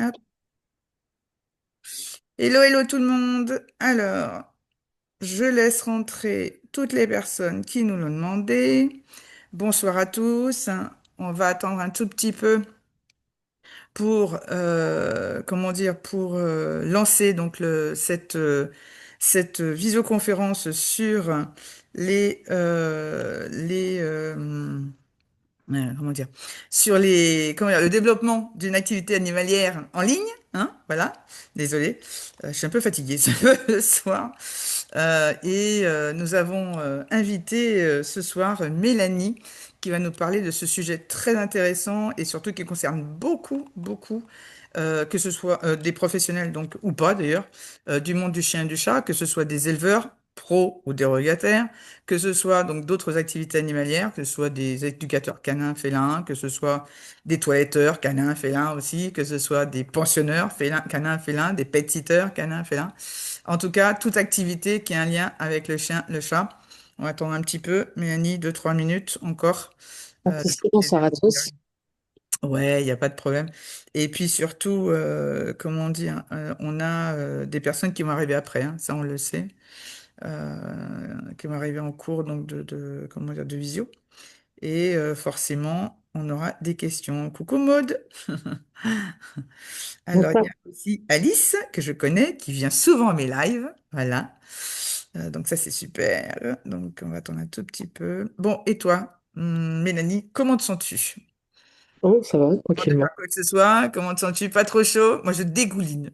Hop. Hello, hello tout le monde. Alors, je laisse rentrer toutes les personnes qui nous l'ont demandé. Bonsoir à tous. On va attendre un tout petit peu pour, comment dire, pour lancer donc cette visioconférence sur comment dire, sur comment dire, le développement d'une activité animalière en ligne, hein, voilà. Désolée, je suis un peu fatiguée ce soir. Nous avons invité ce soir Mélanie qui va nous parler de ce sujet très intéressant et surtout qui concerne beaucoup, que ce soit des professionnels donc ou pas d'ailleurs, du monde du chien et du chat, que ce soit des éleveurs pros ou dérogataires, que ce soit donc d'autres activités animalières, que ce soit des éducateurs canins, félins, que ce soit des toiletteurs canins, félins aussi, que ce soit des pensionneurs félins, canins, félins, des pet-sitters canins, félins. En tout cas, toute activité qui a un lien avec le chien, le chat. On va attendre un petit peu. Mélanie, 2, 3 minutes encore. Pas de Le souci, temps qu'il y ait des bonsoir à gens qui tous. arrivent. Ouais, il n'y a pas de problème. Et puis surtout, comment dire, on a des personnes qui vont arriver après, hein, ça on le sait, qui vont arriver en cours donc comment dire, de visio. Et forcément, on aura des questions. Coucou Maud. Alors, il y Bonsoir. a aussi Alice, que je connais, qui vient souvent à mes lives. Voilà. Donc, ça, c'est super. Donc, on va attendre un tout petit peu. Bon, et toi, Mélanie, comment te sens-tu? Oh, ça va, Avant de tranquillement. faire quoi que ce soit, comment te sens-tu? Pas trop chaud? Moi, je dégouline.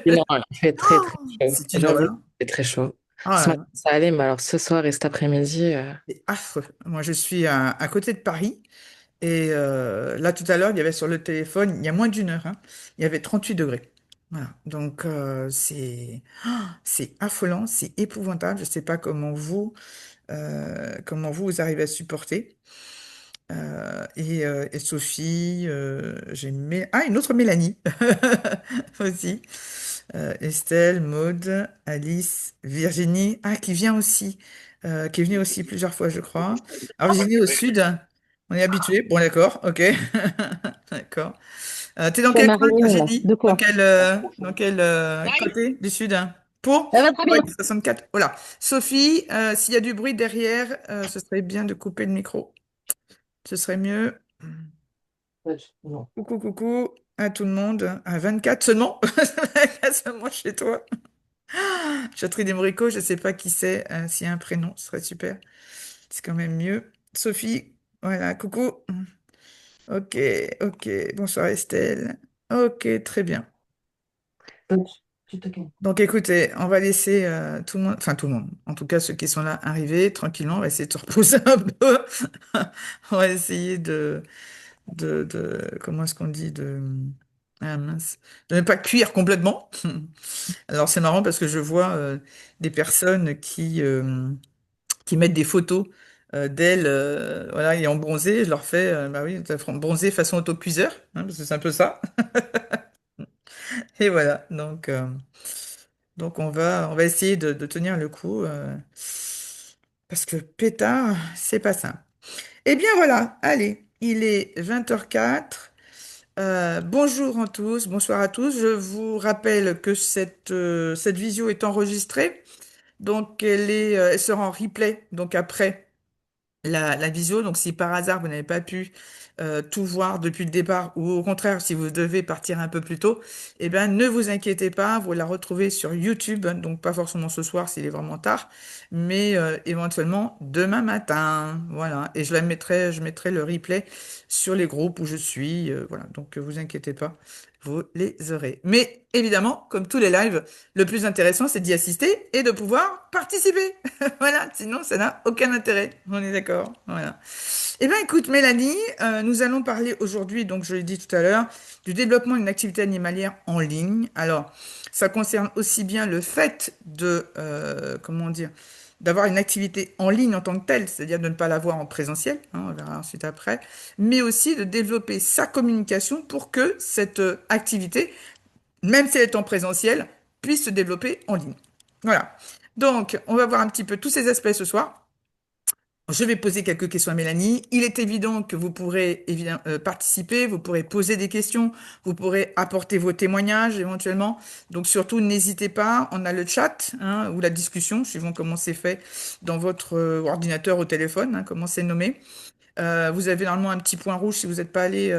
Et non, il fait très très chaud. C'est une J'avoue, horreur. il fait très chaud. Oh Ce là matin, là, ça allait, mais alors ce soir et cet après-midi, c'est affreux. Moi, je suis à côté de Paris. Et là, tout à l'heure, il y avait sur le téléphone, il y a moins d'une heure, hein, il y avait 38 degrés. Voilà. Donc, c'est affolant, c'est épouvantable. Je ne sais pas comment vous arrivez à supporter. Et Sophie, une autre Mélanie aussi. Estelle, Maude, Alice, Virginie, qui vient aussi, qui est venue aussi plusieurs fois, je crois. Alors, Virginie au sud, on est habitué. Bon, d'accord, ok. D'accord. T'es dans je suis à quel ma coin, réunion là. Virginie? De Dans quoi? quel côté du sud? Pour? Ça va très Ouais, bien. 64. Voilà. Sophie, s'il y a du bruit derrière, ce serait bien de couper le micro. Ce serait mieux. Non. Coucou, coucou à tout le monde. À 24 seulement? 24 seulement chez toi. Chatterie des Moricots, je ne sais pas qui c'est. S'il y a un prénom, ce serait super. C'est quand même mieux. Sophie, voilà, coucou. Ok, ok. Bonsoir Estelle. Ok, très bien. Tu te calmes. Donc écoutez, on va laisser tout le monde, enfin tout le monde, en tout cas ceux qui sont là arriver tranquillement, on va essayer de se reposer un peu. On va essayer comment est-ce qu'on dit, ah mince, de ne pas cuire complètement. Alors c'est marrant parce que je vois des personnes qui mettent des photos d'elles, voilà, ayant bronzé. Je leur fais, bah oui, t'as bronzé façon autocuiseur, hein, parce que c'est un peu ça. Et voilà, donc on va essayer de tenir le coup, parce que pétard, c'est pas simple. Eh bien voilà, allez, il est 20h04. Bonjour à tous, bonsoir à tous. Je vous rappelle que cette visio est enregistrée, donc elle sera en replay, donc après la visio. Donc si par hasard vous n'avez pas pu tout voir depuis le départ, ou au contraire si vous devez partir un peu plus tôt, eh ben ne vous inquiétez pas, vous la retrouvez sur YouTube, hein, donc pas forcément ce soir s'il est vraiment tard, mais éventuellement demain matin. Voilà, et je mettrai le replay sur les groupes où je suis. Voilà, donc vous inquiétez pas. Vous les aurez. Mais évidemment, comme tous les lives, le plus intéressant, c'est d'y assister et de pouvoir participer. Voilà, sinon ça n'a aucun intérêt. On est d'accord. Voilà. Eh bien, écoute, Mélanie, nous allons parler aujourd'hui, donc je l'ai dit tout à l'heure, du développement d'une activité animalière en ligne. Alors, ça concerne aussi bien le fait comment dire, d'avoir une activité en ligne en tant que telle, c'est-à-dire de ne pas l'avoir en présentiel, hein, on verra ensuite après, mais aussi de développer sa communication pour que cette activité, même si elle est en présentiel, puisse se développer en ligne. Voilà. Donc, on va voir un petit peu tous ces aspects ce soir. Je vais poser quelques questions à Mélanie. Il est évident que vous pourrez participer, vous pourrez poser des questions, vous pourrez apporter vos témoignages éventuellement. Donc surtout, n'hésitez pas. On a le chat hein, ou la discussion, suivant comment c'est fait dans votre ordinateur ou téléphone, hein, comment c'est nommé. Vous avez normalement un petit point rouge si vous n'êtes pas allé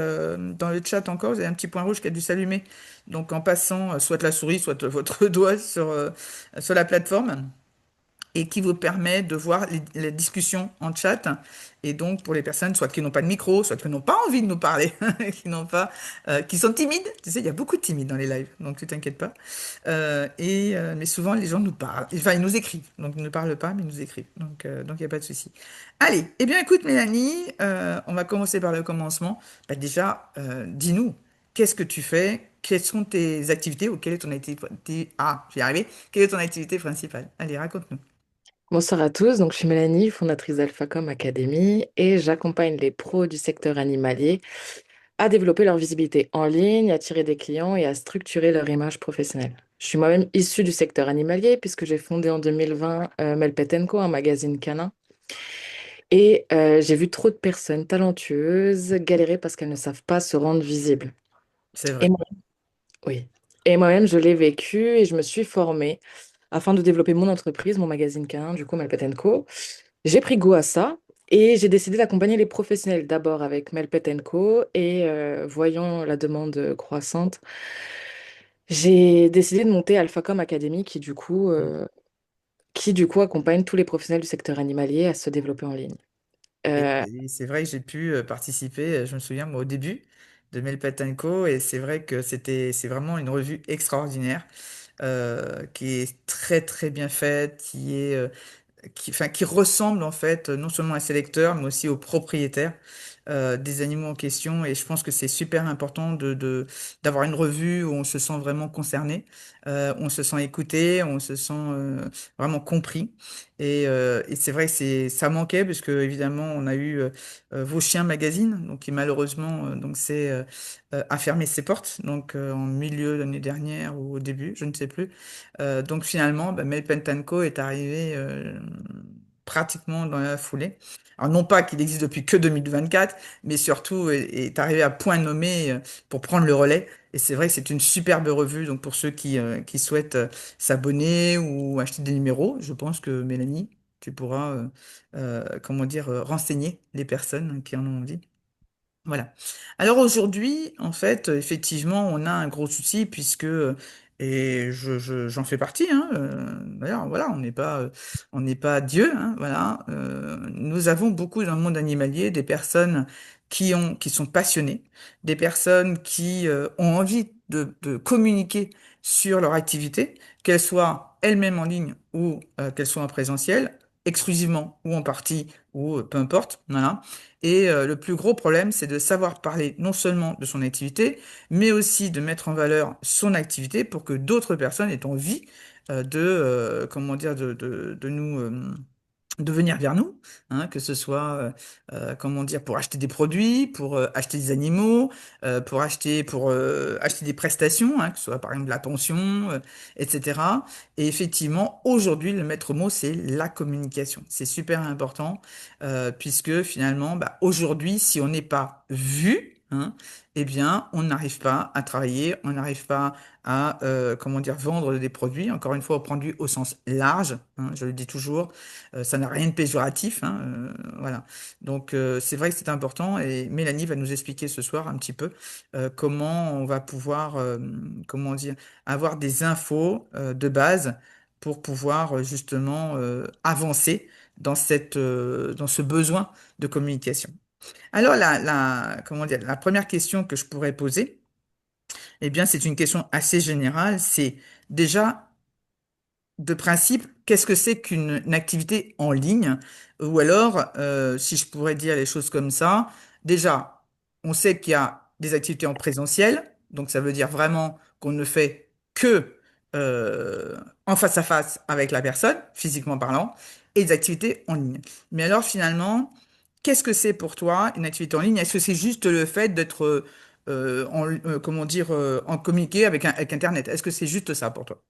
dans le chat encore. Vous avez un petit point rouge qui a dû s'allumer. Donc en passant soit la souris, soit votre doigt sur la plateforme et qui vous permet de voir les discussions en chat. Et donc, pour les personnes, soit qui n'ont pas de micro, soit qui n'ont pas envie de nous parler, qui n'ont pas, qui sont timides. Tu sais, il y a beaucoup de timides dans les lives, donc tu t'inquiètes pas. Mais souvent, les gens nous parlent. Enfin, ils nous écrivent. Donc, ils ne parlent pas, mais ils nous écrivent. Donc, il n'y a pas de souci. Allez, eh bien, écoute, Mélanie, on va commencer par le commencement. Bah, déjà, dis-nous, qu'est-ce que tu fais? Quelles sont tes activités ou quelle est ton activité? Ah, j'y arrivé. Quelle est ton activité principale? Allez, raconte-nous. Bonsoir à tous, donc je suis Mélanie, fondatrice d'Alphacom Academy et j'accompagne les pros du secteur animalier à développer leur visibilité en ligne, à attirer des clients et à structurer leur image professionnelle. Je suis moi-même issue du secteur animalier puisque j'ai fondé en 2020 Melpet Co, un magazine canin. Et j'ai vu trop de personnes talentueuses galérer parce qu'elles ne savent pas se rendre visibles. C'est Et vrai. moi, oui. Et moi-même, je l'ai vécu et je me suis formée afin de développer mon entreprise, mon magazine canin, du coup, Melpet Co. J'ai pris goût à ça et j'ai décidé d'accompagner les professionnels d'abord avec Melpet Co. Et voyant la demande croissante, j'ai décidé de monter Alphacom Academy qui du coup accompagne tous les professionnels du secteur animalier à se développer en ligne. Euh, Et c'est vrai que j'ai pu participer, je me souviens, moi, au début de Melpet Co. Et c'est vrai que c'est vraiment une revue extraordinaire, qui est très, très bien faite, qui ressemble en fait non seulement à ses lecteurs, mais aussi aux propriétaires des animaux en question. Et je pense que c'est super important d'avoir une revue où on se sent vraiment concerné, on se sent écouté, on se sent vraiment compris. Et c'est vrai que ça manquait parce que évidemment on a eu Vos Chiens Magazine, donc qui malheureusement a fermé ses portes, donc en milieu d'année dernière ou au début, je ne sais plus. Donc finalement, bah, Mel Pentanco est arrivé pratiquement dans la foulée. Alors non pas qu'il existe depuis que 2024, mais surtout est arrivé à point nommé pour prendre le relais. Et c'est vrai que c'est une superbe revue. Donc pour ceux qui souhaitent s'abonner ou acheter des numéros, je pense que Mélanie, tu pourras comment dire renseigner les personnes qui en ont envie. Voilà. Alors aujourd'hui, en fait, effectivement, on a un gros souci puisque, et j'en fais partie, hein, d'ailleurs, voilà, on n'est pas Dieu, hein, voilà. Nous avons beaucoup dans le monde animalier des personnes qui sont passionnées, des personnes qui ont envie de communiquer sur leur activité, qu'elles soient elles-mêmes en ligne ou qu'elles soient en présentiel, exclusivement ou en partie ou peu importe, voilà. Et le plus gros problème, c'est de savoir parler non seulement de son activité, mais aussi de mettre en valeur son activité pour que d'autres personnes aient envie comment dire, de nous, de venir vers nous, hein, que ce soit, comment dire, pour acheter des produits, pour acheter des animaux, pour acheter des prestations, hein, que ce soit par exemple la pension, etc. Et effectivement, aujourd'hui, le maître mot, c'est la communication. C'est super important, puisque finalement, bah, aujourd'hui, si on n'est pas vu, hein, eh bien, on n'arrive pas à travailler, on n'arrive pas à, comment dire, vendre des produits. Encore une fois, produits au sens large, hein, je le dis toujours. Ça n'a rien de péjoratif, hein, voilà. Donc c'est vrai que c'est important et Mélanie va nous expliquer ce soir un petit peu comment on va pouvoir, comment dire, avoir des infos de base pour pouvoir justement avancer dans ce besoin de communication. Alors comment dire, la première question que je pourrais poser, eh bien c'est une question assez générale, c'est déjà de principe, qu'est-ce que c'est qu'une activité en ligne? Ou alors, si je pourrais dire les choses comme ça, déjà, on sait qu'il y a des activités en présentiel, donc ça veut dire vraiment qu'on ne fait que en face à face avec la personne, physiquement parlant, et des activités en ligne. Mais alors finalement, qu'est-ce que c'est pour toi une activité en ligne? Est-ce que c'est juste le fait d'être comment dire, en communiquer avec Internet? Est-ce que c'est juste ça pour toi?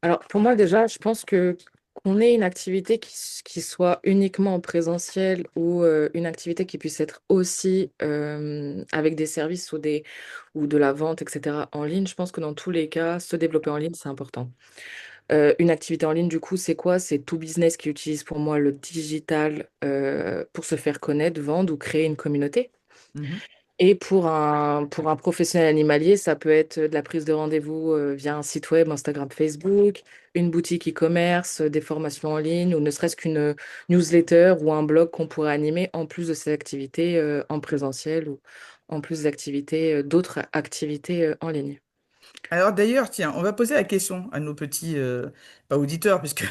alors, pour moi, déjà, je pense que qu'on ait une activité qui soit uniquement en présentiel ou une activité qui puisse être aussi avec des services ou de la vente, etc., en ligne, je pense que dans tous les cas, se développer en ligne, c'est important. Une activité en ligne, du coup, c'est quoi? C'est tout business qui utilise pour moi le digital pour se faire connaître, vendre ou créer une communauté. Mhm. Et pour un professionnel animalier, ça peut être de la prise de rendez-vous via un site web, Instagram, Facebook, une boutique e-commerce, des formations en ligne, ou ne serait-ce qu'une newsletter ou un blog qu'on pourrait animer en plus de ces activités en présentiel ou en plus d'activités, d'autres activités en ligne. Alors d'ailleurs, tiens, on va poser la question à nos petits, pas auditeurs, puisque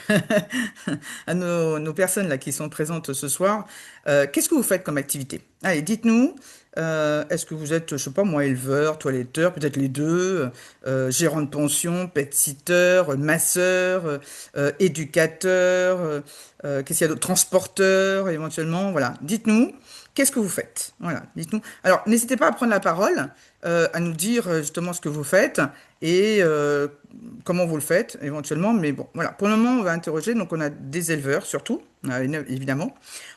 à nos personnes là qui sont présentes ce soir. Qu'est-ce que vous faites comme activité? Allez, dites-nous. Est-ce que vous êtes, je sais pas moi, éleveur, toiletteur, peut-être les deux, gérant de pension, pet-sitter, masseur, éducateur, qu'est-ce qu'il y a d'autre? Transporteur, éventuellement. Voilà. Dites-nous. Qu'est-ce que vous faites? Voilà, dites-nous. Alors, n'hésitez pas à prendre la parole, à nous dire justement ce que vous faites et comment vous le faites éventuellement. Mais bon, voilà, pour le moment, on va interroger. Donc, on a des éleveurs surtout, évidemment.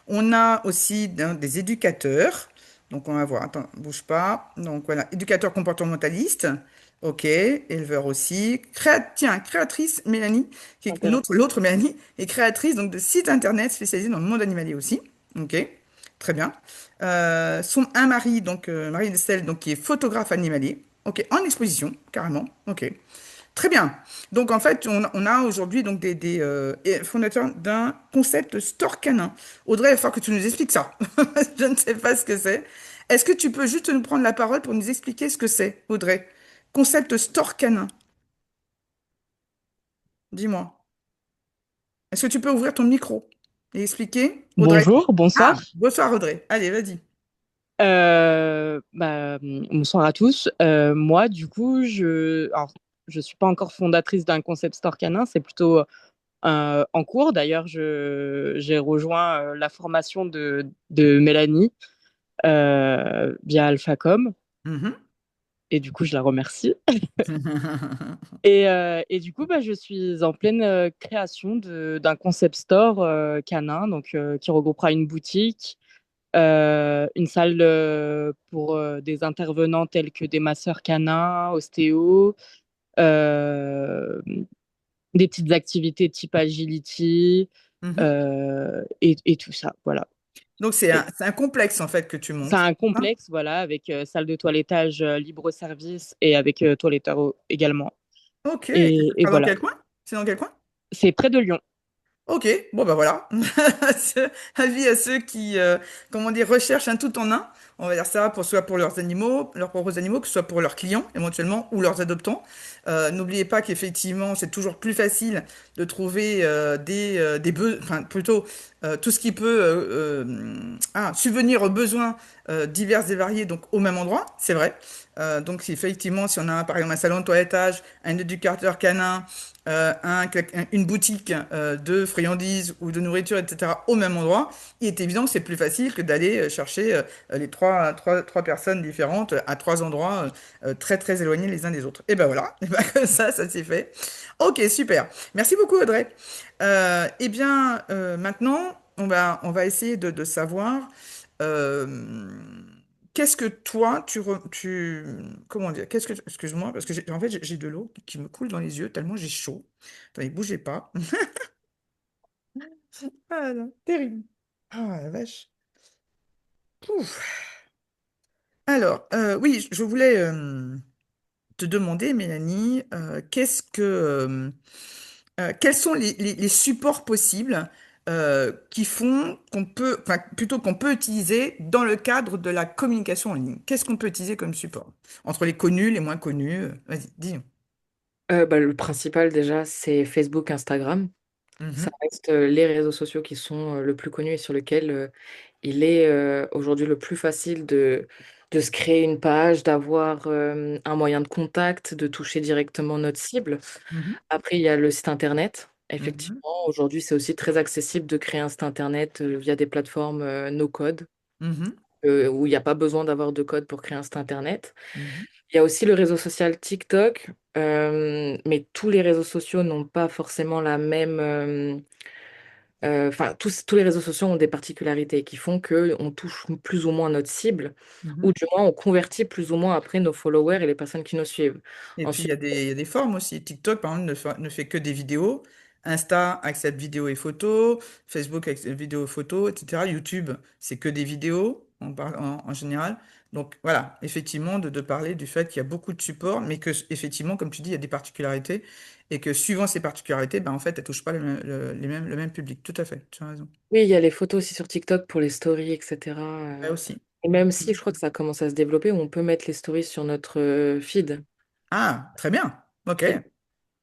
On a aussi des éducateurs. Donc, on va voir. Attends, bouge pas. Donc, voilà, éducateur comportementaliste. Ok, éleveur aussi. Tiens, créatrice Mélanie, qui est Intéressant. l'autre Mélanie, est créatrice donc, de sites internet spécialisés dans le monde animalier aussi. Ok, très bien. Un mari, donc Marie Estelle, donc qui est photographe animalier. Ok, en exposition, carrément. Ok, très bien. Donc en fait, on a aujourd'hui donc des fondateurs d'un concept store canin. Audrey, il va falloir que tu nous expliques ça. Je ne sais pas ce que c'est. Est-ce que tu peux juste nous prendre la parole pour nous expliquer ce que c'est, Audrey? Concept store canin. Dis-moi. Est-ce que tu peux ouvrir ton micro et expliquer, Audrey? Bonjour, Ah, bonsoir. bonsoir Audrey. Allez, vas-y. Bonsoir à tous. Moi, du coup, je suis pas encore fondatrice d'un concept store canin, c'est plutôt en cours. D'ailleurs, j'ai rejoint la formation de Mélanie via Alphacom, Mhm. et du coup, je la remercie. Et du coup, je suis en pleine création d'un concept store canin, donc qui regroupera une boutique, une salle pour des intervenants tels que des masseurs canins, ostéos, euh, des petites activités type agility, Mhm. et tout ça. Voilà. Donc Et c'est un complexe en fait que tu c'est montes. un Hein. complexe, voilà, avec salle de toilettage libre-service et avec toiletteur également. Ok, et ça Et sera dans voilà. quel coin? C'est dans quel coin? C'est près de Lyon. Ok, bon bah voilà. Avis à ceux qui, comment dire, recherchent un tout en un. On va dire ça pour soit pour leurs animaux, leurs propres animaux, que ce soit pour leurs clients éventuellement ou leurs adoptants. N'oubliez pas qu'effectivement, c'est toujours plus facile de trouver enfin plutôt tout ce qui peut subvenir aux besoins divers et variés donc au même endroit, c'est vrai. Donc effectivement, si on a par exemple un salon de toilettage, un éducateur canin, une boutique de friandises ou de nourriture, etc., au même endroit, il est évident que c'est plus facile que d'aller chercher les trois personnes différentes à trois endroits très, très éloignés les uns des autres. Et ben voilà, et ben comme ça s'est fait. Ok, super. Merci beaucoup, Audrey. Eh bien, maintenant, on va essayer de savoir euh, qu'est-ce que toi, comment dire, excuse-moi, parce que en fait, j'ai de l'eau qui me coule dans les yeux tellement j'ai chaud. Attendez, bougez pas. Ah non, terrible. Ah la vache. Pouf. Alors, oui, je voulais te demander, Mélanie, quels sont les supports possibles qui font qu'on peut, enfin, plutôt qu'on peut utiliser dans le cadre de la communication en ligne? Qu'est-ce qu'on peut utiliser comme support? Entre les connus, les moins connus, vas-y, dis. Le principal déjà, c'est Facebook, Instagram. Ça Mhm, reste les réseaux sociaux qui sont le plus connus et sur lesquels il est aujourd'hui le plus facile de se créer une page, d'avoir un moyen de contact, de toucher directement notre cible. mhm, Après, il y a le site internet. mhm, Effectivement, aujourd'hui, c'est aussi très accessible de créer un site internet via des plateformes no code. mhm. où il n'y a pas besoin d'avoir de code pour créer un site internet. Mhm. Il y a aussi le réseau social TikTok, mais tous les réseaux sociaux n'ont pas forcément la même. Enfin, tous les réseaux sociaux ont des particularités qui font que on touche plus ou moins notre cible, Mhm. ou du moins on convertit plus ou moins après nos followers et les personnes qui nous suivent. Et puis, Ensuite, il y a des formes aussi. TikTok, par exemple, ne fait que des vidéos. Insta accepte vidéo et photos. Facebook accepte vidéo et photos, etc. YouTube, c'est que des vidéos en général. Donc, voilà, effectivement, de parler du fait qu'il y a beaucoup de supports, mais que, effectivement, comme tu dis, il y a des particularités. Et que suivant ces particularités, ben, en fait, elles ne touchent pas le même public. Tout à fait, tu as raison. oui, il y a les photos aussi sur TikTok pour les stories, etc. Là aussi. Et même si je crois que ça commence à se développer, on peut mettre les stories sur notre feed. Ah, très bien. OK.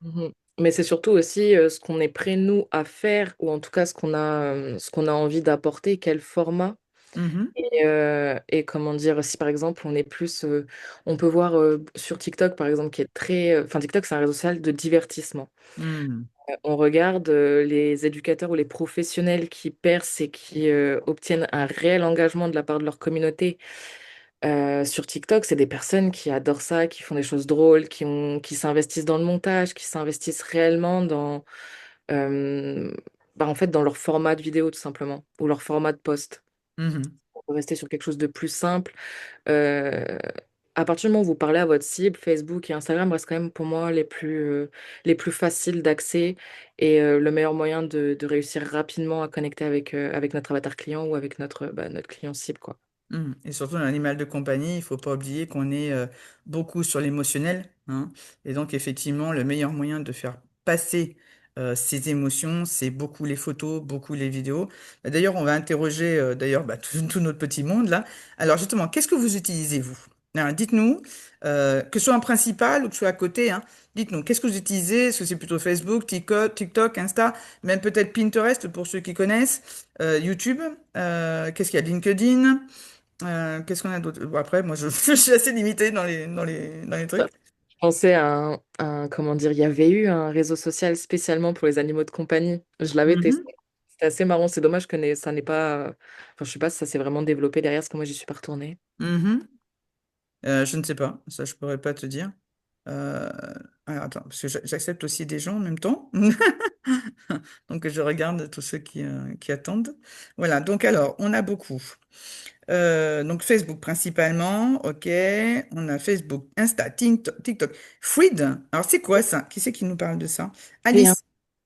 Mhm. Mais c'est surtout aussi ce qu'on est prêt, nous, à faire, ou en tout cas ce qu'on a envie d'apporter, quel format. Mhm. Et comment dire, si par exemple on est plus, on peut voir sur TikTok par exemple, qui est très, enfin TikTok c'est un réseau social de divertissement. Mhm. On regarde les éducateurs ou les professionnels qui percent et qui obtiennent un réel engagement de la part de leur communauté. Sur TikTok, c'est des personnes qui adorent ça, qui font des choses drôles, qui s'investissent dans le montage, qui s'investissent réellement dans, euh, en fait, dans leur format de vidéo tout simplement, ou leur format de post. Mhm. On peut rester sur quelque chose de plus simple. Euh, à partir du moment où vous parlez à votre cible, Facebook et Instagram restent quand même pour moi les plus faciles d'accès et le meilleur moyen de réussir rapidement à connecter avec notre avatar client ou avec notre client cible, quoi. Mhm. Et surtout, dans l'animal de compagnie, il faut pas oublier qu'on est beaucoup sur l'émotionnel, hein. Et donc, effectivement, le meilleur moyen de faire passer ces émotions, c'est beaucoup les photos, beaucoup les vidéos. D'ailleurs, on va interroger d'ailleurs bah, tout notre petit monde là. Alors, justement, qu'est-ce que vous utilisez, vous? Hein, dites-nous, que ce soit en principal ou que ce soit à côté, hein, dites-nous, qu'est-ce que vous utilisez? Est-ce que c'est plutôt Facebook, TikTok, Insta, même peut-être Pinterest pour ceux qui connaissent, YouTube, qu'est-ce qu'il y a, LinkedIn? Qu'est-ce qu'on a d'autre? Bon, après, moi, je suis assez limitée dans les trucs. Je pensais à comment dire, il y avait eu un réseau social spécialement pour les animaux de compagnie. Je l'avais Mhm, testé. C'était assez marrant. C'est dommage que ça n'est pas. Enfin, je sais pas si ça s'est vraiment développé derrière, parce que moi, j'y suis pas retournée. mhm. Je ne sais pas, ça, je pourrais pas te dire. Euh, alors, attends, parce que j'accepte aussi des gens en même temps. Donc, je regarde tous ceux qui attendent. Voilà, donc alors, on a beaucoup. Donc, Facebook principalement, ok. On a Facebook, Insta, TikTok, Thread. Alors, c'est quoi ça? Qui c'est qui nous parle de ça? C'est Alice, euh,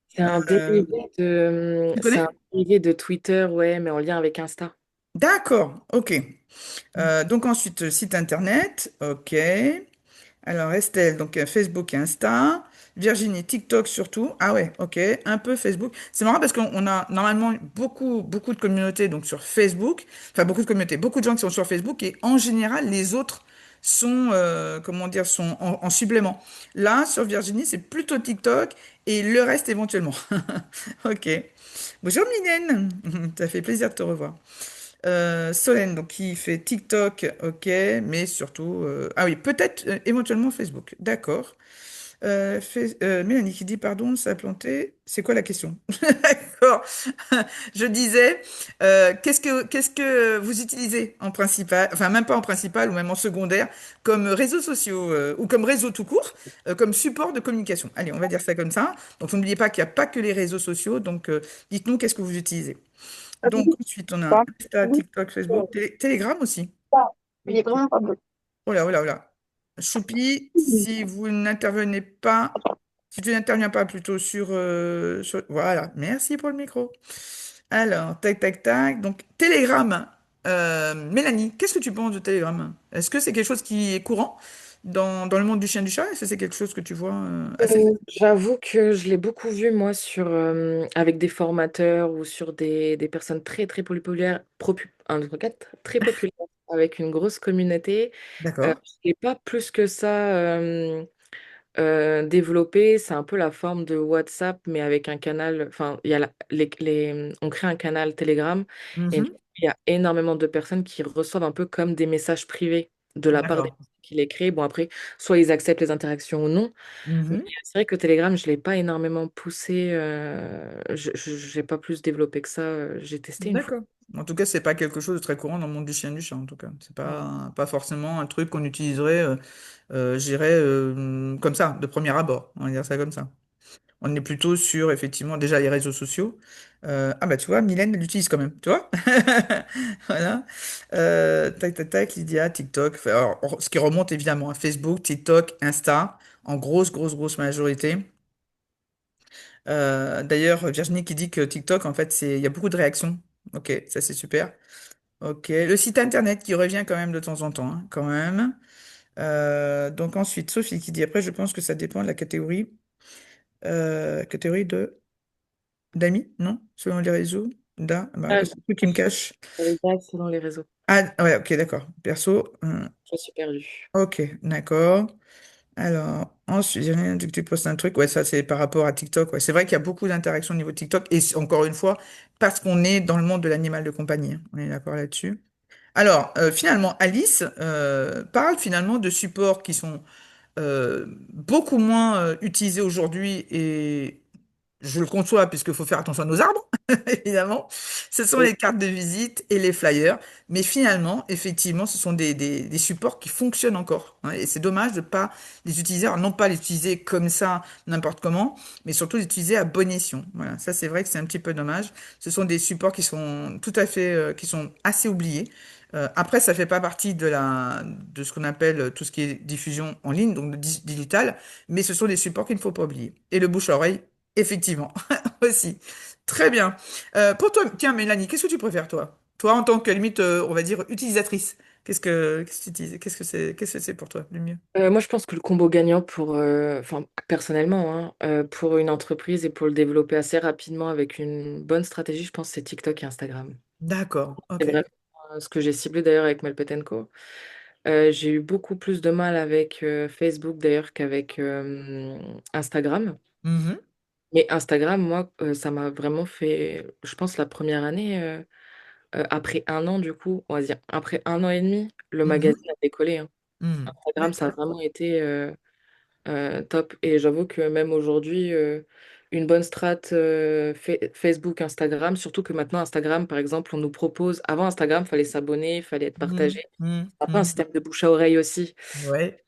tu c'est un connais? dérivé de Twitter, ouais, mais en lien avec Insta. D'accord, ok. Donc ensuite, site internet, ok. Alors Estelle, donc Facebook et Insta. Virginie, TikTok surtout. Ah ouais, ok. Un peu Facebook. C'est marrant parce qu'on a normalement beaucoup de communautés donc sur Facebook. Enfin, beaucoup de communautés, beaucoup de gens qui sont sur Facebook et en général, les autres sont, comment dire, sont en supplément. Là, sur Virginie, c'est plutôt TikTok et le reste éventuellement. Ok. Bonjour Mylène, ça fait plaisir de te revoir. Solène, donc qui fait TikTok, ok, mais surtout, ah oui, peut-être éventuellement Facebook, d'accord. Mélanie qui dit, pardon, ça a planté. C'est quoi la question? D'accord. Je disais, qu'est-ce que vous utilisez en principal, enfin même pas en principal ou même en secondaire, comme réseaux sociaux ou comme réseau tout court, comme support de communication. Allez, on va dire ça comme ça. Donc n'oubliez pas qu'il n'y a pas que les réseaux sociaux. Donc dites-nous qu'est-ce que vous utilisez. Donc, ensuite, on a Insta, TikTok, Facebook, Telegram aussi. Il est vraiment pas beau. Oh là, oh là, oh là. Choupi, si vous n'intervenez pas, si tu n'interviens pas plutôt Voilà, merci pour le micro. Alors, tac, tac, tac. Donc, Telegram. Mélanie, qu'est-ce que tu penses de Telegram? Est-ce que c'est quelque chose qui est courant dans le monde du chien du chat? Est-ce que c'est quelque chose que tu vois assez? J'avoue que je l'ai beaucoup vu, moi, avec des formateurs ou sur des personnes très, très populaires, très populaires, avec une grosse communauté. D'accord. Je l'ai pas plus que ça développé. C'est un peu la forme de WhatsApp, mais avec un canal. Enfin, il y a on crée un canal Telegram et du Mhm. coup, il y a énormément de personnes qui reçoivent un peu comme des messages privés de la part des D'accord. personnes qui les créent. Bon, après, soit ils acceptent les interactions ou non. Mais Mhm. c'est vrai que Telegram, je ne l'ai pas énormément poussé. Je n'ai pas plus développé que ça. J'ai testé une fois. D'accord. En tout cas, c'est pas quelque chose de très courant dans le monde du chien et du chat, en tout cas. C'est Mm. pas forcément un truc qu'on utiliserait, je dirais, comme ça, de premier abord. On va dire ça comme ça. On est plutôt sur, effectivement, déjà les réseaux sociaux. Ah bah tu vois, Mylène l'utilise quand même, tu vois? Voilà. Tac, tac, tac, Lydia, TikTok. Enfin, alors, ce qui remonte évidemment à Facebook, TikTok, Insta, en grosse, grosse, grosse majorité. D'ailleurs, Virginie qui dit que TikTok, en fait, il y a beaucoup de réactions. Ok, ça c'est super. Ok, le site internet qui revient quand même de temps en temps, hein, quand même. Donc ensuite, Sophie qui dit, après, je pense que ça dépend de la catégorie de d'amis, non? Selon les réseaux. Bah, Ah, qu'est-ce que c'est qui me cache? j'avais pas selon les réseaux. Ah, ouais, ok, d'accord. Perso, Je suis perdue. ok, d'accord. Alors, ensuite, j'ai rien dit que tu postes un truc. Ouais, ça, c'est par rapport à TikTok. Ouais, c'est vrai qu'il y a beaucoup d'interactions au niveau de TikTok. Et encore une fois, parce qu'on est dans le monde de l'animal de compagnie, hein. On est d'accord là-dessus. Alors, finalement, Alice parle finalement de supports qui sont beaucoup moins utilisés aujourd'hui et je le conçois puisqu'il faut faire attention à nos arbres, évidemment. Ce sont Oui. les cartes de visite et les flyers. Mais finalement, effectivement, ce sont des supports qui fonctionnent encore, hein. Et c'est dommage de pas les utiliser, alors non pas les utiliser comme ça, n'importe comment, mais surtout les utiliser à bon escient. Voilà, ça c'est vrai que c'est un petit peu dommage. Ce sont des supports qui sont tout à fait, qui sont assez oubliés. Après, ça fait pas partie de ce qu'on appelle tout ce qui est diffusion en ligne, donc digital, mais ce sont des supports qu'il ne faut pas oublier. Et le bouche-à-oreille, effectivement, aussi. Très bien. Pour toi, tiens, Mélanie, qu'est-ce que tu préfères, toi? Toi, en tant que limite, on va dire, utilisatrice, qu'est-ce que tu utilises? Qu'est-ce que c'est pour toi le mieux? Moi, je pense que le combo gagnant pour, enfin, personnellement, hein, pour une entreprise et pour le développer assez rapidement avec une bonne stratégie, je pense que c'est TikTok et Instagram. D'accord, C'est ok. vraiment ce que j'ai ciblé d'ailleurs avec Melpetenko. J'ai eu beaucoup plus de mal avec Facebook d'ailleurs qu'avec Instagram. Mhm, Mais Instagram, moi, ça m'a vraiment fait, je pense, la première année, après un an, du coup, on va dire, après un an et demi, le mhm, magazine a décollé, hein. mhm. Instagram, ça a D'accord. vraiment été top. Et j'avoue que même aujourd'hui, une bonne strat Facebook, Instagram, surtout que maintenant, Instagram, par exemple, on nous propose, avant Instagram, fallait s'abonner, fallait être Mhm, partagé. mhm, Après, un mhm. système de bouche à oreille aussi. Ouais.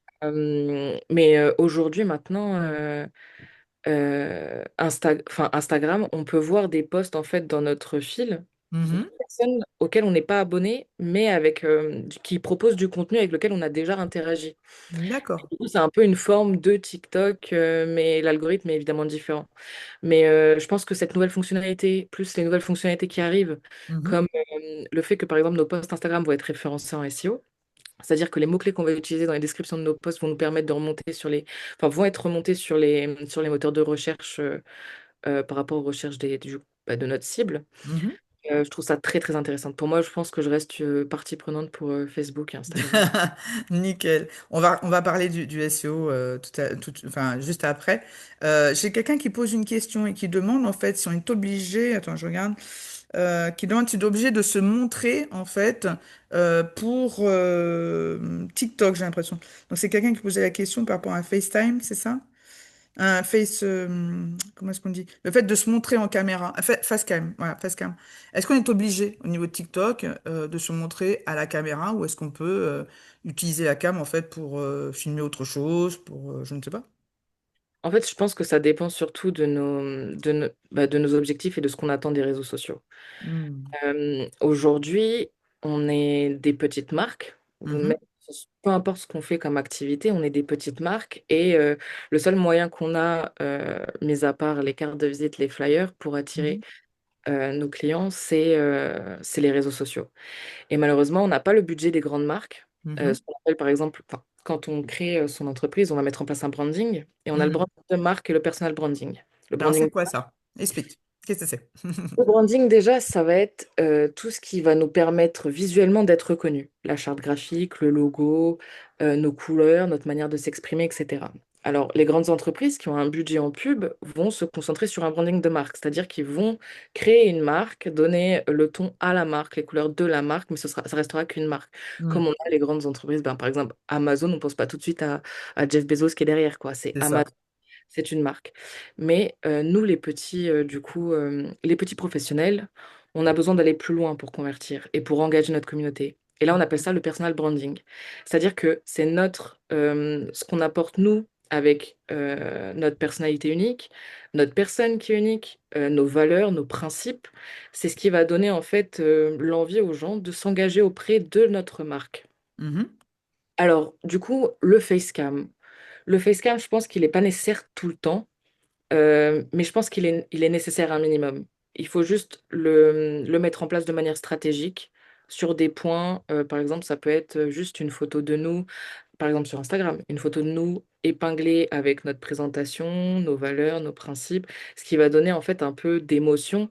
Mais aujourd'hui, maintenant, enfin, Instagram, on peut voir des posts en fait dans notre fil de Mhm. personnes auxquelles on n'est pas abonné, mais avec qui proposent du contenu avec lequel on a déjà interagi. D'accord. Du coup, c'est un peu une forme de TikTok, mais l'algorithme est évidemment différent. Mais je pense que cette nouvelle fonctionnalité, plus les nouvelles fonctionnalités qui arrivent, Mhm, comme le fait que par exemple nos posts Instagram vont être référencés en SEO, c'est-à-dire que les mots-clés qu'on va utiliser dans les descriptions de nos posts vont nous permettre de remonter sur les, enfin, vont être remontés sur les moteurs de recherche par rapport aux recherches de notre cible. mhm. Je trouve ça très très intéressant. Pour moi, je pense que je reste partie prenante pour Facebook et Instagram. Nickel. On va parler du SEO enfin, juste après. J'ai quelqu'un qui pose une question et qui demande en fait si on est obligé, attends, je regarde, qui demande si on est obligé de se montrer en fait pour TikTok, j'ai l'impression. Donc c'est quelqu'un qui posait la question par rapport à FaceTime, c'est ça? Un comment est-ce qu'on dit? Le fait de se montrer en caméra, facecam, voilà, facecam. Est-ce qu'on est obligé au niveau de TikTok de se montrer à la caméra ou est-ce qu'on peut utiliser la cam en fait pour filmer autre chose, pour je ne sais pas. En fait, je pense que ça dépend surtout de nos objectifs et de ce qu'on attend des réseaux sociaux. Hmm. Aujourd'hui, on est des petites marques, Mhm, peu importe ce qu'on fait comme activité, on est des petites marques et le seul moyen qu'on a, mis à part les cartes de visite, les flyers, pour attirer mhm, nos clients, c'est les réseaux sociaux. Et malheureusement, on n'a pas le budget des grandes marques. mhm, Ce qu'on appelle par exemple, enfin, quand on crée son entreprise, on va mettre en place un branding et on a le mhm. branding de marque et le personal branding. Le Alors c'est branding quoi ça? Explique. Qu'est-ce que c'est? Le branding, déjà, ça va être tout ce qui va nous permettre visuellement d'être reconnus. La charte graphique, le logo, nos couleurs, notre manière de s'exprimer, etc. Alors, les grandes entreprises qui ont un budget en pub vont se concentrer sur un branding de marque, c'est-à-dire qu'ils vont créer une marque, donner le ton à la marque, les couleurs de la marque, mais ça restera qu'une marque. Comme Hmm, on a les grandes entreprises, ben, par exemple, Amazon, on ne pense pas tout de suite à Jeff Bezos qui est derrière, quoi. C'est c'est ça. Amazon, c'est une marque. Mais nous, les petits, du coup, les petits professionnels, on a besoin d'aller plus loin pour convertir et pour engager notre communauté. Et là, on appelle ça le personal branding. C'est-à-dire que c'est ce qu'on apporte nous avec notre personnalité unique, notre personne qui est unique, nos valeurs, nos principes. C'est ce qui va donner en fait l'envie aux gens de s'engager auprès de notre marque. Mhm. Alors, du coup, le facecam. Le facecam, je pense qu'il n'est pas nécessaire tout le temps. Mais je pense qu'il est nécessaire un minimum. Il faut juste le mettre en place de manière stratégique sur des points. Par exemple, ça peut être juste une photo de nous, par exemple sur Instagram, une photo de nous épinglée avec notre présentation, nos valeurs, nos principes, ce qui va donner en fait un peu d'émotion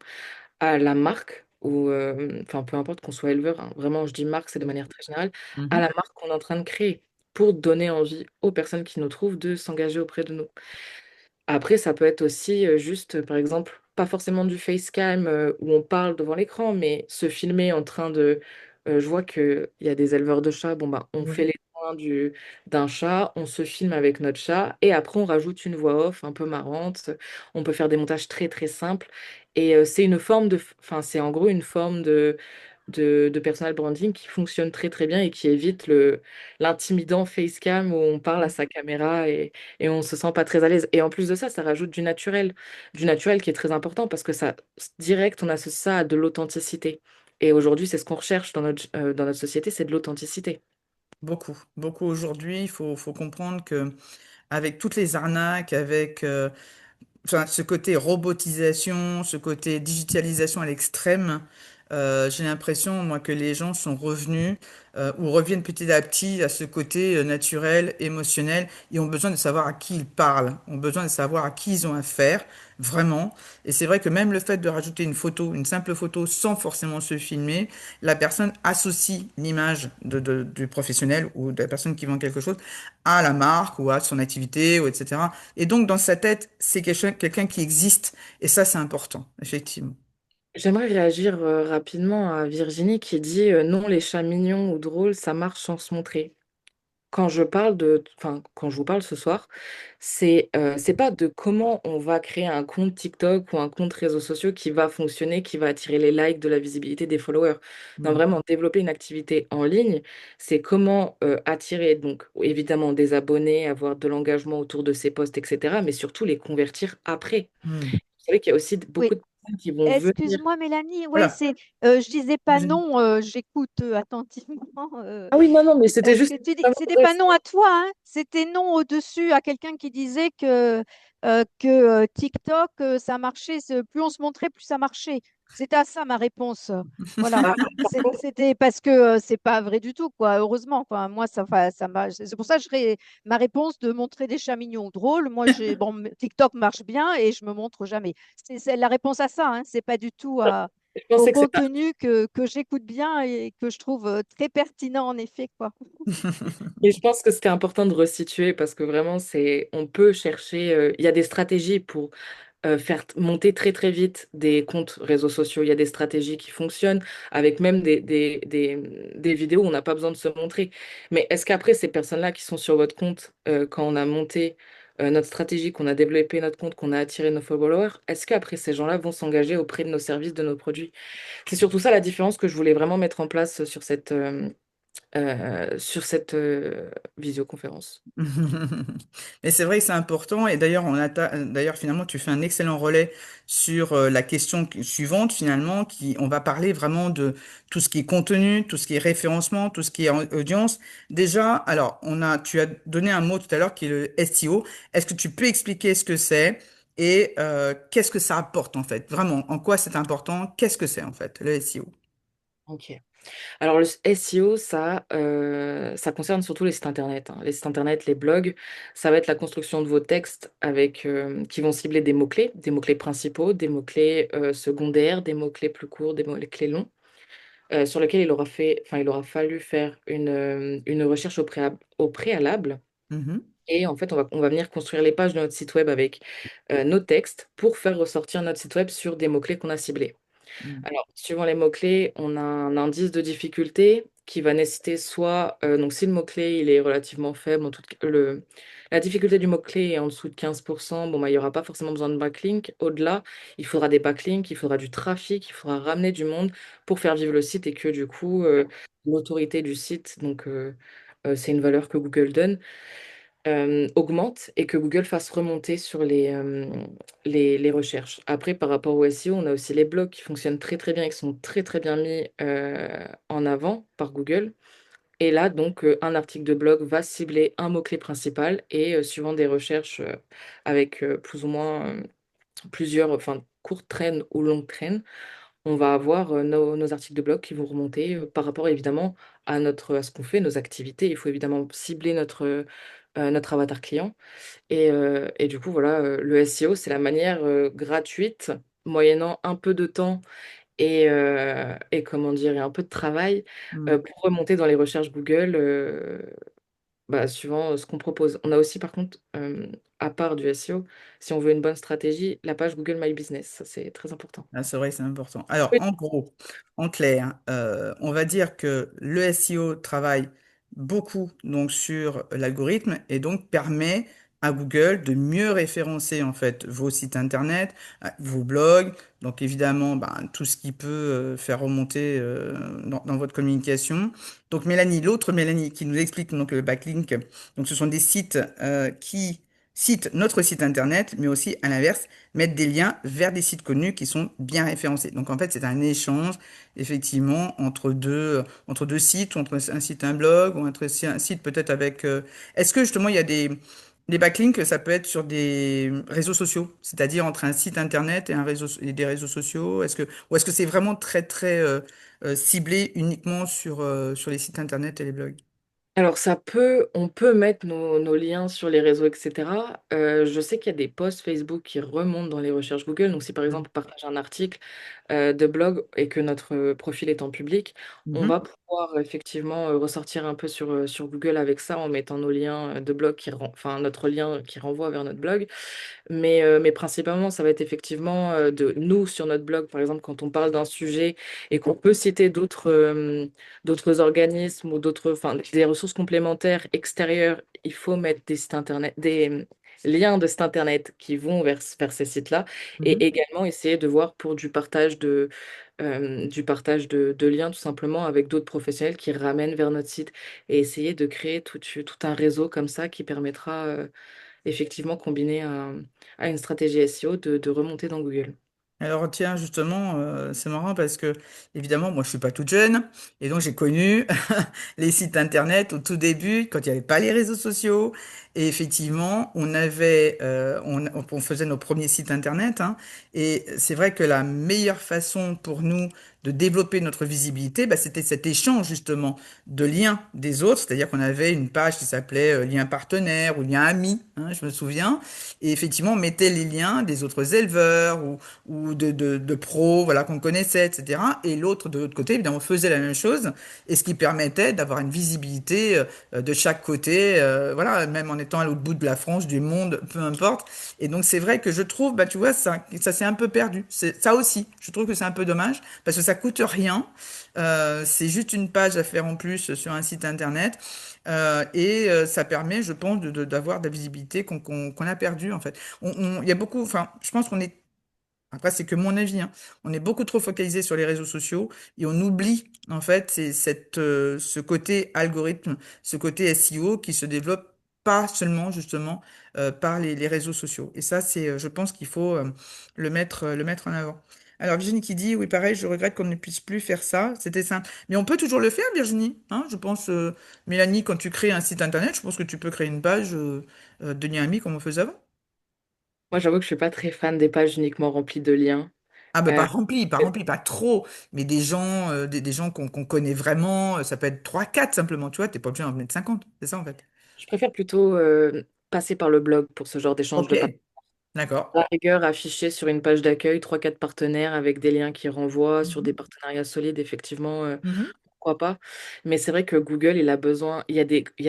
à la marque, ou enfin peu importe qu'on soit éleveur, hein, vraiment je dis marque, c'est de manière très générale, à Mhm. la marque qu'on est en train de créer pour donner envie aux personnes qui nous trouvent de s'engager auprès de nous. Après, ça peut être aussi juste, par exemple, pas forcément du facecam où on parle devant l'écran, mais se filmer en train de... je vois qu'il y a des éleveurs de chats, bon bah, on fait Oui. les soins d'un chat, on se filme avec notre chat, et après on rajoute une voix off un peu marrante. On peut faire des montages très très simples. Et c'est une forme de... Enfin, c'est en gros une forme de personal branding qui fonctionne très très bien et qui évite l'intimidant facecam où on parle à sa caméra et on se sent pas très à l'aise. Et en plus de ça, ça rajoute du naturel qui est très important parce que ça, direct, on associe ça à de l'authenticité. Et aujourd'hui, c'est ce qu'on recherche dans notre société, c'est de l'authenticité. Beaucoup, beaucoup aujourd'hui. Il faut comprendre que avec toutes les arnaques, avec enfin, ce côté robotisation, ce côté digitalisation à l'extrême, j'ai l'impression, moi, que les gens sont revenus ou reviennent petit à petit à ce côté naturel, émotionnel, et ont besoin de savoir à qui ils parlent, ont besoin de savoir à qui ils ont affaire, vraiment. Et c'est vrai que même le fait de rajouter une photo, une simple photo, sans forcément se filmer, la personne associe l'image du professionnel ou de la personne qui vend quelque chose à la marque ou à son activité, ou etc. Et donc, dans sa tête, c'est quelqu'un qui existe. Et ça, c'est important, effectivement. J'aimerais réagir rapidement à Virginie qui dit non, les chats mignons ou drôles, ça marche sans se montrer. Quand je vous parle ce soir, c'est pas de comment on va créer un compte TikTok ou un compte réseaux sociaux qui va fonctionner, qui va attirer les likes, de la visibilité des followers. Non, Mm. vraiment, développer une activité en ligne, c'est comment attirer, donc évidemment, des abonnés, avoir de l'engagement autour de ces posts, etc., mais surtout les convertir après. Mm. Vous savez qu'il y a aussi Oui, beaucoup de personnes qui vont venir. excuse-moi Mélanie, oui, Voilà. c'est, je disais pas Virginie. non, j'écoute attentivement Ah oui, non, non, mais c'était ce juste que tu dis. vraiment C'était pas bref. non à toi, hein, c'était non au-dessus à quelqu'un qui disait que TikTok, ça marchait, plus on se montrait, plus ça marchait. C'était à ça ma réponse. Voilà. Ah, par contre, C'était parce que c'est pas vrai du tout, quoi. Heureusement, quoi. Moi, ça m'a. C'est pour ça que ma réponse de montrer des chats mignons drôles. Moi, bon, TikTok marche bien et je me montre jamais. C'est la réponse à ça, hein. C'est pas du tout je au pensais que c'était contenu que j'écoute bien et que je trouve très pertinent en effet, quoi. Et je pense que c'était important de resituer parce que vraiment, on peut chercher, il y a des stratégies pour faire monter très très vite des comptes réseaux sociaux. Il y a des stratégies qui fonctionnent avec même des vidéos où on n'a pas besoin de se montrer. Mais est-ce qu'après, ces personnes-là qui sont sur votre compte, quand on a monté notre stratégie, qu'on a développé notre compte, qu'on a attiré nos followers, est-ce qu'après ces gens-là vont s'engager auprès de nos services, de nos produits? C'est surtout ça la différence que je voulais vraiment mettre en place sur cette visioconférence. Mais c'est vrai que c'est important. Et d'ailleurs, d'ailleurs, finalement, tu fais un excellent relais sur la question suivante, finalement, on va parler vraiment de tout ce qui est contenu, tout ce qui est référencement, tout ce qui est audience. Déjà, alors, tu as donné un mot tout à l'heure qui est le SEO. Est-ce que tu peux expliquer ce que c'est et qu'est-ce que ça apporte, en fait? Vraiment, en quoi c'est important? Qu'est-ce que c'est, en fait, le SEO? Ok. Alors le SEO, ça concerne surtout les sites internet, hein. Les sites internet, les blogs, ça va être la construction de vos textes qui vont cibler des mots-clés principaux, des mots-clés secondaires, des mots-clés plus courts, des mots-clés longs, sur lesquels il aura fallu faire une recherche au préalable. Mhm. Et en fait, on va venir construire les pages de notre site web avec nos textes pour faire ressortir notre site web sur des mots-clés qu'on a ciblés. Mm. Alors, suivant les mots-clés, on a un indice de difficulté qui va nécessiter soit, donc si le mot-clé il est relativement faible, la difficulté du mot-clé est en dessous de 15%, bon, bah, il n'y aura pas forcément besoin de backlink. Au-delà, il faudra des backlinks, il faudra du trafic, il faudra ramener du monde pour faire vivre le site et que du coup, l'autorité du site, donc c'est une valeur que Google donne, augmente et que Google fasse remonter sur les recherches. Après, par rapport au SEO, on a aussi les blogs qui fonctionnent très très bien et qui sont très très bien mis en avant par Google. Et là, donc, un article de blog va cibler un mot-clé principal et suivant des recherches avec plus ou moins plusieurs, enfin, courtes traînes ou longues traînes, on va avoir nos articles de blog qui vont remonter par rapport évidemment à ce qu'on fait, nos activités. Il faut évidemment cibler notre avatar client. Et du coup, voilà, le SEO, c'est la manière gratuite, moyennant un peu de temps et comment dire, et un peu de travail Mm. pour remonter dans les recherches Google, suivant ce qu'on propose. On a aussi, par contre, à part du SEO, si on veut une bonne stratégie, la page Google My Business. Ça, c'est très important. Ah, c'est vrai que c'est important. Alors, Oui. en gros, en clair, on va dire que le SEO travaille beaucoup donc sur l'algorithme et donc permet à Google de mieux référencer en fait vos sites internet, vos blogs, donc évidemment ben, tout ce qui peut faire remonter dans votre communication. Donc Mélanie, l'autre Mélanie qui nous explique donc le backlink, donc ce sont des sites qui citent notre site internet, mais aussi à l'inverse mettre des liens vers des sites connus qui sont bien référencés. Donc en fait, c'est un échange effectivement entre deux sites, entre un site et un blog, ou entre un site peut-être avec... Est-ce que justement il y a des backlinks, ça peut être sur des réseaux sociaux, c'est-à-dire entre un site internet et, et des réseaux sociaux, ou est-ce que c'est vraiment très très ciblé uniquement sur les sites internet et les blogs? Alors on peut mettre nos liens sur les réseaux, etc. Je sais qu'il y a des posts Facebook qui remontent dans les recherches Google. Donc si par Mhm. exemple on partage un article de blog et que notre profil est en public, on Mhm. va pouvoir effectivement ressortir un peu sur Google avec ça en mettant nos liens de blog enfin notre lien qui renvoie vers notre blog. Mais principalement, ça va être effectivement de nous sur notre blog, par exemple, quand on parle d'un sujet et qu'on peut citer d'autres organismes ou enfin, des ressources complémentaires extérieures, il faut mettre des sites internet, des liens de sites internet qui vont vers ces sites-là et Mhm. également essayer de voir pour du partage de liens tout simplement avec d'autres professionnels qui ramènent vers notre site et essayer de créer tout un réseau comme ça qui permettra effectivement combiné à une stratégie SEO de remonter dans Google. Alors tiens, justement, c'est marrant parce que, évidemment, moi je suis pas toute jeune, et donc j'ai connu les sites internet au tout début, quand il n'y avait pas les réseaux sociaux, et effectivement, on faisait nos premiers sites internet, hein, et c'est vrai que la meilleure façon pour nous de développer notre visibilité, bah, c'était cet échange justement de liens des autres, c'est-à-dire qu'on avait une page qui s'appelait lien partenaire ou lien ami, hein, je me souviens, et effectivement, on mettait les liens des autres éleveurs ou de pros, voilà, qu'on connaissait, etc. Et l'autre, de l'autre côté, évidemment, faisait la même chose, et ce qui permettait d'avoir une visibilité de chaque côté, voilà, même en étant à l'autre bout de la France, du monde, peu importe. Et donc, c'est vrai que je trouve, bah, tu vois, ça s'est un peu perdu. Ça aussi, je trouve que c'est un peu dommage, parce que ça coûte rien. C'est juste une page à faire en plus sur un site internet. Ça permet, je pense, d'avoir de la visibilité qu'on a perdue, en fait. Il y a beaucoup, enfin, je pense qu'on est après, c'est que mon avis, hein. On est beaucoup trop focalisé sur les réseaux sociaux et on oublie, en fait, ce côté algorithme, ce côté SEO qui se développe pas seulement, justement, par les réseaux sociaux. Et ça, je pense qu'il faut le mettre en avant. Alors, Virginie qui dit, oui, pareil, je regrette qu'on ne puisse plus faire ça. C'était simple. Mais on peut toujours le faire, Virginie. Hein, je pense, Mélanie, quand tu crées un site internet, je pense que tu peux créer une page de lien ami comme on faisait avant. Moi, j'avoue que je suis pas très fan des pages uniquement remplies de liens. Ah ben Euh, pas rempli, pas trop, mais des gens, des gens qu'on connaît vraiment, ça peut être trois quatre simplement, tu vois, t'es pas obligé d'en mettre 50, c'est ça en fait. je préfère plutôt passer par le blog pour ce genre d'échange Ok, de partenaires. d'accord. À la rigueur, afficher sur une page d'accueil trois quatre partenaires avec des liens qui renvoient sur des Mhm. partenariats solides, effectivement, Mhm. pourquoi pas. Mais c'est vrai que Google, il a besoin, il y a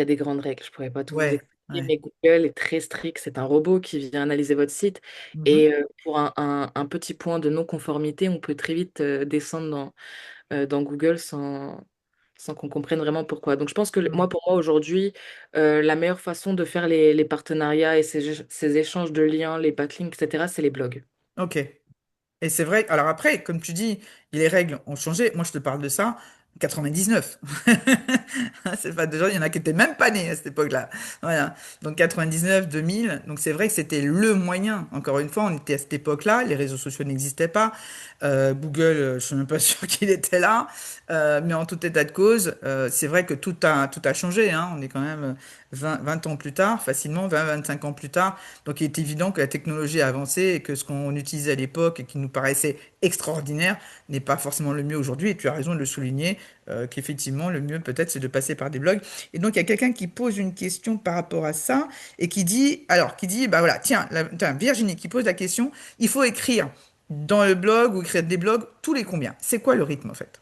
des grandes règles, je pourrais pas tout vous Ouais, expliquer. Oui, Ouais. mais Google est très strict, c'est un robot qui vient analyser votre site. Mhm. Et pour un petit point de non-conformité, on peut très vite descendre dans Google sans qu'on comprenne vraiment pourquoi. Donc je pense que Mhm. moi, pour moi, aujourd'hui, la meilleure façon de faire les partenariats et ces échanges de liens, les backlinks, etc., c'est les blogs. Ok. Et c'est vrai, alors après, comme tu dis, les règles ont changé. Moi, je te parle de ça, 99. C'est pas déjà, il y en a qui étaient même pas nés à cette époque-là. Voilà. Donc 99, 2000. Donc c'est vrai que c'était le moyen. Encore une fois, on était à cette époque-là, les réseaux sociaux n'existaient pas. Google, je suis même pas sûr qu'il était là. Mais en tout état de cause, c'est vrai que tout a changé, hein. On est quand même 20 ans plus tard, facilement 20, 25 ans plus tard. Donc il est évident que la technologie a avancé et que ce qu'on utilisait à l'époque et qui nous paraissait extraordinaire n'est pas forcément le mieux aujourd'hui. Et tu as raison de le souligner, qu'effectivement le mieux peut-être c'est de passer par des blogs. Et donc il y a quelqu'un qui pose une question par rapport à ça et qui dit, bah voilà, tiens, Virginie qui pose la question, il faut écrire dans le blog ou écrire des blogs tous les combien? C'est quoi le rythme en fait?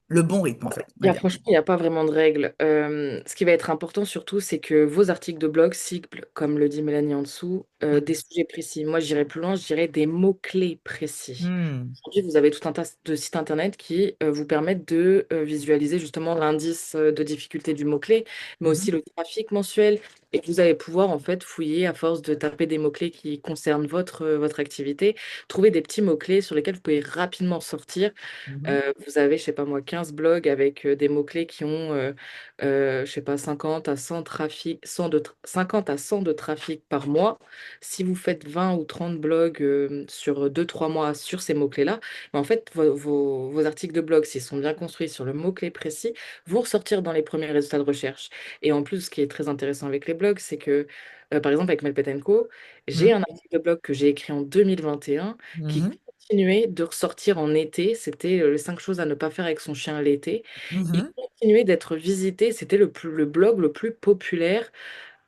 Le bon rythme en fait, on va dire. Franchement, il n'y a pas vraiment de règle. Ce qui va être important surtout, c'est que vos articles de blog ciblent, comme le dit Mélanie en dessous, des Hmm. sujets précis. Moi, j'irais plus loin, je dirais des mots-clés précis. Hmm. Aujourd'hui, vous avez tout un tas de sites internet qui vous permettent de visualiser justement l'indice de difficulté du mot-clé, mais Mhm. aussi le trafic mensuel. Et vous allez pouvoir en fait fouiller à force de taper des mots-clés qui concernent votre activité, trouver des petits mots-clés sur lesquels vous pouvez rapidement sortir. Mhm. Vous avez, je sais pas moi, 15 blogs avec des mots-clés qui ont, je sais pas, 50 à 100 trafic, 50 à 100 de trafic par mois. Si vous faites 20 ou 30 blogs sur 2 3 mois sur ces mots-clés-là, ben, en fait, vos articles de blog, s'ils sont bien construits sur le mot-clé précis, vont ressortir dans les premiers résultats de recherche. Et en plus, ce qui est très intéressant avec les blogs, c'est que, par exemple, avec Melpet Co, j'ai un article de blog que j'ai écrit en 2021 qui Mhm. continuait de ressortir en été. C'était les 5 choses à ne pas faire avec son chien l'été. Il Mhm. continuait d'être visité. C'était le blog le plus populaire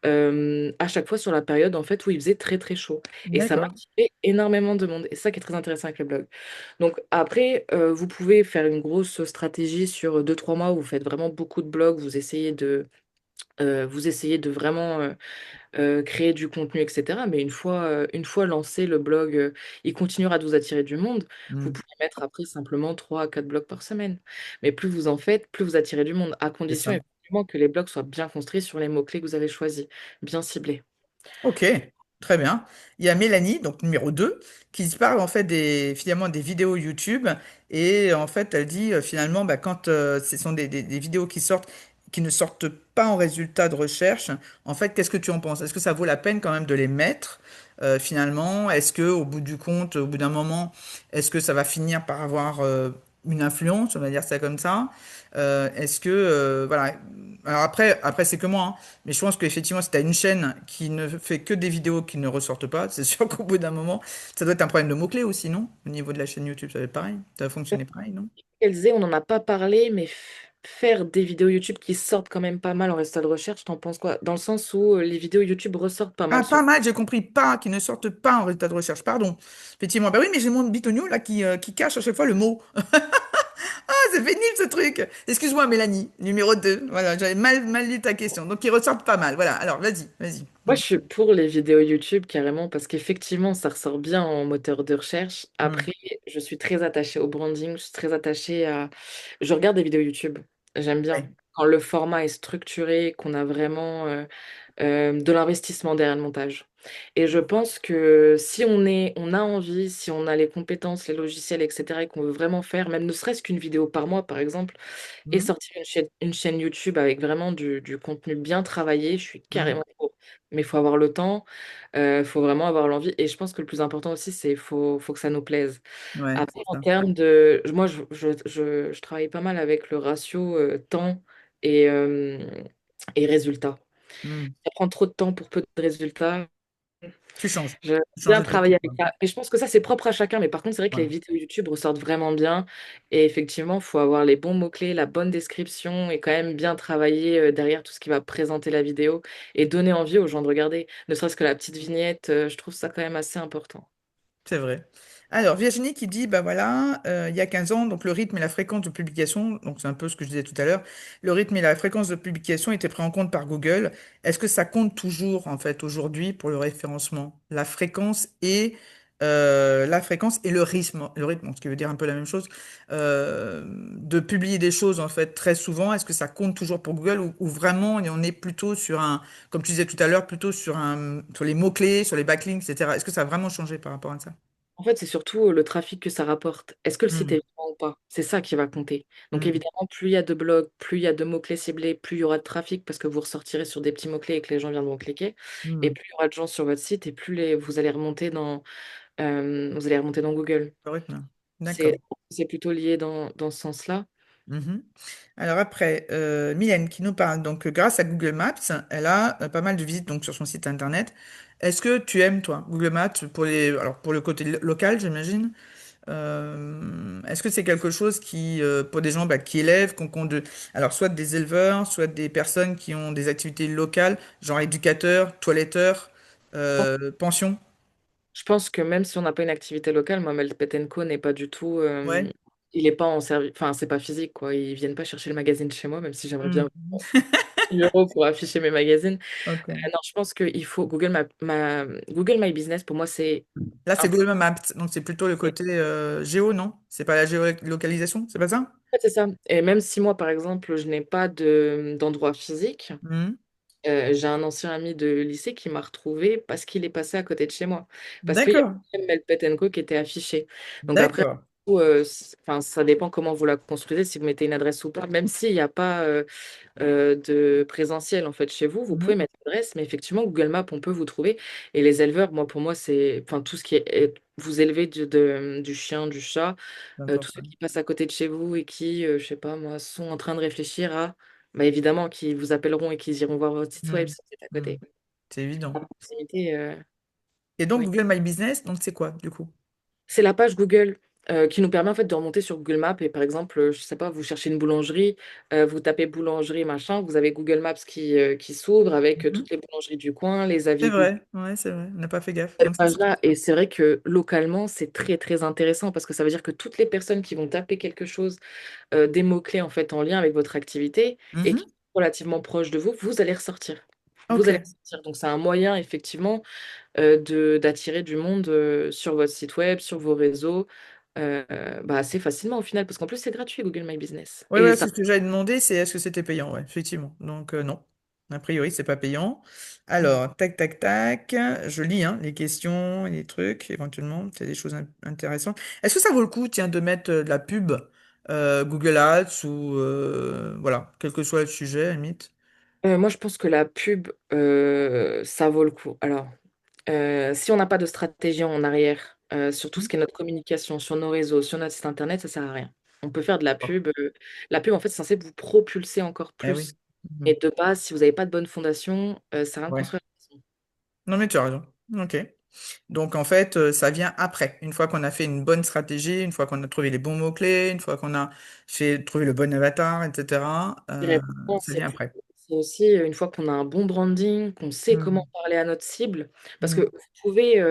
à chaque fois sur la période en fait où il faisait très très chaud. Et ça D'accord. motivait énormément de monde. Et c'est ça qui est très intéressant avec le blog. Donc après, vous pouvez faire une grosse stratégie sur 2 3 mois où vous faites vraiment beaucoup de blogs. Vous essayez de vraiment créer du contenu, etc. Mais une fois lancé, le blog, il continuera de vous attirer du monde. Vous Hmm. pouvez mettre après simplement 3 à 4 blogs par semaine. Mais plus vous en faites, plus vous attirez du monde, à C'est condition ça. effectivement que les blogs soient bien construits sur les mots-clés que vous avez choisis, bien ciblés. Ok, très bien. Il y a Mélanie, donc numéro 2, qui se parle en fait finalement des vidéos YouTube. Et en fait, elle dit finalement, bah, quand ce sont des vidéos qui sortent, qui ne sortent pas en résultat de recherche, en fait, qu'est-ce que tu en penses? Est-ce que ça vaut la peine quand même de les mettre finalement? Est-ce que au bout du compte, au bout d'un moment, est-ce que ça va finir par avoir une influence, on va dire ça comme ça? Est-ce que, voilà. Alors après c'est que moi, hein. Mais je pense qu'effectivement, si tu as une chaîne qui ne fait que des vidéos qui ne ressortent pas, c'est sûr qu'au bout d'un moment, ça doit être un problème de mots-clés aussi, non? Au niveau de la chaîne YouTube, ça va être pareil. Ça va fonctionner pareil, non? Elzé, on n'en a pas parlé, mais faire des vidéos YouTube qui sortent quand même pas mal en résultat de recherche, t'en penses quoi? Dans le sens où les vidéos YouTube ressortent pas Ah, mal pas sur... mal, j'ai compris. Pas, qui ne sortent pas en résultat de recherche. Pardon. Effectivement. Bah oui, mais j'ai mon bitonio là qui cache à chaque fois le mot. Ah, c'est pénible ce truc. Excuse-moi, Mélanie, numéro 2. Voilà, j'avais mal lu ta question. Donc, ils ressortent pas mal. Voilà. Alors, vas-y. Moi, je suis pour les vidéos YouTube carrément parce qu'effectivement, ça ressort bien en moteur de recherche. Hmm. Après, je suis très attachée au branding, je suis très attachée à... Je regarde des vidéos YouTube, j'aime bien. Ouais. Quand le format est structuré, qu'on a vraiment de l'investissement derrière le montage. Et je pense que si on a envie, si on a les compétences, les logiciels, etc., et qu'on veut vraiment faire, même ne serait-ce qu'une vidéo par mois, par exemple, et Hmm. sortir une chaîne YouTube avec vraiment du contenu bien travaillé, je suis Hmm. carrément pour. Mais il faut avoir le temps, il faut vraiment avoir l'envie. Et je pense que le plus important aussi, c'est faut que ça nous plaise. Ouais, Après, c'est en ça. termes de... Moi, je travaille pas mal avec le ratio temps et, euh, et résultat. Hmm. Ça prend trop de temps pour peu de résultats. Tu changes. Je Tu changes bien de technique, travailler quoi. avec ça. Et je pense que ça, c'est propre à chacun. Mais par contre, c'est vrai que les Voilà. vidéos YouTube ressortent vraiment bien. Et effectivement, il faut avoir les bons mots-clés, la bonne description et quand même bien travailler derrière tout ce qui va présenter la vidéo et donner envie aux gens de regarder. Ne serait-ce que la petite vignette, je trouve ça quand même assez important. C'est vrai. Alors, Virginie qui dit, bah voilà, il y a 15 ans, donc le rythme et la fréquence de publication, donc c'est un peu ce que je disais tout à l'heure, le rythme et la fréquence de publication étaient pris en compte par Google. Est-ce que ça compte toujours, en fait, aujourd'hui pour le référencement? La fréquence et le rythme, ce qui veut dire un peu la même chose, de publier des choses, en fait, très souvent, est-ce que ça compte toujours pour Google ou vraiment on est plutôt sur un, comme tu disais tout à l'heure, plutôt sur les mots-clés, sur les backlinks, etc. Est-ce que ça a vraiment changé par rapport à ça? En fait, c'est surtout le trafic que ça rapporte. Est-ce que le site Hmm. est vivant ou pas? C'est ça qui va compter. Donc Hmm. évidemment, plus il y a de blogs, plus il y a de mots-clés ciblés, plus il y aura de trafic parce que vous ressortirez sur des petits mots-clés et que les gens viendront cliquer. Et Hmm. plus il y aura de gens sur votre site et plus vous allez remonter dans Google. Le rythme. D'accord. C'est plutôt lié dans ce sens-là. Mhm. Alors après, Mylène qui nous parle, donc grâce à Google Maps, elle a pas mal de visites donc, sur son site internet. Est-ce que tu aimes, toi, Google Maps alors, pour le côté local, j'imagine? Est-ce que c'est quelque chose qui, pour des gens bah, qui élèvent, alors soit des éleveurs, soit des personnes qui ont des activités locales, genre éducateurs, toiletteurs, pensions? Je pense que même si on n'a pas une activité locale, moi, Melpetenco n'est pas du tout. Ouais. Il n'est pas en service. Enfin, c'est pas physique, quoi. Ils viennent pas chercher le magazine chez moi, même si j'aimerais Hmm. bien un numéro pour afficher mes magazines. Ok. Non, je pense qu'il faut Google My Business, pour moi, c'est Là, c'est un Google Maps, donc c'est plutôt le c'est- côté géo, non? C'est pas la géolocalisation, c'est pas ça? en fait, c'est ça. Et même si moi, par exemple, je n'ai pas d'endroit physique, Mhm. j'ai un ancien ami de lycée qui m'a retrouvé parce qu'il est passé à côté de chez moi. Parce qu'il y D'accord, avait Melpet Co qui était affiché. Donc après, d'accord. enfin, ça dépend comment vous la construisez, si vous mettez une adresse ou pas. Même s'il n'y a pas de présentiel en fait chez vous, vous pouvez Mhm. mettre l'adresse, mais effectivement, Google Maps, on peut vous trouver. Et les éleveurs, moi, pour moi, c'est enfin, tout ce qui est vous élevez du chien, du chat, C'est tous ceux important. qui passent à côté de chez vous et qui, je sais pas moi, sont en train de réfléchir à, bah, évidemment, qui vous appelleront et qui iront voir votre site web Mhm. si vous êtes à Mhm. côté. C'est À évident. proximité, Et donc, oui. Google My Business, donc c'est quoi, du coup? C'est la page Google qui nous permet en fait de remonter sur Google Maps et par exemple, je sais pas, vous cherchez une boulangerie, vous tapez boulangerie machin, vous avez Google Maps qui s'ouvre avec Mhm. toutes les boulangeries du coin, les C'est avis Google. vrai, ouais, c'est vrai. On n'a pas fait gaffe. Cette Donc, page-là, et c'est vrai que localement, c'est très très intéressant parce que ça veut dire que toutes les personnes qui vont taper quelque chose, des mots-clés en fait en lien avec votre activité et qui Mhm. sont relativement proches de vous, vous allez ressortir. Vous Ok. allez ressortir. Donc c'est un moyen effectivement d'attirer du monde sur votre site web, sur vos réseaux, bah, assez facilement au final, parce qu'en plus c'est gratuit Google My Business. Ouais, Et ouais, ça, c'est ce que j'avais demandé, c'est est-ce que c'était payant, ouais, effectivement. Donc, non. A priori, c'est pas payant. Alors, tac, tac, tac. Je lis hein, les questions et les trucs, éventuellement. C'est des choses intéressantes. Est-ce que ça vaut le coup, tiens, de mettre de la pub Google Ads ou voilà, quel que soit le sujet, à la limite. moi je pense que la pub, ça vaut le coup. Alors, si on n'a pas de stratégie en arrière sur tout ce Mhm. qui est notre communication, sur nos réseaux, sur notre site internet, ça sert à rien. On peut faire de la Bon. pub. La pub, en fait, c'est censé vous propulser encore Eh oui. plus. Mhm. Et de base, si vous n'avez pas de bonne fondation, ça sert à rien de Ouais. construire. Non, mais tu as raison. Ok. Donc, en fait, ça vient après. Une fois qu'on a fait une bonne stratégie, une fois qu'on a trouvé les bons mots-clés, une fois qu'on a trouvé le bon avatar, etc., Je dirais vraiment, ça vient après. c'est aussi une fois qu'on a un bon branding, qu'on sait comment Mhm. parler à notre cible, parce que Mhm. vous pouvez,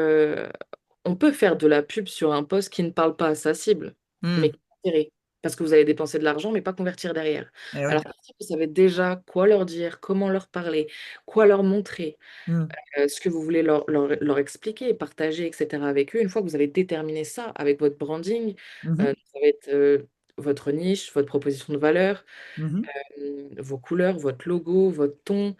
on peut faire de la pub sur un post qui ne parle pas à sa cible, mais Mhm. qui est attiré, parce que vous allez dépenser de l'argent, mais pas convertir derrière. Eh oui. Alors que si vous savez déjà quoi leur dire, comment leur parler, quoi leur montrer, Mhm. ce que vous voulez leur expliquer, partager, etc. avec eux, une fois que vous avez déterminé ça avec votre branding, Mhm. ça va être votre niche, votre proposition de valeur, Mhm. vos couleurs, votre logo, votre ton,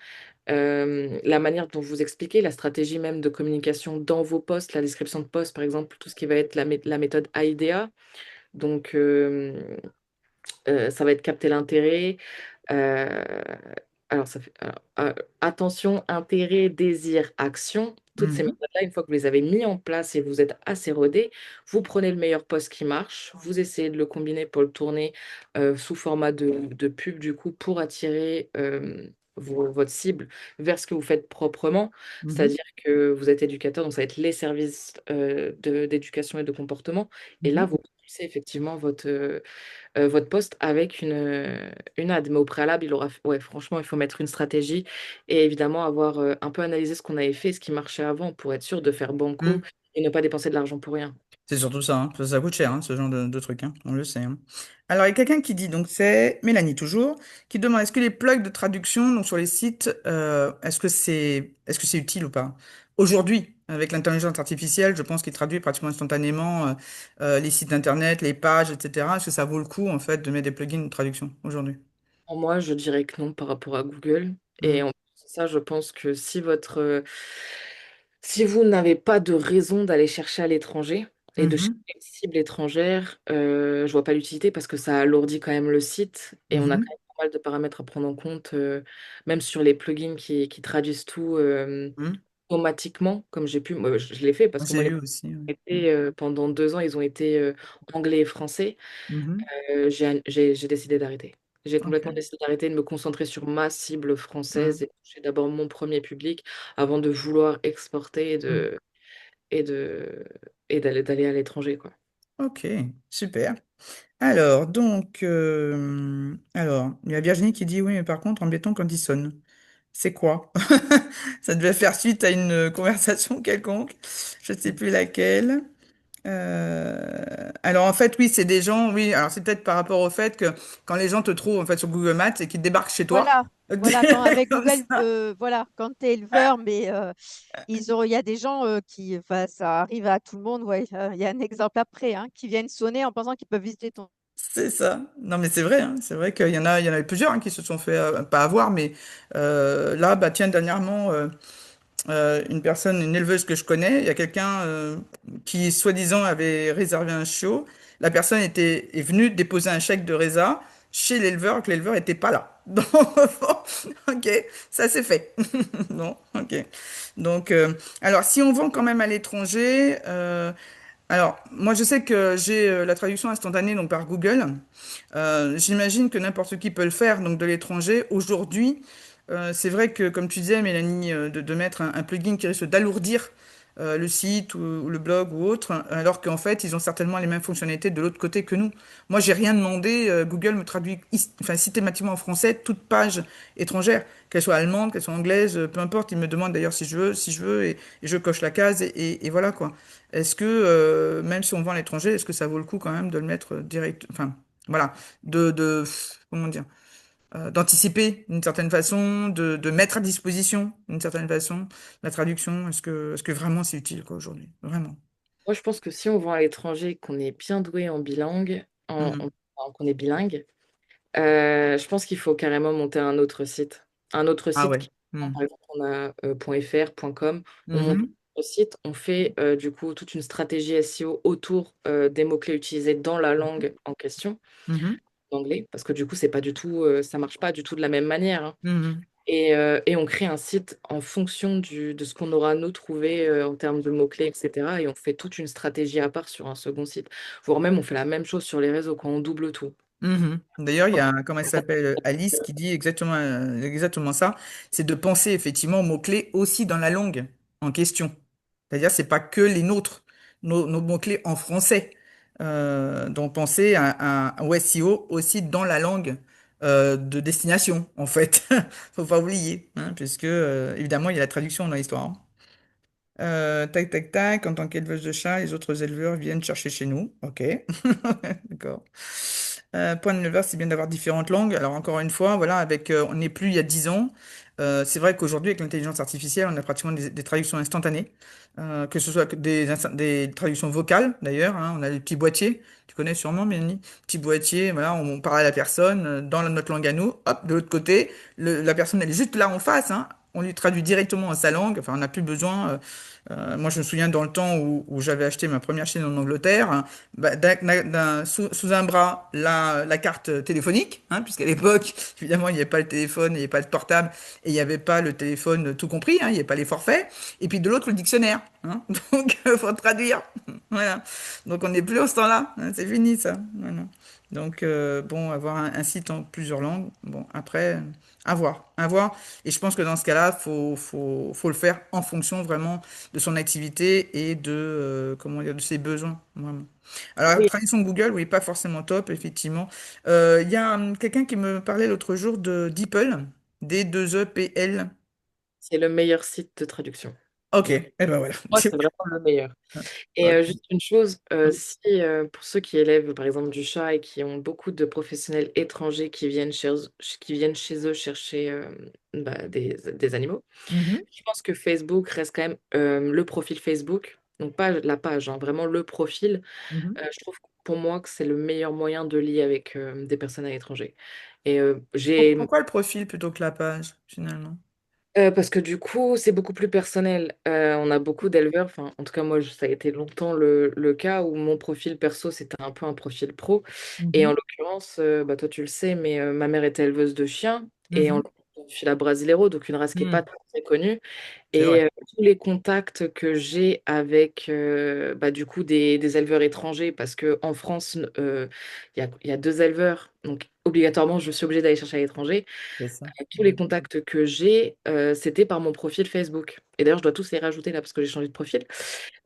la manière dont vous expliquez, la stratégie même de communication dans vos posts, la description de post, par exemple, tout ce qui va être la méthode AIDA. Donc, ça va être capter l'intérêt. euh, attention, intérêt, désir, action. Toutes ces Mhm. méthodes-là, une fois que vous les avez mis en place et vous êtes assez rodé, vous prenez le meilleur post qui marche, vous essayez de le combiner pour le tourner sous format de pub, du coup, pour attirer votre cible vers ce que vous faites proprement. Mhm. C'est-à-dire que vous êtes éducateur, donc ça va être les services d'éducation et de comportement. Et là, Mhm. vous poussez effectivement votre poste avec une ad. Mais au préalable, ouais, franchement, il faut mettre une stratégie et évidemment avoir un peu analysé ce qu'on avait fait, ce qui marchait avant pour être sûr de faire banco et ne pas dépenser de l'argent pour rien. C'est surtout ça, hein. Ça coûte cher, hein, ce genre de truc, hein. On le sait, hein. Alors, il y a quelqu'un qui dit, donc c'est Mélanie toujours, qui demande est-ce que les plugs de traduction donc sur les sites, est-ce que c'est utile ou pas? Aujourd'hui, avec l'intelligence artificielle, je pense qu'il traduit pratiquement instantanément les sites internet, les pages, etc. Est-ce que ça vaut le coup en fait de mettre des plugins de traduction aujourd'hui? Pour moi, je dirais que non par rapport à Google. Et Mhm. en plus de ça, je pense que si vous n'avez pas de raison d'aller chercher à l'étranger et de chercher Mhm. une cible étrangère, je vois pas l'utilité parce que ça alourdit quand même le site et on a quand Mhm. même pas mal de paramètres à prendre en compte, même sur les plugins qui traduisent tout Mhm. automatiquement, comme j'ai pu. Moi, je l'ai fait parce Moi, que j'ai moi, eu aussi. Ouais. pendant 2 ans, ils ont été anglais et français. Mhm. J'ai décidé d'arrêter. J'ai complètement Ok. décidé d'arrêter de me concentrer sur ma cible française Mhm. et toucher d'abord mon premier public avant de vouloir exporter Mhm. et de, et d'aller à l'étranger, quoi. Ok, super. Alors, donc, alors, il y a Virginie qui dit oui, mais par contre, embêtant quand il sonne. C'est quoi? Ça devait faire suite à une conversation quelconque. Je ne sais plus laquelle. Alors, en fait, oui, c'est des gens, oui, alors c'est peut-être par rapport au fait que quand les gens te trouvent en fait sur Google Maps et qu'ils débarquent chez toi, Voilà, voilà, quand avec comme Google, ça. voilà, quand tu es éleveur, mais il y a des gens enfin, ça arrive à tout le monde, ouais, il y a un exemple après, hein, qui viennent sonner en pensant qu'ils peuvent visiter ton. C'est ça. Non, mais c'est vrai, hein. C'est vrai qu'il y en a plusieurs hein, qui se sont fait, pas avoir, mais là, bah, tiens, dernièrement, une personne, une éleveuse que je connais, il y a quelqu'un qui, soi-disant, avait réservé un chiot. La personne est venue déposer un chèque de résa chez l'éleveur, que l'éleveur n'était pas là. Donc, bon, ok, ça c'est fait. Non, ok. Donc, alors, si on vend quand même à l'étranger, alors, moi, je sais que j'ai la traduction instantanée donc par Google. J'imagine que n'importe qui peut le faire, donc de l'étranger. Aujourd'hui, c'est vrai que, comme tu disais, Mélanie, de mettre un plugin qui risque d'alourdir le site ou le blog ou autre, alors qu'en fait, ils ont certainement les mêmes fonctionnalités de l'autre côté que nous. Moi, j'ai rien demandé. Google me traduit enfin, systématiquement en français toute page étrangère, qu'elle soit allemande, qu'elle soit anglaise, peu importe. Il me demande d'ailleurs si je veux, et je coche la case, et voilà quoi. Est-ce que, même si on vend à l'étranger, est-ce que ça vaut le coup quand même de le mettre direct, enfin, voilà, comment dire, d'anticiper d'une certaine façon, de mettre à disposition d'une certaine façon la traduction. Est-ce que vraiment c'est utile quoi aujourd'hui? Vraiment. Moi, je pense que si on vend à l'étranger, qu'on est bien doué en bilingue, Mhm. qu'on est bilingue, je pense qu'il faut carrément monter un autre site. Un autre Ah site ouais. qui, Mhm. par exemple, on a .fr, .com, on monte Mhm. un site, on fait du coup toute une stratégie SEO autour des mots-clés utilisés dans la langue en question, Mhm. l'anglais, parce que du coup, c'est pas du tout, ça marche pas du tout de la même manière, hein. Mhm. Et on crée un site en fonction de ce qu'on aura nous trouvé en termes de mots-clés, etc. Et on fait toute une stratégie à part sur un second site. Voire même, on fait la même chose sur les réseaux quand on double tout. Mhm. D'ailleurs, il y a, comment elle s'appelle, Alice, qui dit exactement ça, c'est de penser effectivement aux mots-clés aussi dans la langue en question. C'est-à-dire, c'est pas que les nôtres, nos mots-clés en français. Donc, penser au SEO aussi dans la langue de destination, en fait. Faut pas oublier, hein, puisque évidemment, il y a la traduction dans l'histoire, hein. Tac, tac, tac. En tant qu'éleveuse de chat, les autres éleveurs viennent chercher chez nous. Ok. D'accord. Point de l'éleveur, c'est bien d'avoir différentes langues. Alors, encore une fois, voilà, on n'est plus il y a 10 ans. C'est vrai qu'aujourd'hui, avec l'intelligence artificielle, on a pratiquement des traductions instantanées. Que ce soit des traductions vocales, d'ailleurs, hein. On a des petits boîtiers. Tu connais sûrement, Mélanie? Petits boîtiers, voilà, on parle à la personne dans notre langue à nous. Hop, de l'autre côté, la personne, elle est juste là en face, hein. On lui traduit directement en sa langue. Enfin, on n'a plus besoin. Moi, je me souviens dans le temps où j'avais acheté ma première chaîne en Angleterre, hein, bah, sous un bras, la carte téléphonique, hein, puisqu'à l'époque, évidemment, il n'y avait pas le téléphone, il n'y avait pas le portable, et il n'y avait pas le téléphone tout compris, hein, il n'y avait pas les forfaits. Et puis de l'autre, le dictionnaire, hein. Donc, il faut traduire. Voilà. Donc, on n'est plus au ce temps-là, hein, c'est fini, ça. Voilà. Donc, bon, avoir un site en plusieurs langues, bon, après, à voir, à voir. Et je pense que dans ce cas-là, faut le faire en fonction vraiment de son activité et comment dire, de ses besoins, vraiment. Alors, la Oui, traduction de Google, oui, pas forcément top, effectivement. Il y a quelqu'un qui me parlait l'autre jour de DeepL, D2EPL. c'est le meilleur site de traduction. Ok, Donc, et ben voilà. moi, c'est vraiment le meilleur. Et Ok. juste une chose, si pour ceux qui élèvent par exemple du chat et qui ont beaucoup de professionnels étrangers qui viennent chez eux chercher des animaux, Mhm, je pense que Facebook reste quand même le profil Facebook, donc pas la page, hein, vraiment le profil. mhm. Je trouve pour moi que c'est le meilleur moyen de lier avec des personnes à l'étranger. Et Pourquoi le profil plutôt que la page, finalement? parce que du coup, c'est beaucoup plus personnel. On a beaucoup d'éleveurs, enfin, en tout cas, moi, ça a été longtemps le cas où mon profil perso, c'était un peu un profil pro. Et en Mhm, l'occurrence, bah, toi, tu le sais, mais ma mère était éleveuse de chiens. Et en mhm, l'occurrence, je suis la Brasileiro, donc une race qui n'est pas mhm. très, très connue. C'est vrai. Et tous les contacts que j'ai avec bah, du coup des éleveurs étrangers, parce qu'en France, il y a deux éleveurs, donc obligatoirement, je suis obligée d'aller chercher à l'étranger. C'est ça. Tous les contacts que j'ai, c'était par mon profil Facebook. Et d'ailleurs, je dois tous les rajouter là parce que j'ai changé de profil.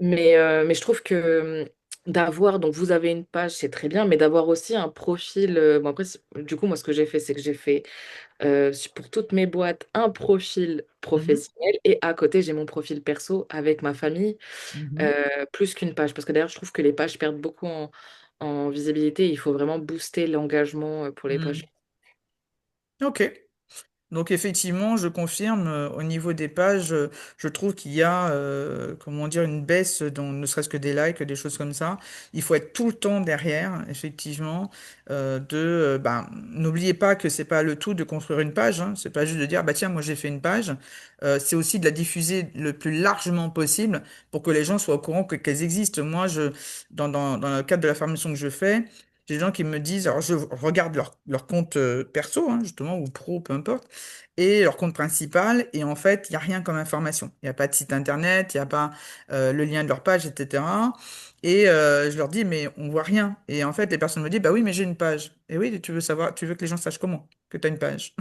Mais je trouve que d'avoir, donc vous avez une page, c'est très bien, mais d'avoir aussi un profil. Bon, après, du coup, moi, ce que j'ai fait, c'est que j'ai fait pour toutes mes boîtes un profil Mhm, professionnel et à côté, j'ai mon profil perso avec ma famille, mhm, plus qu'une page. Parce que d'ailleurs, je trouve que les pages perdent beaucoup en visibilité. Il faut vraiment booster l'engagement pour les pages. mhm. Ok. Donc effectivement, je confirme, au niveau des pages, je trouve qu'il y a, comment dire, une baisse dans ne serait-ce que des likes, des choses comme ça. Il faut être tout le temps derrière, effectivement. N'oubliez pas que c'est pas le tout de construire une page, hein. C'est pas juste de dire, bah tiens, moi j'ai fait une page. C'est aussi de la diffuser le plus largement possible pour que les gens soient au courant qu'elles existent. Moi, dans le cadre de la formation que je fais, j'ai des gens qui me disent, alors je regarde leur compte perso, hein, justement, ou pro, peu importe, et leur compte principal, et en fait, il n'y a rien comme information. Il n'y a pas de site internet, il n'y a pas le lien de leur page, etc. Et je leur dis, mais on voit rien. Et en fait, les personnes me disent, bah oui, mais j'ai une page. Et oui, tu veux savoir, tu veux que les gens sachent comment que tu as une page.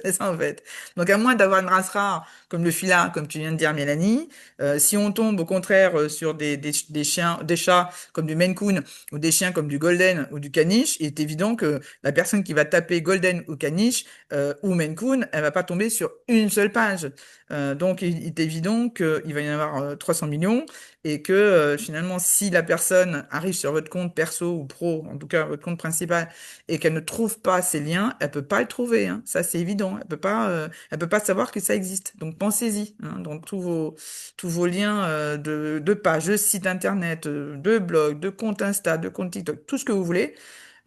C'est ça, en fait. Donc, à moins d'avoir une race rare, comme le fila, comme tu viens de dire, Mélanie, si on tombe au contraire sur des chiens, des chats comme du Maine Coon, ou des chiens comme du Golden ou du Caniche, il est évident que la personne qui va taper Golden ou Caniche, ou Maine Coon, elle va pas tomber sur une seule page. Donc, il est évident qu'il va y en avoir 300 millions et que finalement, si la personne arrive sur votre compte perso ou pro, en tout cas votre compte principal, et qu'elle ne trouve pas ces liens, elle peut pas le trouver, hein. Ça, c'est évident. Elle peut pas savoir que ça existe. Donc, pensez-y, hein, dans tous vos liens de pages, de sites internet, de blogs, de comptes Insta, de comptes TikTok, tout ce que vous voulez.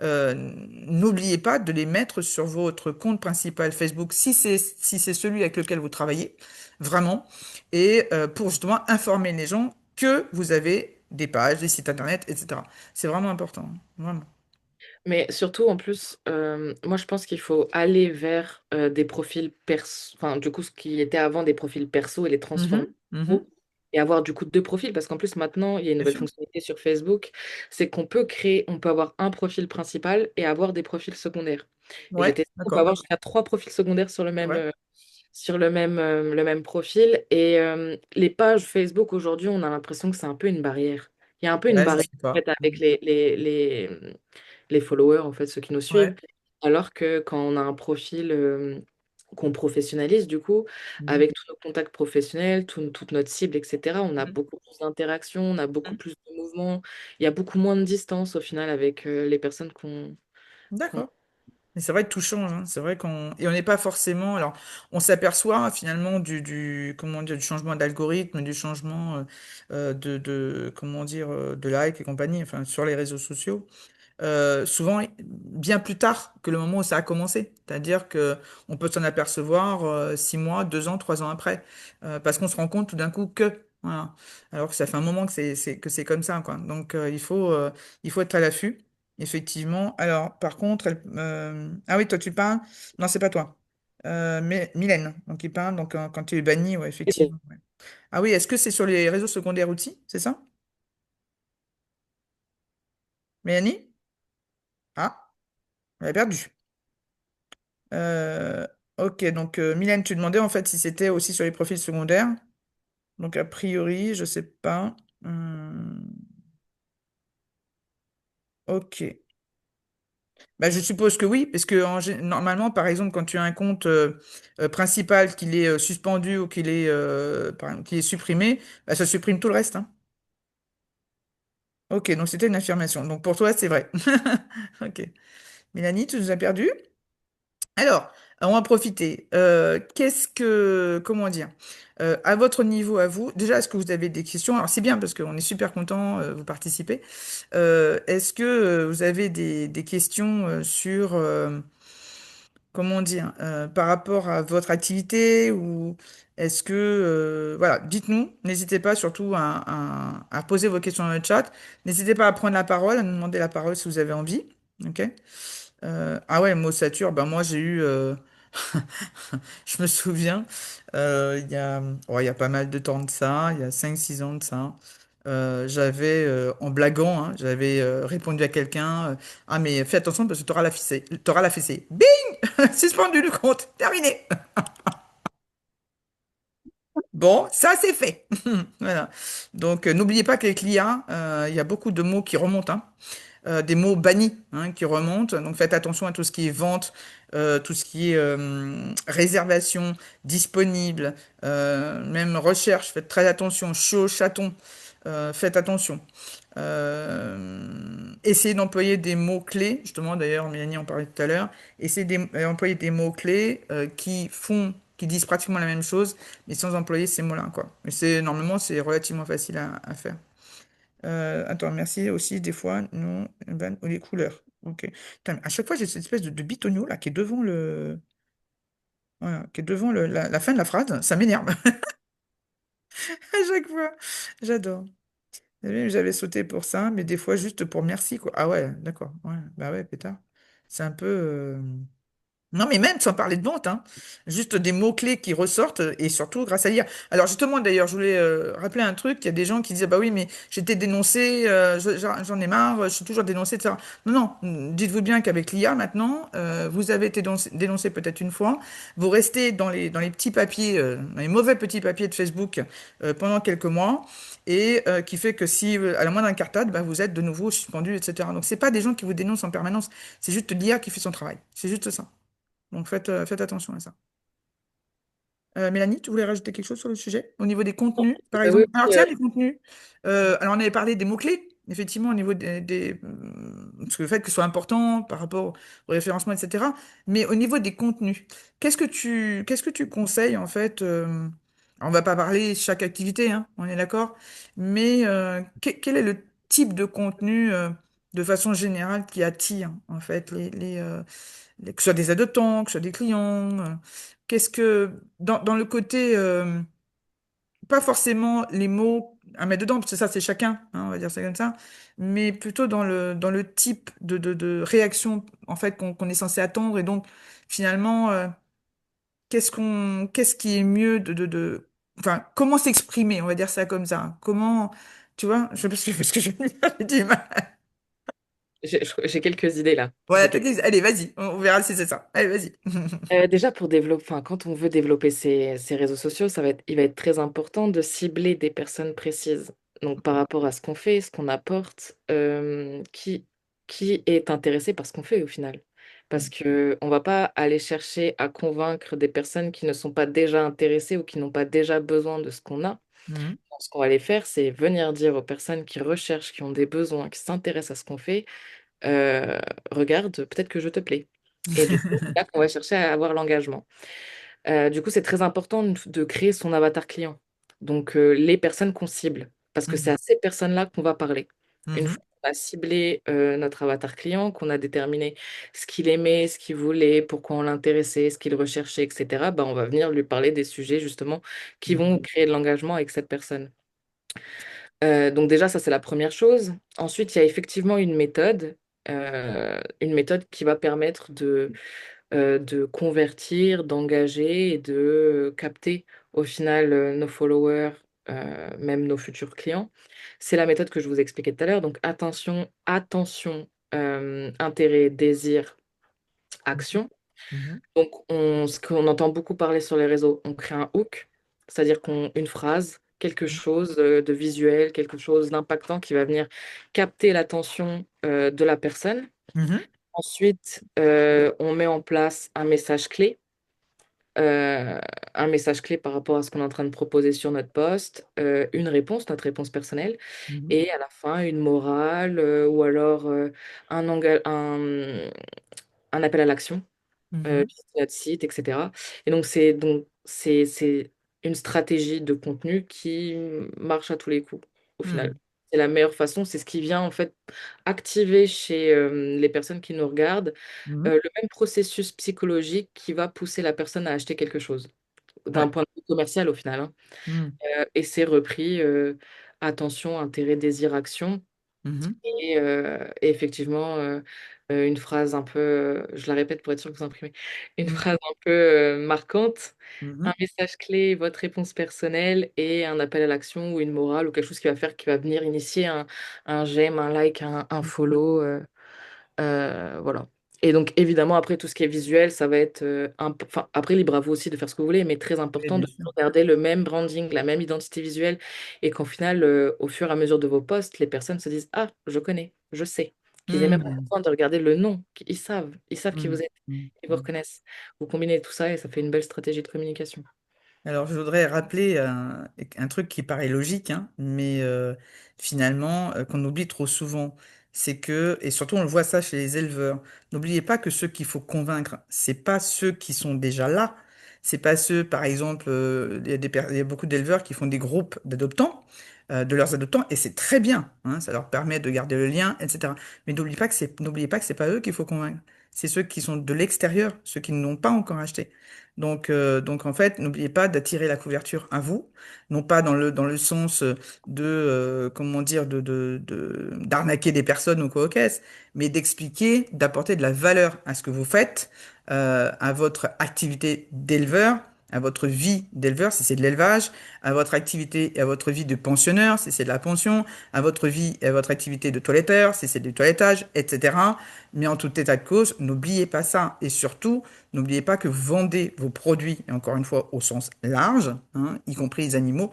N'oubliez pas de les mettre sur votre compte principal Facebook si c'est celui avec lequel vous travaillez, vraiment, et pour justement informer les gens que vous avez des pages, des sites internet, etc. C'est vraiment important, hein, vraiment. Mais surtout, en plus, moi, je pense qu'il faut aller vers des profils perso, enfin, du coup, ce qui était avant des profils perso et les transformer Mhm, en mhm, pro, et avoir du coup deux profils. Parce qu'en plus, maintenant, il y a une bien nouvelle sûr. fonctionnalité sur Facebook, c'est qu'on peut créer, on peut avoir un profil principal et avoir des profils secondaires. Et j'ai Ouais, testé, on peut d'accord. avoir jusqu'à trois profils secondaires C'est vrai. sur le même profil. Et les pages Facebook, aujourd'hui, on a l'impression que c'est un peu une barrière. Il y a un peu une Ouais, je barrière sais en fait, pas. avec les followers, en fait, ceux qui nous suivent. Ouais. Alors que quand on a un profil qu'on professionnalise, du coup, Mhm, avec tous nos contacts professionnels, toute notre cible, etc., on a mhm, beaucoup plus d'interactions, on a beaucoup mhm. plus de mouvements. Il y a beaucoup moins de distance au final avec les personnes qu'on... D'accord. Mais c'est vrai que tout change, hein. C'est vrai et on n'est pas forcément. Alors, on s'aperçoit finalement comment dire, du changement d'algorithme, du changement comment dire, de like et compagnie, enfin, sur les réseaux sociaux. Souvent bien plus tard que le moment où ça a commencé. C'est-à-dire que on peut s'en apercevoir 6 mois, 2 ans, 3 ans après, parce qu'on se rend compte tout d'un coup que voilà. Alors que ça fait un moment que c'est comme ça, quoi. Donc il faut être à l'affût, effectivement. Alors par contre, ah oui, toi tu parles. Non, c'est pas toi. Mais Mylène, donc il parle donc quand tu es banni, ouais, effectivement. Ouais. Ah oui, est-ce que c'est sur les réseaux secondaires outils, c'est ça? Mélanie? Ah, on l'a perdu. Euh, ok, donc Mylène, tu demandais en fait si c'était aussi sur les profils secondaires. Donc a priori, je sais pas. Ok. Bah, je suppose que oui, parce que normalement, par exemple, quand tu as un compte principal qu'il est suspendu ou par exemple, qu'il est supprimé, bah, ça supprime tout le reste, hein. Ok, donc c'était une affirmation. Donc pour toi, c'est vrai. Ok. Mélanie, tu nous as perdu? Alors, on va profiter. Comment dire, à votre niveau, à vous, déjà, est-ce que vous avez des questions? Alors, c'est bien parce qu'on est super content, vous participez. Est-ce que vous avez des questions sur, comment dire, par rapport à votre activité ou est-ce que, voilà, dites-nous, n'hésitez pas surtout à poser vos questions dans le chat. N'hésitez pas à prendre la parole, à nous demander la parole si vous avez envie. Ok? Ah ouais, Mossature, ben moi j'ai eu, je me souviens, il y a pas mal de temps de ça, il y a 5 6 ans de ça, en blaguant, hein, j'avais répondu à quelqu'un, ah mais fais attention parce que t'auras la fessée. Bing! Suspendu le compte, terminé. Bon, ça c'est fait. Voilà. Donc n'oubliez pas qu'avec l'IA, il y a beaucoup de mots qui remontent, hein. Des mots bannis, hein, qui remontent. Donc faites attention à tout ce qui est vente, tout ce qui est réservation, disponible, même recherche. Faites très attention. Chaud, chaton, faites attention. Essayez d'employer des mots-clés. Justement, d'ailleurs, Mélanie en parlait tout à l'heure. Essayez d'employer des mots-clés qui disent pratiquement la même chose, mais sans employer ces mots-là, quoi. Mais normalement, c'est relativement facile à faire. Attends, merci aussi, des fois, non, ban ou les couleurs. Ok. Putain, mais à chaque fois, j'ai cette espèce de bitonio là qui est devant voilà, qui est devant la fin de la phrase. Ça m'énerve à chaque fois. J'adore. J'avais sauté pour ça, mais des fois juste pour merci, quoi. Ah ouais, d'accord. Ouais, bah ouais, pétard. C'est un peu. Non, mais même sans parler de vente, hein, juste des mots-clés qui ressortent et surtout grâce à l'IA. Alors justement, d'ailleurs, je voulais rappeler un truc, il y a des gens qui disaient, bah oui, mais j'étais dénoncé, j'en ai marre, je suis toujours dénoncé, etc. Non, non, dites-vous bien qu'avec l'IA maintenant, vous avez été dénoncé peut-être une fois, vous restez dans les petits papiers, dans les mauvais petits papiers de Facebook pendant quelques mois, et qui fait que si, à la moindre incartade, bah, vous êtes de nouveau suspendu, etc. Donc c'est pas des gens qui vous dénoncent en permanence, c'est juste l'IA qui fait son travail. C'est juste ça. Donc faites attention à ça. Mélanie, tu voulais rajouter quelque chose sur le sujet? Au niveau des contenus, par Oui, exemple. Alors oui, tiens, les contenus. Alors on avait parlé des mots-clés, effectivement, au niveau parce que le fait que ce soit important par rapport au référencement, etc. Mais au niveau des contenus, qu'est-ce que tu conseilles en fait alors, on va pas parler chaque activité, hein, on est d'accord. Mais quel est le type de contenu de façon générale qui attire en fait que ce soit des adoptants, que ce soit des clients. Qu'est-ce que, dans le côté, pas forcément les mots à mettre dedans, parce que ça, c'est chacun, hein, on va dire ça comme ça, mais plutôt dans le type de réaction, en fait, qu'on est censé attendre. Et donc, finalement, qu'est-ce qui est mieux enfin, comment s'exprimer, on va dire ça comme ça. Comment, tu vois, je sais pas ce que je veux dire, j'ai du mal. j'ai quelques idées là. Voilà, allez, vas-y, on verra si c'est ça. Allez, vas-y. Déjà pour développer, enfin, quand on veut développer ces réseaux sociaux, il va être très important de cibler des personnes précises. Donc par rapport à ce qu'on fait, ce qu'on apporte, qui est intéressé par ce qu'on fait au final. Parce que on va pas aller chercher à convaincre des personnes qui ne sont pas déjà intéressées ou qui n'ont pas déjà besoin de ce qu'on a. Mhm. Ce qu'on va aller faire, c'est venir dire aux personnes qui recherchent, qui ont des besoins, qui s'intéressent à ce qu'on fait, euh, regarde, peut-être que je te plais. Et du coup, c'est là qu'on va chercher à avoir l'engagement. Du coup, c'est très important de créer son avatar client. Donc, les personnes qu'on cible, parce que c'est Mhm. à ces personnes-là qu'on va parler. Une Mhm. fois qu'on a ciblé notre avatar client, qu'on a déterminé ce qu'il aimait, ce qu'il voulait, pourquoi on l'intéressait, ce qu'il recherchait, etc., bah, on va venir lui parler des sujets justement qui Mhm. vont créer de l'engagement avec cette personne. Donc déjà, ça, c'est la première chose. Ensuite, il y a effectivement une méthode qui va permettre de convertir, d'engager et de capter au final nos followers, même nos futurs clients. C'est la méthode que je vous expliquais tout à l'heure. Donc attention, attention, intérêt, désir, action. Mhm. Donc ce qu'on entend beaucoup parler sur les réseaux, on crée un hook, c'est-à-dire une phrase, quelque chose de visuel, quelque chose d'impactant qui va venir capter l'attention de la personne. Mhm. Ensuite, on met en place euh, un message clé par rapport à ce qu'on est en train de proposer sur notre poste, une réponse, notre réponse personnelle, Mhm. et à la fin, une morale ou alors un appel à l'action. Mhm. Visiter notre site, etc. Et donc c'est une stratégie de contenu qui marche à tous les coups, au final. Mhm. C'est la meilleure façon, c'est ce qui vient en fait activer chez les personnes qui nous regardent Mhm. le même processus psychologique qui va pousser la personne à acheter quelque chose, d'un Ouais. point de vue commercial au final, hein. Mhm. Et c'est repris attention, intérêt, désir, action. Mhm. Et effectivement, une phrase un peu, je la répète pour être sûr que vous imprimez, une Mhm. phrase un peu marquante, un Mhm. message clé, votre réponse personnelle et un appel à l'action ou une morale ou quelque chose qui va faire, qui va venir initier un j'aime, un like, un follow. Voilà. Et donc, évidemment, après, tout ce qui est visuel, ça va être enfin, après, libre à vous aussi de faire ce que vous voulez, mais très Oui, important bien de sûr. toujours garder le même branding, la même identité visuelle, et qu'au final, au fur et à mesure de vos posts, les personnes se disent, ah, je connais, je sais. Qu'ils aient même pas Mhm. besoin de regarder le nom, ils savent qui vous Mhm. êtes, ils vous Mhm. reconnaissent. Vous combinez tout ça et ça fait une belle stratégie de communication. Alors, je voudrais rappeler un truc qui paraît logique, hein, mais finalement, qu'on oublie trop souvent, c'est que, et surtout on le voit ça chez les éleveurs, n'oubliez pas que ceux qu'il faut convaincre, c'est pas ceux qui sont déjà là, c'est pas ceux, par exemple, il y a beaucoup d'éleveurs qui font des groupes d'adoptants, de leurs adoptants, et c'est très bien, hein, ça leur permet de garder le lien, etc. Mais n'oubliez pas que c'est pas eux qu'il faut convaincre, c'est ceux qui sont de l'extérieur, ceux qui n'ont pas encore acheté. Donc en fait, n'oubliez pas d'attirer la couverture à vous, non pas dans le sens de, comment dire, d'arnaquer des personnes ou quoi au caisse, mais d'expliquer, d'apporter de la valeur à ce que vous faites, à votre activité d'éleveur, à votre vie d'éleveur, si c'est de l'élevage, à votre activité et à votre vie de pensionneur, si c'est de la pension, à votre vie et à votre activité de toiletteur, si c'est du toilettage, etc. Mais en tout état de cause, n'oubliez pas ça. Et surtout, n'oubliez pas que vous vendez vos produits, et encore une fois au sens large, hein, y compris les animaux,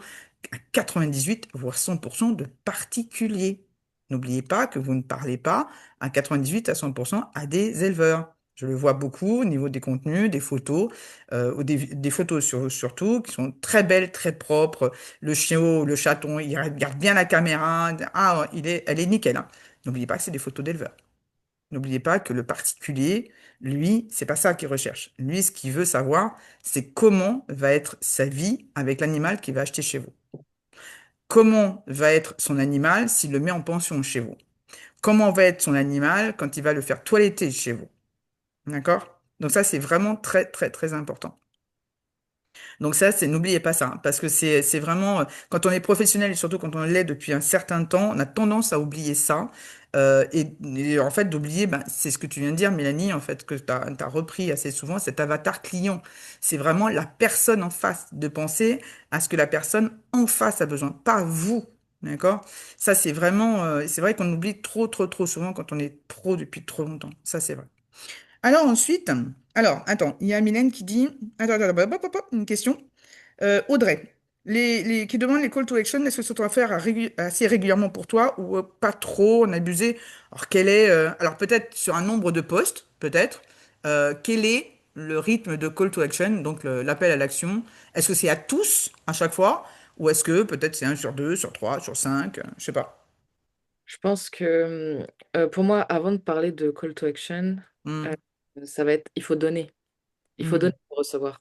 à 98 voire 100% de particuliers. N'oubliez pas que vous ne parlez pas à 98 à 100% à des éleveurs. Je le vois beaucoup au niveau des contenus, des photos, ou des photos surtout qui sont très belles, très propres. Le chiot, le chaton, il regarde bien la caméra. Ah, elle est nickel, hein. N'oubliez pas que c'est des photos d'éleveurs. N'oubliez pas que le particulier, lui, c'est pas ça qu'il recherche. Lui, ce qu'il veut savoir, c'est comment va être sa vie avec l'animal qu'il va acheter chez vous. Comment va être son animal s'il le met en pension chez vous. Comment va être son animal quand il va le faire toiletter chez vous. D'accord? Donc ça, c'est vraiment très, très, très important. Donc ça, n'oubliez pas ça, hein, parce que c'est vraiment, quand on est professionnel et surtout quand on l'est depuis un certain temps, on a tendance à oublier ça. Et en fait, d'oublier, ben, c'est ce que tu viens de dire, Mélanie, en fait, que tu as repris assez souvent, cet avatar client. C'est vraiment la personne en face, de penser à ce que la personne en face a besoin, pas vous. D'accord? Ça, c'est vraiment, c'est vrai qu'on oublie trop, trop, trop souvent quand on est pro depuis trop longtemps. Ça, c'est vrai. Alors ensuite, alors attends, il y a Mylène qui dit, attends, attends, hop, hop, hop, une question. Audrey, qui demande les call to action, est-ce que ça doit faire assez régulièrement pour toi ou pas trop en abuser? Alors alors peut-être sur un nombre de postes, peut-être. Quel est le rythme de call to action, donc l'appel à l'action? Est-ce que c'est à tous à chaque fois ou est-ce que peut-être c'est un sur deux, sur trois, sur cinq, je sais pas. Je pense que pour moi, avant de parler de call to action, Hmm, euh, ça va être, il faut donner. Il faut hmm, donner pour recevoir.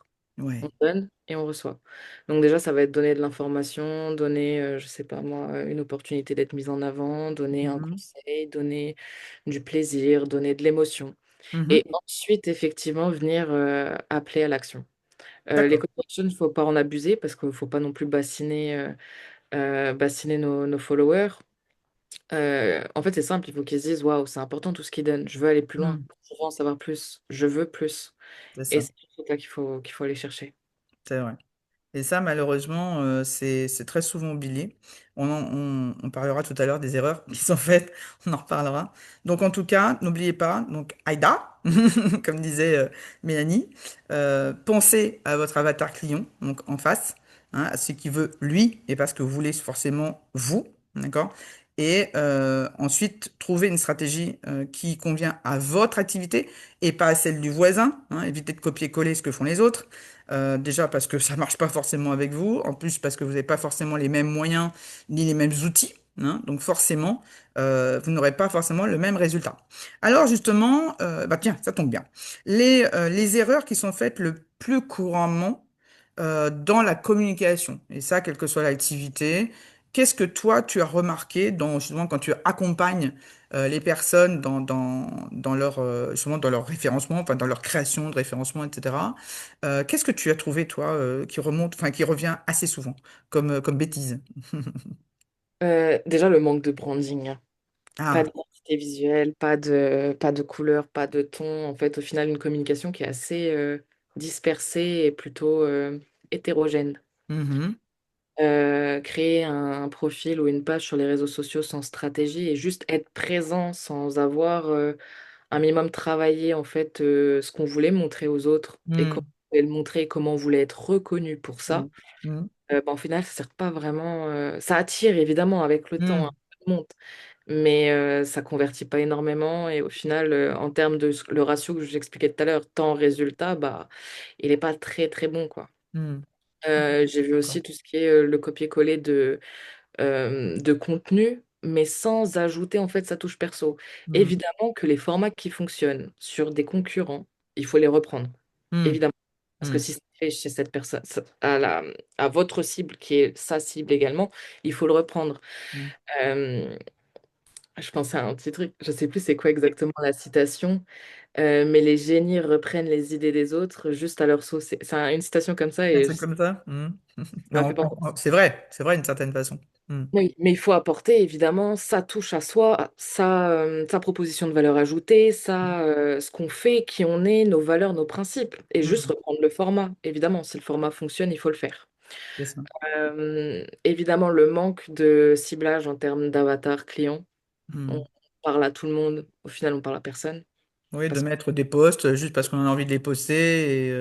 On ouais, donne et on reçoit. Donc déjà, ça va être donner de l'information, donner, je sais pas moi, une opportunité d'être mise en avant, donner un mhm, conseil, donner du plaisir, donner de l'émotion. mhm, Et ensuite, effectivement, venir appeler à l'action. Les d'accord. call to action, il ne faut pas en abuser parce qu'il ne faut pas non plus bassiner nos followers. En fait, c'est simple, il faut qu'ils se disent, waouh, c'est important tout ce qu'ils donnent. Je veux aller plus loin. Hmm, Je veux en savoir plus. Je veux plus. c'est Et ça, c'est tout ça qu'il faut aller chercher. c'est vrai. Et ça, malheureusement, c'est très souvent oublié. On parlera tout à l'heure des erreurs qui sont faites, on en reparlera. Donc, en tout cas, n'oubliez pas, donc, Aïda, comme disait Mélanie, pensez à votre avatar client, donc en face, hein, à ce qu'il veut lui, et pas ce que vous voulez forcément vous. d'accord? Et ensuite, trouver une stratégie qui convient à votre activité et pas à celle du voisin, hein. Évitez de copier-coller ce que font les autres. Déjà parce que ça marche pas forcément avec vous, en plus parce que vous n'avez pas forcément les mêmes moyens ni les mêmes outils, hein. Donc forcément, vous n'aurez pas forcément le même résultat. Alors justement, bah tiens, ça tombe bien. Les erreurs qui sont faites le plus couramment dans la communication, et ça, quelle que soit l'activité, qu'est-ce que toi, tu as remarqué justement, quand tu accompagnes les personnes dans leur, justement, dans leur référencement, enfin, dans leur création de référencement, etc. Qu'est-ce que tu as trouvé, toi, qui remonte, enfin, qui revient assez souvent comme bêtise? Déjà, le manque de branding. Pas Ah, d'identité visuelle, pas de couleur, pas de ton. En fait, au final, une communication qui est assez dispersée et plutôt hétérogène. mhm, Créer un profil ou une page sur les réseaux sociaux sans stratégie et juste être présent sans avoir un minimum travaillé en fait ce qu'on voulait montrer aux autres et comment mhm, on voulait le montrer et comment on voulait être reconnu pour ça. mhm, mhm, Bah, au final, ça sert pas vraiment. Ça attire évidemment avec le temps, hein, mhm, ça monte, mais ça convertit pas énormément. Et au final, en termes de le ratio que j'expliquais tout à l'heure, temps-résultat, bah, il est pas très très bon, quoi. mhm. J'ai vu D'accord. aussi tout ce qui est le copier-coller de contenu, mais sans ajouter en fait sa touche perso. Mhm, Évidemment que les formats qui fonctionnent sur des concurrents, il faut les reprendre. mhm, Évidemment. Parce que mhm, si c'est fait chez cette personne, à votre cible, qui est sa cible également, il faut le reprendre. mhm. Euh, je pensais à un petit truc, je sais plus c'est quoi exactement la citation, mais les génies reprennent les idées des autres juste à leur sauce. Une citation comme ça Un et truc comme ça? Mhm. ça m'a fait penser. C'est vrai d'une certaine façon. Mhm, Oui, mais il faut apporter évidemment sa touche à soi, sa proposition de valeur ajoutée, ce qu'on fait, qui on est, nos valeurs, nos principes, et juste mhm. reprendre le format. Évidemment, si le format fonctionne, il faut le faire. C'est ça. Évidemment, le manque de ciblage en termes d'avatar client. On Mhm. parle à tout le monde, au final, on parle à personne. Oui, de Parce que mettre des posts juste parce qu'on a envie de les poster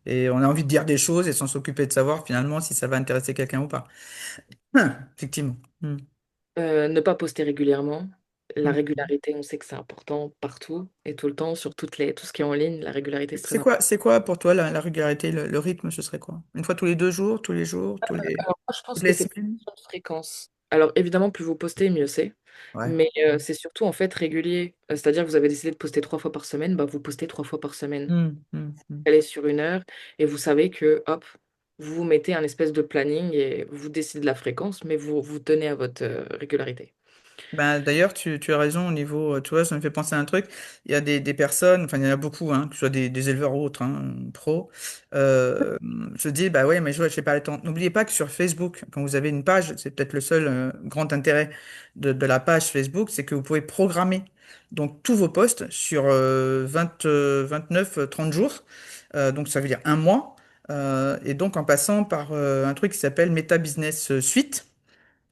et on a envie de dire des choses et sans s'occuper de savoir finalement si ça va intéresser quelqu'un ou pas. Effectivement. Mhm. ne pas poster régulièrement. La Mhm. régularité, on sait que c'est important partout et tout le temps, sur tout ce qui est en ligne, la régularité, c'est très important. C'est quoi pour toi la régularité, le rythme, ce serait quoi? Une fois tous les 2 jours, Alors, moi, je pense toutes que les c'est pas une semaines? question de fréquence. Alors, évidemment, plus vous postez, mieux c'est. Ouais. Mais c'est surtout en fait régulier. C'est-à-dire que vous avez décidé de poster 3 fois par semaine, bah, vous postez 3 fois par semaine. Mhm. Mhm. Mhm. Elle est sur une heure et vous savez que, hop, vous vous mettez un espèce de planning et vous décidez de la fréquence, mais vous vous tenez à votre régularité. Ben, d'ailleurs, tu as raison au niveau, tu vois, ça me fait penser à un truc. Il y a des personnes, enfin, il y en a beaucoup, hein, que ce soit des éleveurs ou autres, hein, pros, euh, se disent, bah ouais, mais je sais pas le temps. N'oubliez pas que sur Facebook, quand vous avez une page, c'est peut-être le seul grand intérêt de la page Facebook, c'est que vous pouvez programmer donc tous vos posts sur 29, 30 jours. Donc, ça veut dire un mois. Et donc, en passant par un truc qui s'appelle Meta Business Suite.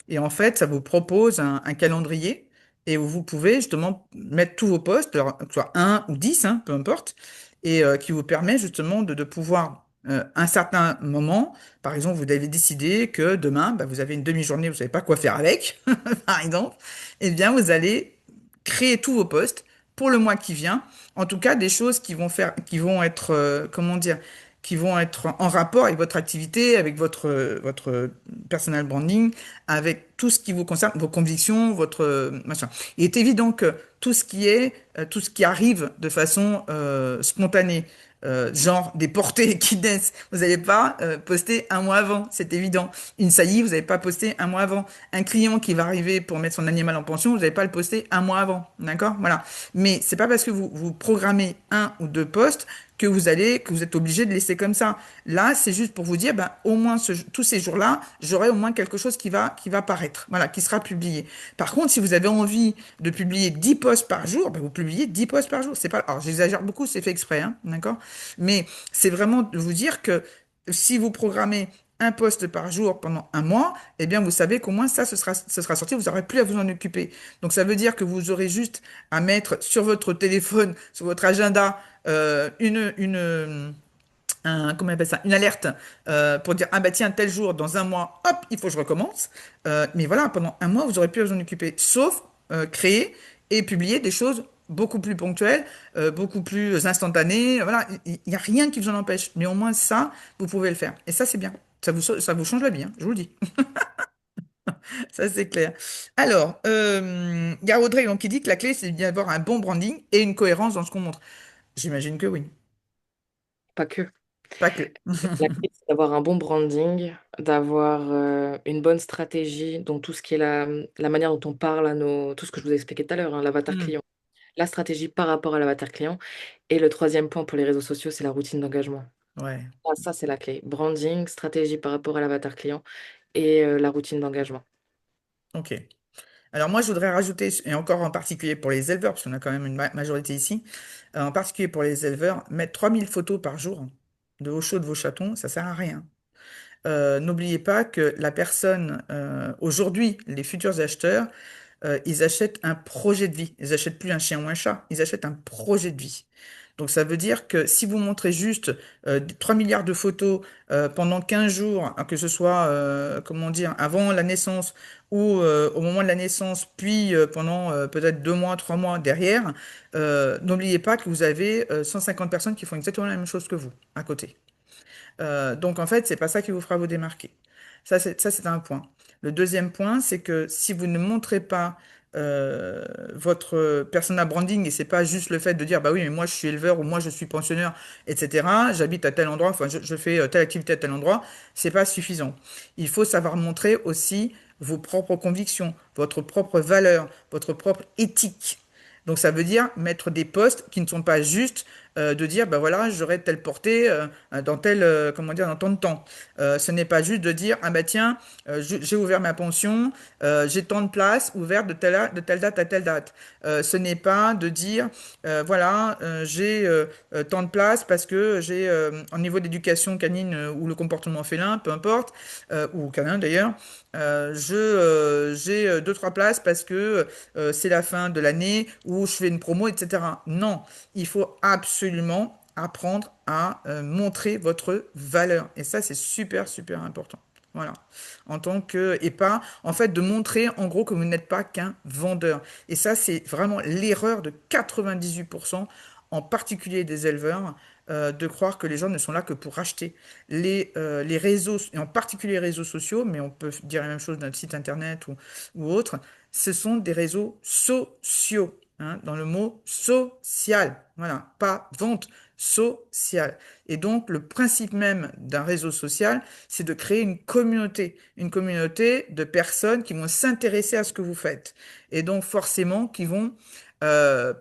Et en fait, ça vous propose un calendrier et où vous pouvez justement mettre tous vos postes, alors, que ce soit un ou 10, hein, peu importe, et qui vous permet justement de pouvoir, un certain moment, par exemple, vous avez décidé que demain, bah, vous avez une demi-journée, vous savez pas quoi faire avec, par exemple, eh bien, vous allez créer tous vos postes pour le mois qui vient. En tout cas, des choses qui vont être, comment dire, qui vont être en rapport avec votre activité, avec votre personal branding, avec tout ce qui vous concerne, vos convictions, votre machin. Il est évident que tout ce qui arrive de façon spontanée, genre des portées qui naissent, vous n'allez pas poster un mois avant, c'est évident. Une saillie, vous n'allez pas poster un mois avant. Un client qui va arriver pour mettre son animal en pension, vous n'allez pas le poster un mois avant, d'accord? Voilà. Mais c'est pas parce que vous programmez un ou deux posts que vous êtes obligé de laisser comme ça. Là, c'est juste pour vous dire, ben, au moins tous ces jours-là, j'aurai au moins quelque chose qui va paraître, voilà, qui sera publié. Par contre, si vous avez envie de publier 10 posts par jour, ben, vous publiez 10 posts par jour. C'est pas, alors, j'exagère beaucoup, c'est fait exprès, hein, d'accord? Mais c'est vraiment de vous dire que si vous programmez un poste par jour pendant un mois, eh bien, vous savez qu'au moins ça, ce sera sorti, vous n'aurez plus à vous en occuper. Donc, ça veut dire que vous aurez juste à mettre sur votre téléphone, sur votre agenda, comment on appelle ça, une alerte pour dire, ah bah tiens, tel jour, dans un mois, hop, il faut que je recommence. Mais voilà, pendant un mois, vous aurez plus à vous en occuper, sauf créer et publier des choses beaucoup plus ponctuelles, beaucoup plus instantanées. Voilà, il n'y a rien qui vous en empêche. Mais au moins ça, vous pouvez le faire. Et ça, c'est bien. Ça vous change la vie, hein, je vous le dis. Ça, c'est clair. Alors, il y a Audrey donc, qui dit que la clé, c'est d'avoir un bon branding et une cohérence dans ce qu'on montre. J'imagine que oui. Pas que. Pas que. La clé, c'est d'avoir un bon branding, d'avoir une bonne stratégie, donc tout ce qui est la manière dont on parle à tout ce que je vous ai expliqué tout à l'heure, hein, l'avatar Hmm. client, la stratégie par rapport à l'avatar client. Et le troisième point pour les réseaux sociaux, c'est la routine d'engagement. Ouais, Ah, ça, c'est la clé. Branding, stratégie par rapport à l'avatar client et la routine d'engagement. ok. Alors moi, je voudrais rajouter, et encore en particulier pour les éleveurs, parce qu'on a quand même une majorité ici, en particulier pour les éleveurs, mettre 3000 photos par jour de au chaud de vos chatons, ça sert à rien. N'oubliez pas que la personne, aujourd'hui, les futurs acheteurs, ils achètent un projet de vie. Ils achètent plus un chien ou un chat, ils achètent un projet de vie. Donc ça veut dire que si vous montrez juste 3 milliards de photos pendant 15 jours, hein, que ce soit, comment dire, avant la naissance ou au moment de la naissance, puis pendant peut-être 2 mois, 3 mois derrière, n'oubliez pas que vous avez 150 personnes qui font exactement la même chose que vous à côté. Donc en fait, c'est pas ça qui vous fera vous démarquer. Ça, c'est un point. Le deuxième point, c'est que si vous ne montrez pas votre persona branding, et c'est pas juste le fait de dire bah oui, mais moi je suis éleveur ou moi je suis pensionneur, etc. J'habite à tel endroit, enfin je fais telle activité à tel endroit, c'est pas suffisant. Il faut savoir montrer aussi vos propres convictions, votre propre valeur, votre propre éthique. Donc ça veut dire mettre des posts qui ne sont pas juste de dire bah voilà j'aurai telle portée dans tel comment dire dans tant de temps. Ce n'est pas juste de dire ah bah tiens j'ai ouvert ma pension, j'ai tant de places ouvertes de telle date à telle date. Ce n'est pas de dire voilà j'ai tant de places parce que j'ai au niveau d'éducation canine ou le comportement félin peu importe ou canin d'ailleurs j'ai deux trois places parce que c'est la fin de l'année où je fais une promo, etc. Non, il faut absolument apprendre à montrer votre valeur. Et ça, c'est super, super important. Voilà. En tant que, et pas, en fait, de montrer en gros que vous n'êtes pas qu'un vendeur. Et ça, c'est vraiment l'erreur de 98%, en particulier des éleveurs, de croire que les gens ne sont là que pour acheter. Les réseaux, et en particulier les réseaux sociaux, mais on peut dire la même chose d'un site internet ou autre, ce sont des réseaux sociaux, hein, dans le mot social. Voilà, pas vente, social. Et donc, le principe même d'un réseau social, c'est de créer une communauté de personnes qui vont s'intéresser à ce que vous faites. Et donc, forcément, qui vont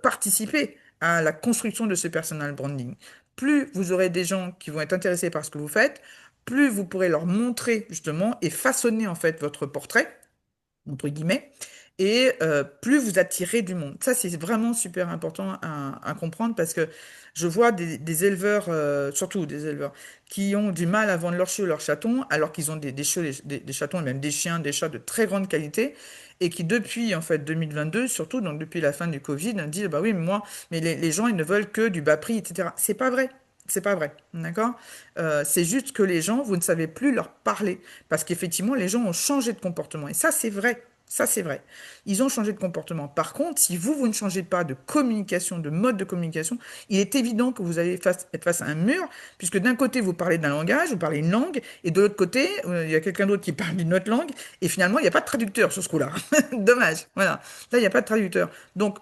participer à la construction de ce personal branding. Plus vous aurez des gens qui vont être intéressés par ce que vous faites, plus vous pourrez leur montrer justement et façonner en fait votre portrait entre guillemets, et plus vous attirez du monde. Ça, c'est vraiment super important à comprendre parce que je vois des éleveurs, surtout des éleveurs, qui ont du mal à vendre leurs chiots, leurs chatons, alors qu'ils ont des chiots, des chatons, et même des chiens, des chats de très grande qualité, et qui depuis, en fait, 2022, surtout, donc depuis la fin du Covid, disent, bah oui, mais moi, mais les gens, ils ne veulent que du bas prix, etc. C'est pas vrai. C'est pas vrai, d'accord? C'est juste que les gens, vous ne savez plus leur parler. Parce qu'effectivement, les gens ont changé de comportement. Et ça, c'est vrai. Ça, c'est vrai. Ils ont changé de comportement. Par contre, si vous, vous ne changez pas de communication, de mode de communication, il est évident que vous allez être face à un mur, puisque d'un côté, vous parlez d'un langage, vous parlez une langue, et de l'autre côté, il y a quelqu'un d'autre qui parle d'une autre langue, et finalement, il n'y a pas de traducteur sur ce coup-là. Dommage. Voilà. Là, il n'y a pas de traducteur. Donc,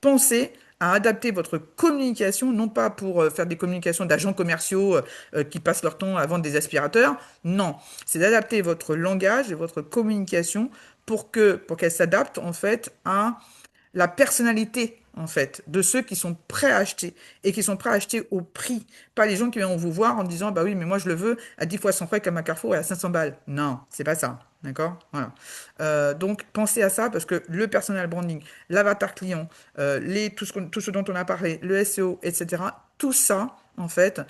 pensez à adapter votre communication, non pas pour faire des communications d'agents commerciaux qui passent leur temps à vendre des aspirateurs. Non, c'est d'adapter votre langage et votre communication pour qu'elle s'adapte en fait à la personnalité en fait de ceux qui sont prêts à acheter et qui sont prêts à acheter au prix, pas les gens qui vont vous voir en disant bah oui mais moi je le veux à 10 fois 100 frais comme à Carrefour et à 500 balles. Non, c'est pas ça. D'accord? Voilà. Donc pensez à ça parce que le personal branding, l'avatar client, tout ce dont on a parlé, le SEO, etc. Tout ça en fait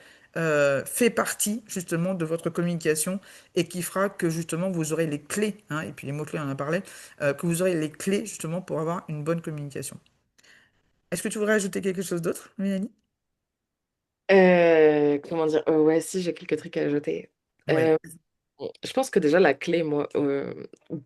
fait partie justement de votre communication et qui fera que justement vous aurez les clés, hein, et puis les mots-clés on en a parlé, que vous aurez les clés justement pour avoir une bonne communication. Est-ce que tu voudrais ajouter quelque chose d'autre, Mélanie? Comment dire? Ouais, si, j'ai quelques trucs à ajouter. Oui. Euh, je pense que déjà, la clé, moi,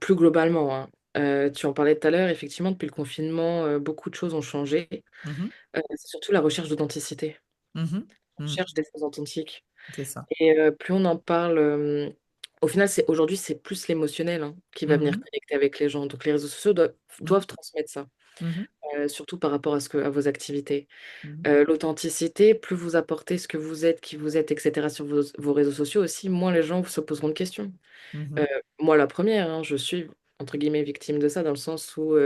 plus globalement, hein, tu en parlais tout à l'heure, effectivement, depuis le confinement, beaucoup de choses ont changé. Mhm, C'est surtout la recherche d'authenticité, mhm, mhm. recherche d'essence authentique. C'est ça. Et plus on en parle, au final, aujourd'hui, c'est plus l'émotionnel, hein, qui va venir Mhm, connecter avec les gens. Donc, les réseaux sociaux mhm, doivent transmettre ça, mhm, surtout par rapport à vos activités. mhm, L'authenticité, plus vous apportez ce que vous êtes, qui vous êtes, etc. sur vos réseaux sociaux aussi, moins les gens se poseront de questions. mhm, Euh, Moi, la première, hein, je suis, entre guillemets, victime de ça, dans le sens où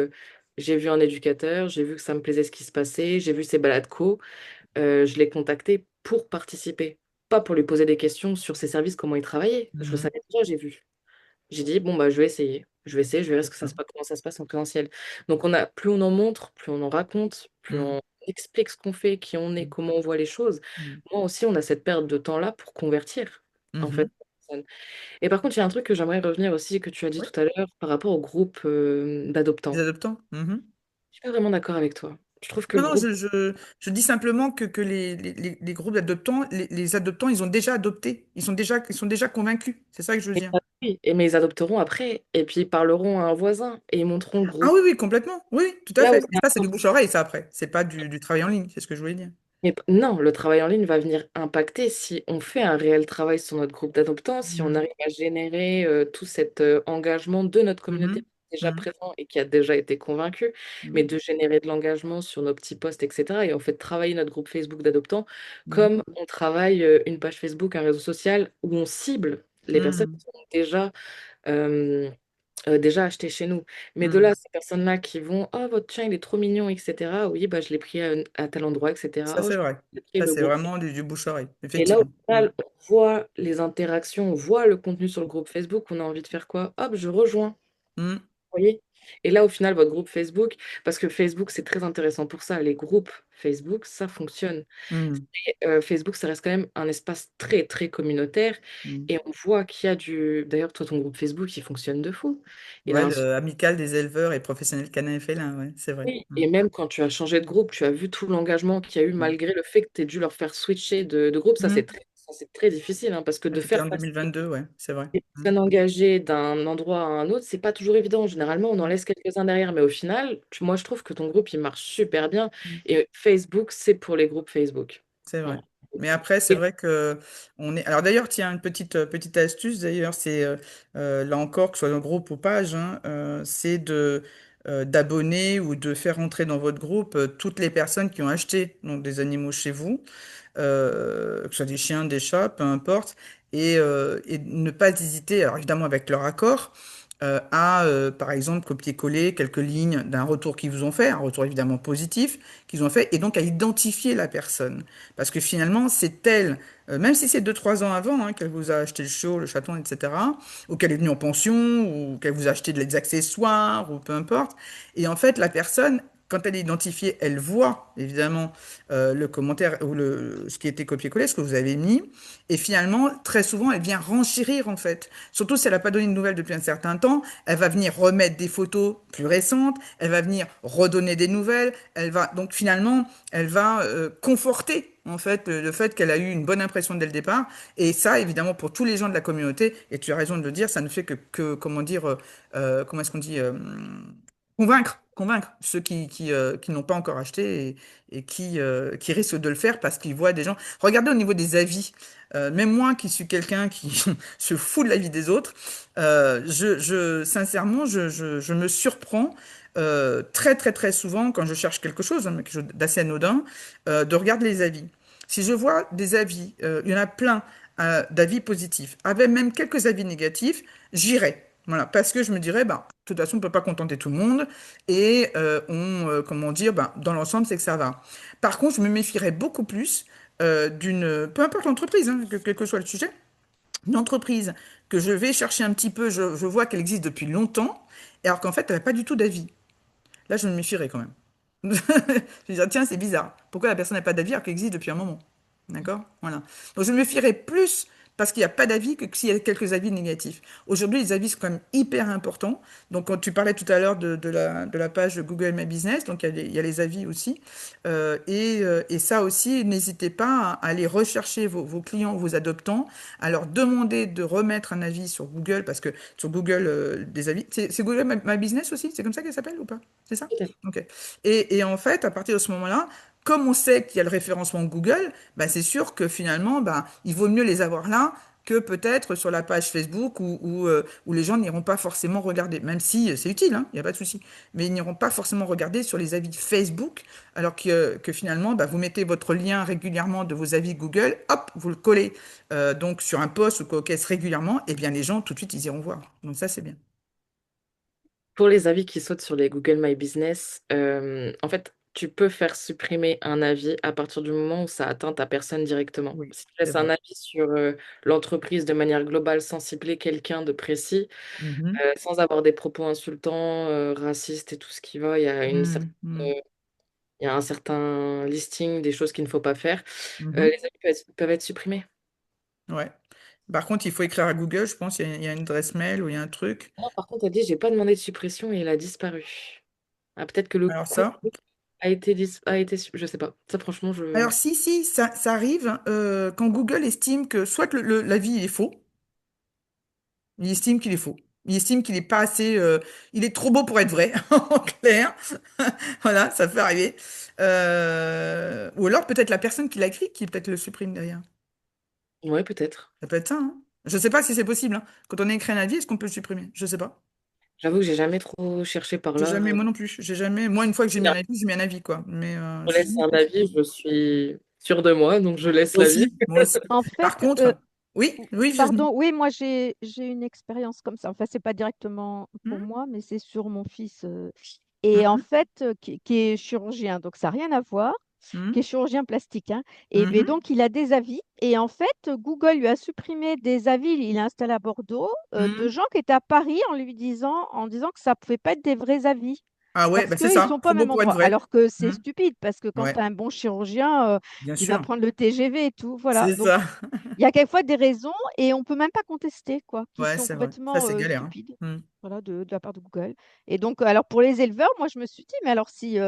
j'ai vu un éducateur, j'ai vu que ça me plaisait ce qui se passait, j'ai vu ses balades co, je l'ai contacté pour participer, pas pour lui poser des questions sur ses services, comment il travaillait. Je le mhm. savais déjà, j'ai vu. J'ai dit, bon, bah, je vais essayer. Je verrai C'est ça. comment ça se passe en présentiel. Donc, plus on en montre, plus on en raconte, plus Mhm, on explique ce qu'on fait, qui on est, comment on voit les choses. mhm, Moi aussi, on a cette perte de temps-là pour convertir, en mhm. fait. Et par contre, il y a un truc que j'aimerais revenir aussi, que tu as dit Oui. tout à l'heure, par rapport au groupe Les d'adoptants. adoptants. Mhm. Je suis pas vraiment d'accord avec toi. Je trouve que Non, le non, groupe, je dis simplement que les groupes d'adoptants, les adoptants, ils ont déjà adopté. Ils sont déjà convaincus. C'est ça que je veux dire. oui, mais ils adopteront après, et puis ils parleront à un voisin, et ils monteront le Ah groupe. oui, oui, complètement. Oui, oui, tout à Là où fait. c'est Mais ça, c'est du important. bouche-oreille, ça, après. C'est pas du travail en ligne. C'est ce que je voulais dire. Mais non, le travail en ligne va venir impacter si on fait un réel travail sur notre groupe d'adoptants, si on Mhm, arrive à générer tout cet engagement de notre communauté mhm, déjà mhm, présent et qui a déjà été convaincu, mais mhm, de générer de l'engagement sur nos petits posts, etc. Et on fait travailler notre groupe Facebook d'adoptants mhm, comme on travaille une page Facebook, un réseau social où on cible les personnes mhm, qui ont déjà acheté chez nous. Mais de mhm. là, ces personnes-là qui vont, oh, votre chien, il est trop mignon, etc. Oui, bah, je l'ai pris à tel endroit, Ça, etc. Oh, c'est je vrai. l'ai pris Ça, le c'est bon. vraiment du bouche-oreille, Et là, au effectivement. Mhm, final, on voit les interactions, on voit le contenu sur le groupe Facebook, on a envie de faire quoi? Hop, je rejoins. mhm, Vous voyez? Et là, au final, votre groupe Facebook, parce que Facebook, c'est très intéressant pour ça, les groupes Facebook, ça fonctionne. mhm, Facebook, ça reste quand même un espace très, très communautaire. mhm. Et on voit qu'il y a du. D'ailleurs, toi, ton groupe Facebook, il fonctionne de fou. Il a Ouais, un le amical des éleveurs et professionnels canins et félins, ouais, c'est vrai. Oui, et Mhm, même quand tu as changé de groupe, tu as vu tout l'engagement qu'il y a eu mhm. malgré le fait que tu aies dû leur faire switcher de groupe. Mhm. Ça, c'est très difficile hein, parce que Ouais, de c'était faire en passer 2022, ouais, c'est vrai. des Mhm, personnes engagées d'un endroit à un autre, c'est pas toujours évident. Généralement, on en laisse quelques-uns derrière, mais au final, moi, je trouve que ton groupe, il marche super bien. mhm. Et Facebook, c'est pour les groupes Facebook. C'est vrai. Voilà. Mais après, c'est Et vrai que on est. Alors d'ailleurs, tiens, une petite astuce d'ailleurs, c'est là encore, que ce soit dans groupe ou page, hein, c'est de d'abonner ou de faire entrer dans votre groupe toutes les personnes qui ont acheté donc des animaux chez vous, que ce soit des chiens, des chats, peu importe, et ne pas hésiter, alors évidemment avec leur accord, par exemple, copier-coller quelques lignes d'un retour qu'ils vous ont fait, un retour évidemment positif qu'ils ont fait, et donc à identifier la personne. Parce que finalement, c'est elle, même si c'est 2 3 ans avant hein, qu'elle vous a acheté le chiot, le chaton, etc., ou qu'elle est venue en pension, ou qu'elle vous a acheté des accessoires, ou peu importe, et en fait, la personne, quand elle est identifiée, elle voit évidemment le commentaire ou ce qui était copié-collé, ce que vous avez mis. Et finalement, très souvent, elle vient renchérir en fait. Surtout si elle n'a pas donné de nouvelles depuis un certain temps, elle va venir remettre des photos plus récentes, elle va venir redonner des nouvelles, elle va donc finalement, elle va conforter en fait le fait qu'elle a eu une bonne impression dès le départ. Et ça, évidemment, pour tous les gens de la communauté, et tu as raison de le dire, ça ne fait que comment dire, comment est-ce qu'on dit, convaincre ceux qui n'ont pas encore acheté et qui risquent de le faire parce qu'ils voient des gens. Regardez au niveau des avis. Même moi qui suis quelqu'un qui se fout de la vie des autres, sincèrement, je me surprends très très très souvent quand je cherche quelque chose, hein, mais quelque chose d'assez anodin, de regarder les avis. Si je vois des avis, il y en a plein d'avis positifs, avec même quelques avis négatifs, j'irai. Voilà, parce que je me dirais, bah, de toute façon, on ne peut pas contenter tout le monde, et comment dire, bah, dans l'ensemble, c'est que ça va. Par contre, je me méfierais beaucoup plus peu importe l'entreprise, hein, quel que soit le sujet, une entreprise que je vais chercher un petit peu, je vois qu'elle existe depuis longtemps, alors qu'en fait, elle n'a pas du tout d'avis. Là, je me méfierais quand même. Je vais dire, tiens, c'est bizarre. Pourquoi la personne n'a pas d'avis alors qu'elle existe depuis un moment? D'accord? Voilà. Donc, je me méfierais plus parce qu'il n'y a pas d'avis que s'il y a quelques avis négatifs. Aujourd'hui, les avis sont quand même hyper importants. Donc, quand tu parlais tout à l'heure de la page Google My Business, donc il y a les avis aussi. Et ça aussi, n'hésitez pas à aller rechercher vos clients, vos adoptants, à leur demander de remettre un avis sur Google, parce que sur Google, des avis, c'est Google My Business aussi? C'est comme ça qu'elle s'appelle ou pas? C'est ça? Peut-être. Ok. Et en fait, à partir de ce moment-là, comme on sait qu'il y a le référencement Google, bah, c'est sûr que finalement, bah, il vaut mieux les avoir là que peut-être sur la page Facebook où les gens n'iront pas forcément regarder, même si c'est utile, hein, il n'y a pas de souci, mais ils n'iront pas forcément regarder sur les avis Facebook, alors que finalement, bah, vous mettez votre lien régulièrement de vos avis Google, hop, vous le collez donc sur un post ou quoi caisse régulièrement, et bien les gens, tout de suite, ils iront voir. Donc ça, c'est bien. Pour les avis qui sautent sur les Google My Business, en fait, tu peux faire supprimer un avis à partir du moment où ça atteint ta personne directement. Oui, Si tu c'est laisses un vrai. avis sur l'entreprise de manière globale sans cibler quelqu'un de précis, Mhm. sans avoir des propos insultants, racistes et tout ce qui va, Mhm. Mhm. il y a un certain listing des choses qu'il ne faut pas faire. Mhm. Les avis peuvent être supprimés. Ouais. Par contre, il faut écrire à Google, je pense, il y a une adresse mail ou il y a un truc. Non, par contre, elle dit, j'ai pas demandé de suppression et il a disparu. Ah, peut-être que le Alors compte ça. je sais pas. Ça, franchement, Alors si, ça arrive hein, quand Google estime que soit que l'avis il est faux, il estime qu'il est faux. Il estime qu'il est pas assez, il est trop beau pour être vrai, en clair. Voilà, ça peut arriver. Ou alors peut-être la personne qui l'a écrit qui peut-être le supprime derrière. ouais, peut-être. Ça peut être ça, hein. Je sais pas si c'est possible, hein. Quand on a écrit un avis, est-ce qu'on peut le supprimer? Je sais pas. J'avoue que j'ai jamais trop cherché par J'ai là. jamais, moi non plus. J'ai jamais. Moi, une fois que j'ai mis un Bien, avis, j'ai mis un avis, quoi. Mais je laisse un avis, je suis sûre de moi, donc je laisse moi l'avis. aussi, moi aussi. En Par fait, contre, oui, oui, Virginie. pardon, oui, moi j'ai une expérience comme ça. Enfin, c'est pas directement pour Hmm, moi, mais c'est sur mon fils. Et en mhm, fait, qui est chirurgien, donc ça n'a rien à voir, qui est hmm, chirurgien plastique, hein. Et ben, mhm, donc il a des avis. Et en fait, Google lui a supprimé des avis. Il est installé à Bordeaux de hmm. gens qui étaient à Paris en disant que ça pouvait pas être des vrais avis. Ah ouais, Parce bah c'est qu'ils ne ça. sont pas Trop au beau même pour être endroit. vrai. Alors que c'est Hmm, stupide, parce que quand ouais, tu as un bon chirurgien, bien il va sûr. prendre le TGV et tout. Voilà. C'est Donc, ça. il y a quelquefois des raisons et on peut même pas contester, quoi, qui Ouais, sont c'est vrai. Ça, complètement c'est galère, hein. stupides. Hmm, Voilà, de la part de Google. Et donc, alors pour les éleveurs, moi je me suis dit, mais alors si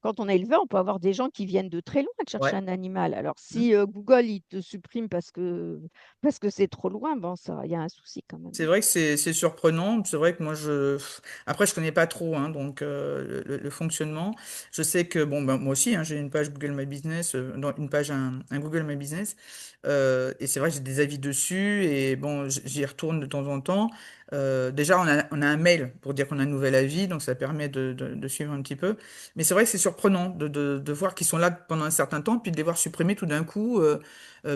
quand on est éleveur, on peut avoir des gens qui viennent de très loin de chercher ouais. un animal. Alors Hmm. si Google il te supprime parce que c'est trop loin, bon ça, il y a un souci quand même. C'est vrai que c'est surprenant. C'est vrai que moi après je connais pas trop hein, donc le fonctionnement. Je sais que bon ben moi aussi hein, j'ai une page Google My Business, une page un Google My Business et c'est vrai que j'ai des avis dessus et bon j'y retourne de temps en temps. Déjà on a un mail pour dire qu'on a un nouvel avis donc ça permet de suivre un petit peu. Mais c'est vrai que c'est surprenant de voir qu'ils sont là pendant un certain temps puis de les voir supprimer tout d'un coup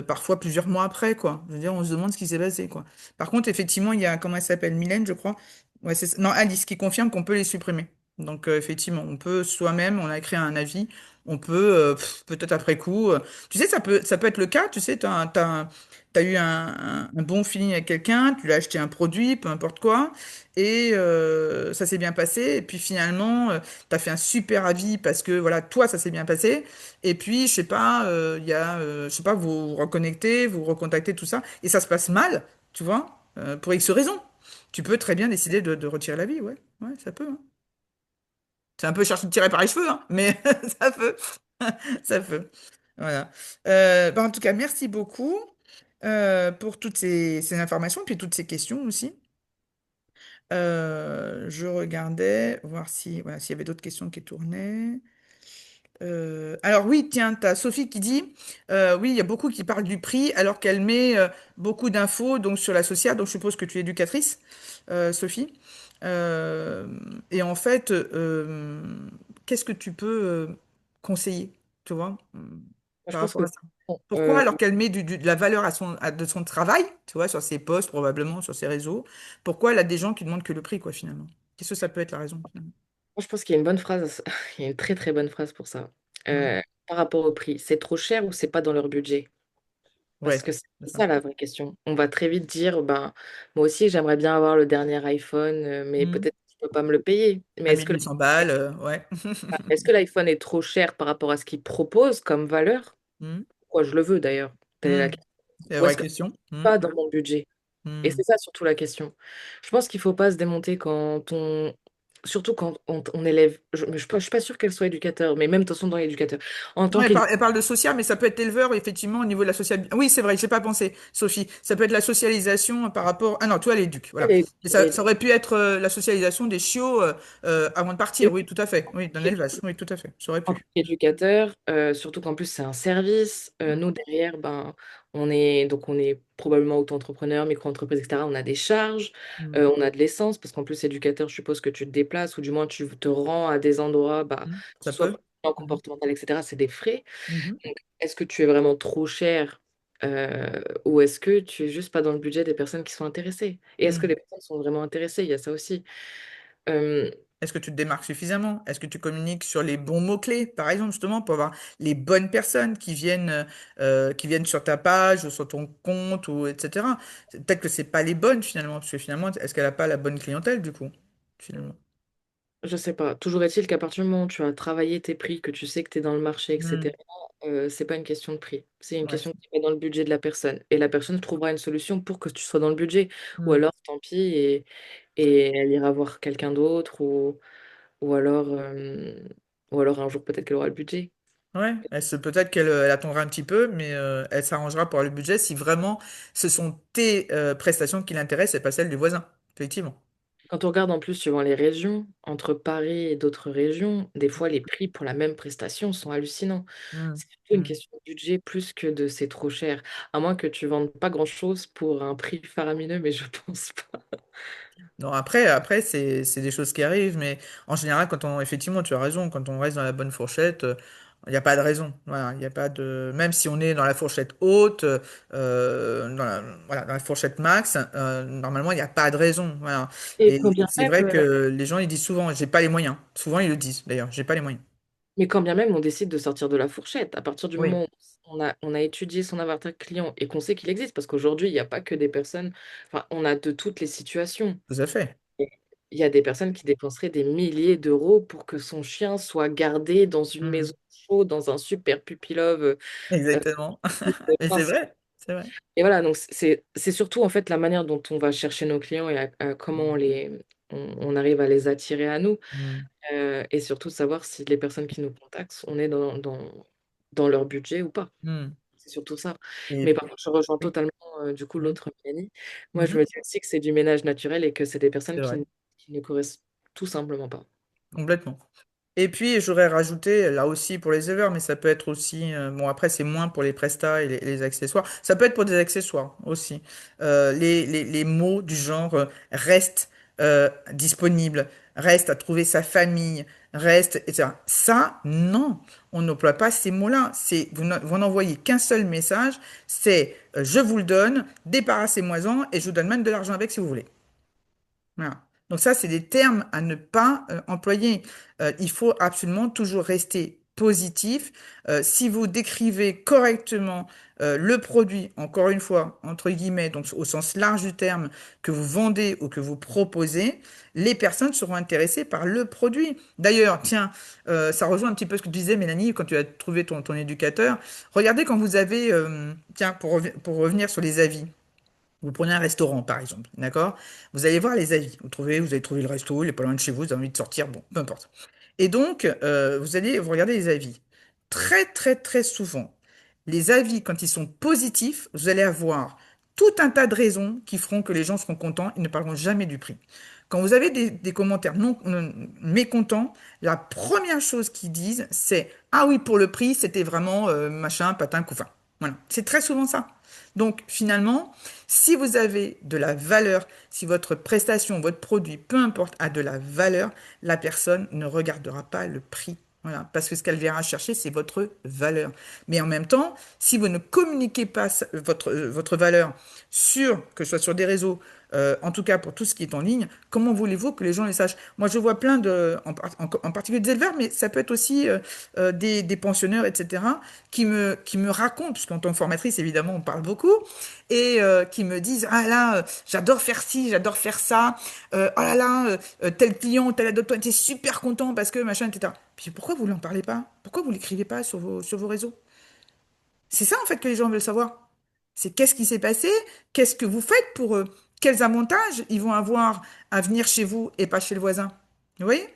parfois plusieurs mois après quoi. Je veux dire on se demande ce qui s'est passé quoi. Par contre, effectivement, il y a, comment elle s'appelle, Mylène, je crois. Ouais, non, Alice, qui confirme qu'on peut les supprimer. Donc, effectivement, on peut soi-même, on a écrit un avis, on peut, peut-être après coup. Tu sais, ça peut être le cas, tu sais, t'as eu un bon feeling avec quelqu'un, tu lui as acheté un produit, peu importe quoi, et ça s'est bien passé. Et puis finalement, tu as fait un super avis parce que, voilà, toi, ça s'est bien passé. Et puis, je sais pas, je sais pas, vous vous reconnectez, vous recontactez, tout ça, et ça se passe mal. Tu vois, pour X raisons. Tu peux très bien décider de retirer la vie, ouais. Ouais, ça peut, hein. C'est un peu chercher de tirer par les cheveux, hein, mais ça peut. Ça peut. Voilà. Bah, en tout cas, merci beaucoup pour toutes ces informations, puis toutes ces questions aussi. Je regardais, voir si, voilà, s'il y avait d'autres questions qui tournaient. Alors oui, tiens, tu as Sophie qui dit, oui, il y a beaucoup qui parlent du prix alors qu'elle met beaucoup d'infos donc sur la sociale, donc je suppose que tu es éducatrice, Sophie. Euh, et en fait, qu'est-ce que tu peux conseiller, tu vois, Je par pense rapport que à ça? Pourquoi alors qu'elle met de la valeur de son travail, tu vois, sur ses posts probablement, sur ses réseaux, pourquoi elle a des gens qui demandent que le prix, quoi, finalement? Qu'est-ce que ça peut être la raison, finalement? moi, je pense qu'il y a une bonne phrase, il y a une très très bonne phrase pour ça. Hmm. Par rapport au prix, c'est trop cher ou c'est pas dans leur budget? Parce Ouais, que c'est c'est ça. ça la vraie question. On va très vite dire, ben, moi aussi j'aimerais bien avoir le dernier iPhone, mais Hmm. peut-être que tu peux pas me le payer. Mais À 1800 balles, ouais. est-ce que l'iPhone est trop cher par rapport à ce qu'il propose comme valeur? Hmm. Pourquoi je le veux d'ailleurs? Telle est la Hmm. question. C'est la Ou vraie est-ce que question. pas dans mon budget? Et Hmm. c'est ça surtout la question. Je pense qu'il faut pas se démonter quand on... Surtout quand on élève... je suis pas sûre qu'elle soit éducateur, mais même de toute façon dans l'éducateur. En Non, tant qu'éducateur, elle parle de social, mais ça peut être éleveur, effectivement, au niveau de la socialisation. Oui, c'est vrai, j'ai pas pensé, Sophie. Ça peut être la socialisation par rapport. Ah non, toi, l'éduc, voilà. Mais ça aurait pu être la socialisation des chiots avant de partir, oui, tout à fait. Oui, dans l'élevage, oui, tout à fait. Ça aurait en tant pu. qu'éducateur, surtout qu'en plus c'est un service, nous derrière, ben, on est probablement auto-entrepreneur, micro-entreprise, etc. On a des charges, Hmm. on a de l'essence, parce qu'en plus éducateur, je suppose que tu te déplaces, ou du moins tu te rends à des endroits, bah, Hmm. que Ça ce soit peut. professionnel, Hmm. comportemental, etc. C'est des frais. Mhm. Donc, est-ce que tu es vraiment trop cher, ou est-ce que tu es juste pas dans le budget des personnes qui sont intéressées? Et est-ce que Hmm. les personnes sont vraiment intéressées? Il y a ça aussi. Euh, Est-ce que tu te démarques suffisamment? Est-ce que tu communiques sur les bons mots-clés, par exemple, justement, pour avoir les bonnes personnes qui viennent sur ta page ou sur ton compte, ou etc. Peut-être que c'est pas les bonnes, finalement, parce que finalement, est-ce qu'elle n'a pas la bonne clientèle, du coup, finalement? Je sais pas. Toujours est-il qu'à partir du moment où tu as travaillé tes prix, que tu sais que tu es dans le marché, Hmm. etc., c'est pas une question de prix. C'est une Ouais. question qui est dans le budget de la personne. Et la personne trouvera une solution pour que tu sois dans le budget. Ou Hmm. alors, tant pis, et elle ira voir quelqu'un d'autre, ou alors, ou alors un jour peut-être qu'elle aura le budget. Ouais, peut-être qu'elle elle attendra un petit peu, mais elle s'arrangera pour le budget si vraiment ce sont tes prestations qui l'intéressent et pas celles du voisin, effectivement. Quand on regarde en plus suivant les régions, entre Paris et d'autres régions, des fois les prix pour la même prestation sont hallucinants. Hmm. C'est plutôt une Hmm. question de budget plus que de c'est trop cher. À moins que tu vendes pas grand-chose pour un prix faramineux, mais je pense pas. Non, après c'est des choses qui arrivent, mais en général, effectivement, tu as raison, quand on reste dans la bonne fourchette, il n'y a pas de raison. Voilà, il n'y a pas de, même si on est dans la fourchette haute, voilà, dans la fourchette max, normalement, il n'y a pas de raison. Voilà. Et quand Et bien c'est même, vrai que les gens, ils disent souvent, j'ai pas les moyens. Souvent, ils le disent, d'ailleurs, j'ai pas les moyens. mais quand bien même on décide de sortir de la fourchette, à partir du Oui, moment où on a étudié son avatar client et qu'on sait qu'il existe, parce qu'aujourd'hui, il n'y a pas que des personnes, enfin, on a de toutes les situations. tout à fait. Il y a des personnes qui dépenseraient des milliers d'euros pour que son chien soit gardé dans une Hmm. maison chaude, dans un super puppy love. Exactement. Et Enfin, c'est vrai, c'est vrai. et voilà, donc c'est surtout en fait la manière dont on va chercher nos clients et comment on arrive à les attirer à nous. Hmm. Et surtout savoir si les personnes qui nous contactent, on est dans leur budget ou pas. Hmm. C'est surtout ça. Mais Et par contre, je rejoins oui. totalement du coup Hmm. l'autre Mélanie. Moi, je Mhm. me dis aussi que c'est du ménage naturel et que c'est des personnes C'est vrai, qui ne correspondent tout simplement pas. complètement. Et puis, j'aurais rajouté, là aussi pour les éleveurs, mais ça peut être aussi, bon après c'est moins pour les prestats et les accessoires, ça peut être pour des accessoires aussi. Les mots du genre reste disponible, reste à trouver sa famille, reste, etc. Ça, non, on n'emploie pas ces mots-là. Vous n'envoyez qu'un seul message, c'est je vous le donne, débarrassez-moi-en et je vous donne même de l'argent avec si vous voulez. Voilà. Donc ça, c'est des termes à ne pas employer. Il faut absolument toujours rester positif. Si vous décrivez correctement le produit, encore une fois, entre guillemets, donc au sens large du terme, que vous vendez ou que vous proposez, les personnes seront intéressées par le produit. D'ailleurs, tiens, ça rejoint un petit peu ce que tu disais, Mélanie, quand tu as trouvé ton éducateur. Regardez quand vous avez, tiens, pour revenir sur les avis. Vous prenez un restaurant, par exemple, d'accord? Vous allez voir les avis. Vous avez trouvé le resto, il est pas loin de chez vous, vous avez envie de sortir, bon, peu importe. Et donc, vous regardez les avis. Très, très, très souvent, les avis, quand ils sont positifs, vous allez avoir tout un tas de raisons qui feront que les gens seront contents et ne parleront jamais du prix. Quand vous avez des commentaires mécontents, la première chose qu'ils disent, c'est ah oui, pour le prix, c'était vraiment machin, patin, couffin. Voilà. C'est très souvent ça. Donc, finalement, si vous avez de la valeur, si votre prestation, votre produit, peu importe, a de la valeur, la personne ne regardera pas le prix. Voilà, parce que ce qu'elle viendra chercher, c'est votre valeur. Mais en même temps, si vous ne communiquez pas votre valeur que ce soit sur des réseaux, en tout cas pour tout ce qui est en ligne, comment voulez-vous que les gens les sachent? Moi, je vois plein en particulier des éleveurs, mais ça peut être aussi des pensionneurs, etc., qui me racontent, puisqu'en tant que formatrice, évidemment, on parle beaucoup, et qui me disent, ah là, j'adore faire ci, j'adore faire ça, oh là là, tel client, tel adoptant était super content parce que machin, etc. Puis pourquoi vous n'en parlez pas? Pourquoi vous l'écrivez pas sur vos réseaux? C'est ça, en fait, que les gens veulent savoir. C'est qu'est-ce qui s'est passé, qu'est-ce que vous faites pour eux, quels avantages ils vont avoir à venir chez vous et pas chez le voisin. Vous voyez?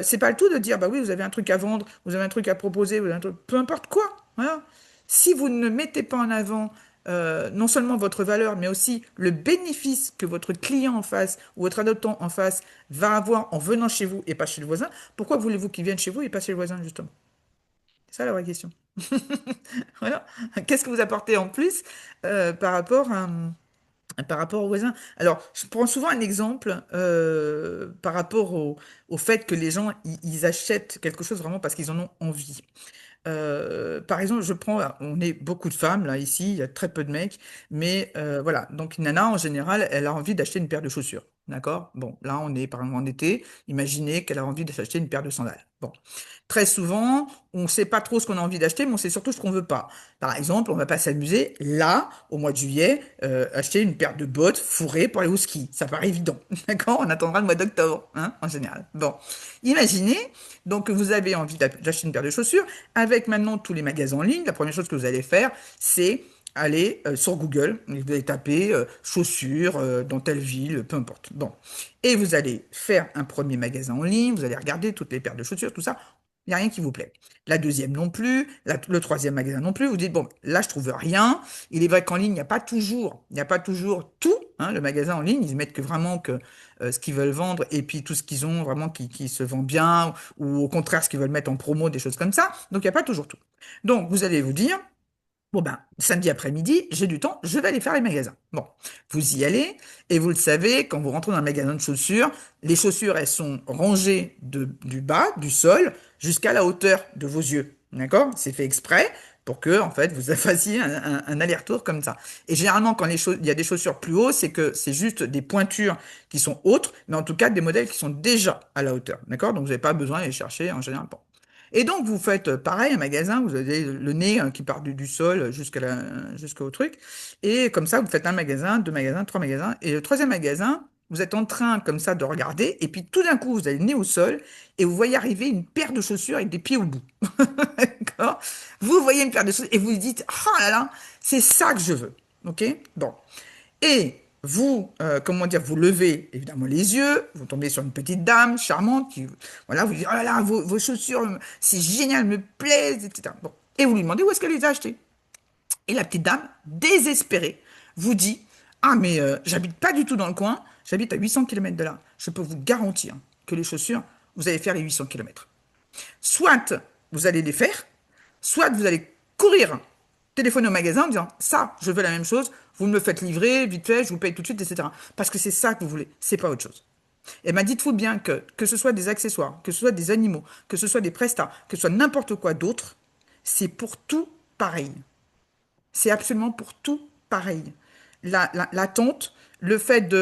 C'est pas le tout de dire, bah oui, vous avez un truc à vendre, vous avez un truc à proposer, vous avez un truc, peu importe quoi. Voilà. Si vous ne mettez pas en avant non seulement votre valeur, mais aussi le bénéfice que votre client en face ou votre adoptant en face va avoir en venant chez vous et pas chez le voisin, pourquoi voulez-vous qu'il vienne chez vous et pas chez le voisin, justement? C'est ça la vraie question. Voilà. Qu'est-ce que vous apportez en plus par rapport par rapport aux voisins? Alors, je prends souvent un exemple par rapport au fait que les gens, ils achètent quelque chose vraiment parce qu'ils en ont envie. Par exemple, on est beaucoup de femmes là ici, il y a très peu de mecs, mais voilà. Donc une nana en général, elle a envie d'acheter une paire de chaussures, d'accord? Bon, là on est par exemple en été. Imaginez qu'elle a envie d'acheter une paire de sandales. Bon, très souvent, on ne sait pas trop ce qu'on a envie d'acheter, mais on sait surtout ce qu'on veut pas. Par exemple, on va pas s'amuser là au mois de juillet, acheter une paire de bottes fourrées pour aller au ski. Ça paraît évident, d'accord? On attendra le mois d'octobre, hein, en général. Bon, imaginez donc que vous avez envie d'acheter une paire de chaussures. Avec maintenant tous les magasins en ligne, la première chose que vous allez faire, c'est aller sur Google, vous allez taper chaussures dans telle ville, peu importe. Bon. Et vous allez faire un premier magasin en ligne, vous allez regarder toutes les paires de chaussures, tout ça. Il n'y a rien qui vous plaît. La deuxième non plus, le troisième magasin non plus. Vous dites, bon, là, je trouve rien. Il est vrai qu'en ligne, il n'y a pas toujours tout. Hein, le magasin en ligne, ils mettent que vraiment que ce qu'ils veulent vendre et puis tout ce qu'ils ont vraiment qui se vend bien ou au contraire ce qu'ils veulent mettre en promo, des choses comme ça. Donc, il n'y a pas toujours tout. Donc, vous allez vous dire, bon ben, samedi après-midi, j'ai du temps, je vais aller faire les magasins. Bon, vous y allez, et vous le savez, quand vous rentrez dans un magasin de chaussures, les chaussures, elles sont rangées du bas, du sol, jusqu'à la hauteur de vos yeux. D'accord? C'est fait exprès pour que, en fait, vous fassiez un aller-retour comme ça. Et généralement, quand il y a des chaussures plus hautes, c'est que c'est juste des pointures qui sont hautes, mais en tout cas des modèles qui sont déjà à la hauteur. D'accord? Donc, vous n'avez pas besoin d'aller chercher en général. Bon. Et donc, vous faites pareil, un magasin, vous avez le nez qui part du sol jusqu'au truc. Et comme ça, vous faites un magasin, deux magasins, trois magasins. Et le troisième magasin, vous êtes en train comme ça de regarder. Et puis tout d'un coup, vous avez le nez au sol et vous voyez arriver une paire de chaussures avec des pieds au bout. D'accord? Vous voyez une paire de chaussures et vous vous dites, oh là là, c'est ça que je veux. OK? Bon. Et vous, comment dire, vous levez évidemment les yeux, vous tombez sur une petite dame charmante qui, voilà, vous dit, oh là là, vos chaussures, c'est génial, me plaisent, etc. Bon. Et vous lui demandez où est-ce qu'elle les a achetées. Et la petite dame, désespérée, vous dit, ah mais j'habite pas du tout dans le coin, j'habite à 800 kilomètres de là. Je peux vous garantir que les chaussures, vous allez faire les 800 kilomètres. Soit vous allez les faire, soit vous allez courir, téléphoner au magasin en disant, ça, je veux la même chose, vous me le faites livrer, vite fait, je vous paye tout de suite, etc. Parce que c'est ça que vous voulez, c'est pas autre chose. Et m'a dites-vous bien que ce soit des accessoires, que ce soit des animaux, que ce soit des prestats, que ce soit n'importe quoi d'autre, c'est pour tout pareil. C'est absolument pour tout pareil. L'attente, le fait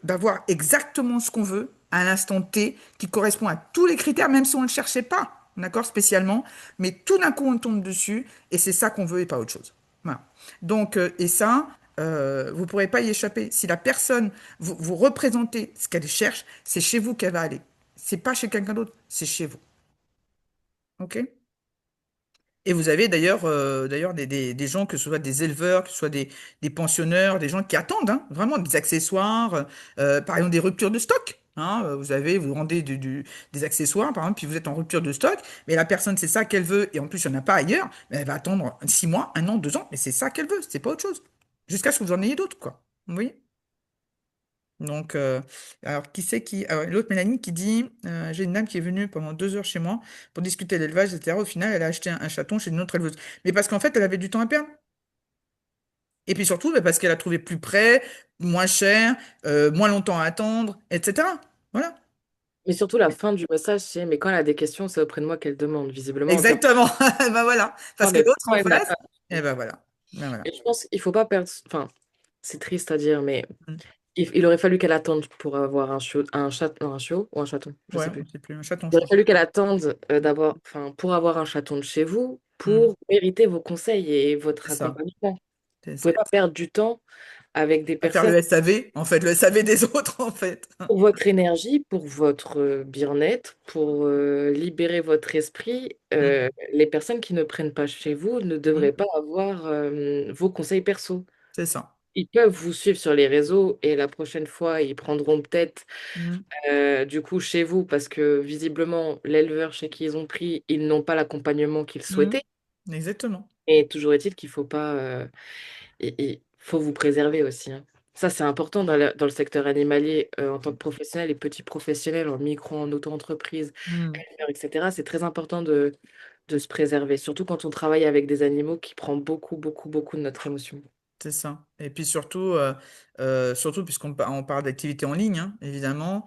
d'avoir exactement ce qu'on veut à l'instant T, qui correspond à tous les critères, même si on ne le cherchait pas, d'accord, spécialement, mais tout d'un coup on tombe dessus, et c'est ça qu'on veut et pas autre chose. Voilà. Donc, et ça, vous ne pourrez pas y échapper. Si la personne, vous représentez ce qu'elle cherche, c'est chez vous qu'elle va aller. C'est pas chez quelqu'un d'autre, c'est chez vous. OK? Et vous avez d'ailleurs des gens, que ce soit des éleveurs, que ce soit des pensionneurs, des gens qui attendent hein, vraiment des accessoires, par exemple des ruptures de stock. Hein, vous rendez des accessoires, par exemple, puis vous êtes en rupture de stock, mais la personne, c'est ça qu'elle veut, et en plus, il n'y en a pas ailleurs, mais elle va attendre 6 mois, un an, 2 ans, mais c'est ça qu'elle veut, c'est pas autre chose. Jusqu'à ce que vous en ayez d'autres, quoi. Oui. Donc, alors, qui c'est qui... Alors, l'autre Mélanie qui dit, j'ai une dame qui est venue pendant 2 heures chez moi pour discuter d'élevage, etc. Au final, elle a acheté un chaton chez une autre éleveuse. Mais parce qu'en fait, elle avait du temps à perdre. Et puis surtout, bah, parce qu'elle a trouvé plus près, moins cher, moins longtemps à attendre, etc. Voilà. Mais surtout, la fin du message, c'est mais quand elle a des questions, c'est auprès de moi qu'elle demande. Visiblement, ça Exactement. Ben voilà. Parce que prend l'autre en et de la face, eh ben voilà. Ben voilà. Et je pense qu'il faut pas perdre. Enfin, c'est triste à dire, mais Mm. il aurait fallu qu'elle attende pour avoir un chat, non, un chiot ou un chaton, je Ouais, sais plus. c'est plus un chaton, Il je aurait crois. fallu qu'elle attende enfin, pour avoir un chaton de chez vous, Mm. pour mériter vos conseils et C'est votre ça. accompagnement. C'est Vous pouvez ça. pas perdre du temps avec des À faire personnes le SAV, en fait, le SAV des autres, en fait. pour votre énergie, pour votre bien-être, pour libérer votre esprit. Mm, Les personnes qui ne prennent pas chez vous ne mm, devraient pas avoir vos conseils perso. c'est ça. Ils peuvent vous suivre sur les réseaux et la prochaine fois, ils prendront peut-être Mm, du coup chez vous parce que visiblement, l'éleveur chez qui ils ont pris, ils n'ont pas l'accompagnement qu'ils mm, souhaitaient. exactement. Et toujours est-il qu'il faut pas, il faut vous préserver aussi, hein. Ça, c'est important dans le secteur animalier, en tant que professionnel et petit professionnel, en micro, en auto-entreprise, Mm, éleveur, etc. C'est très important de se préserver, surtout quand on travaille avec des animaux qui prennent beaucoup, beaucoup, beaucoup de notre émotion. c'est ça. Et puis surtout, surtout on parle d'activité en ligne, hein, évidemment,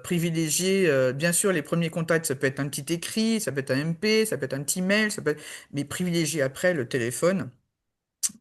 privilégier, bien sûr, les premiers contacts, ça peut être un petit écrit, ça peut être un MP, ça peut être un petit mail, mais privilégier après le téléphone.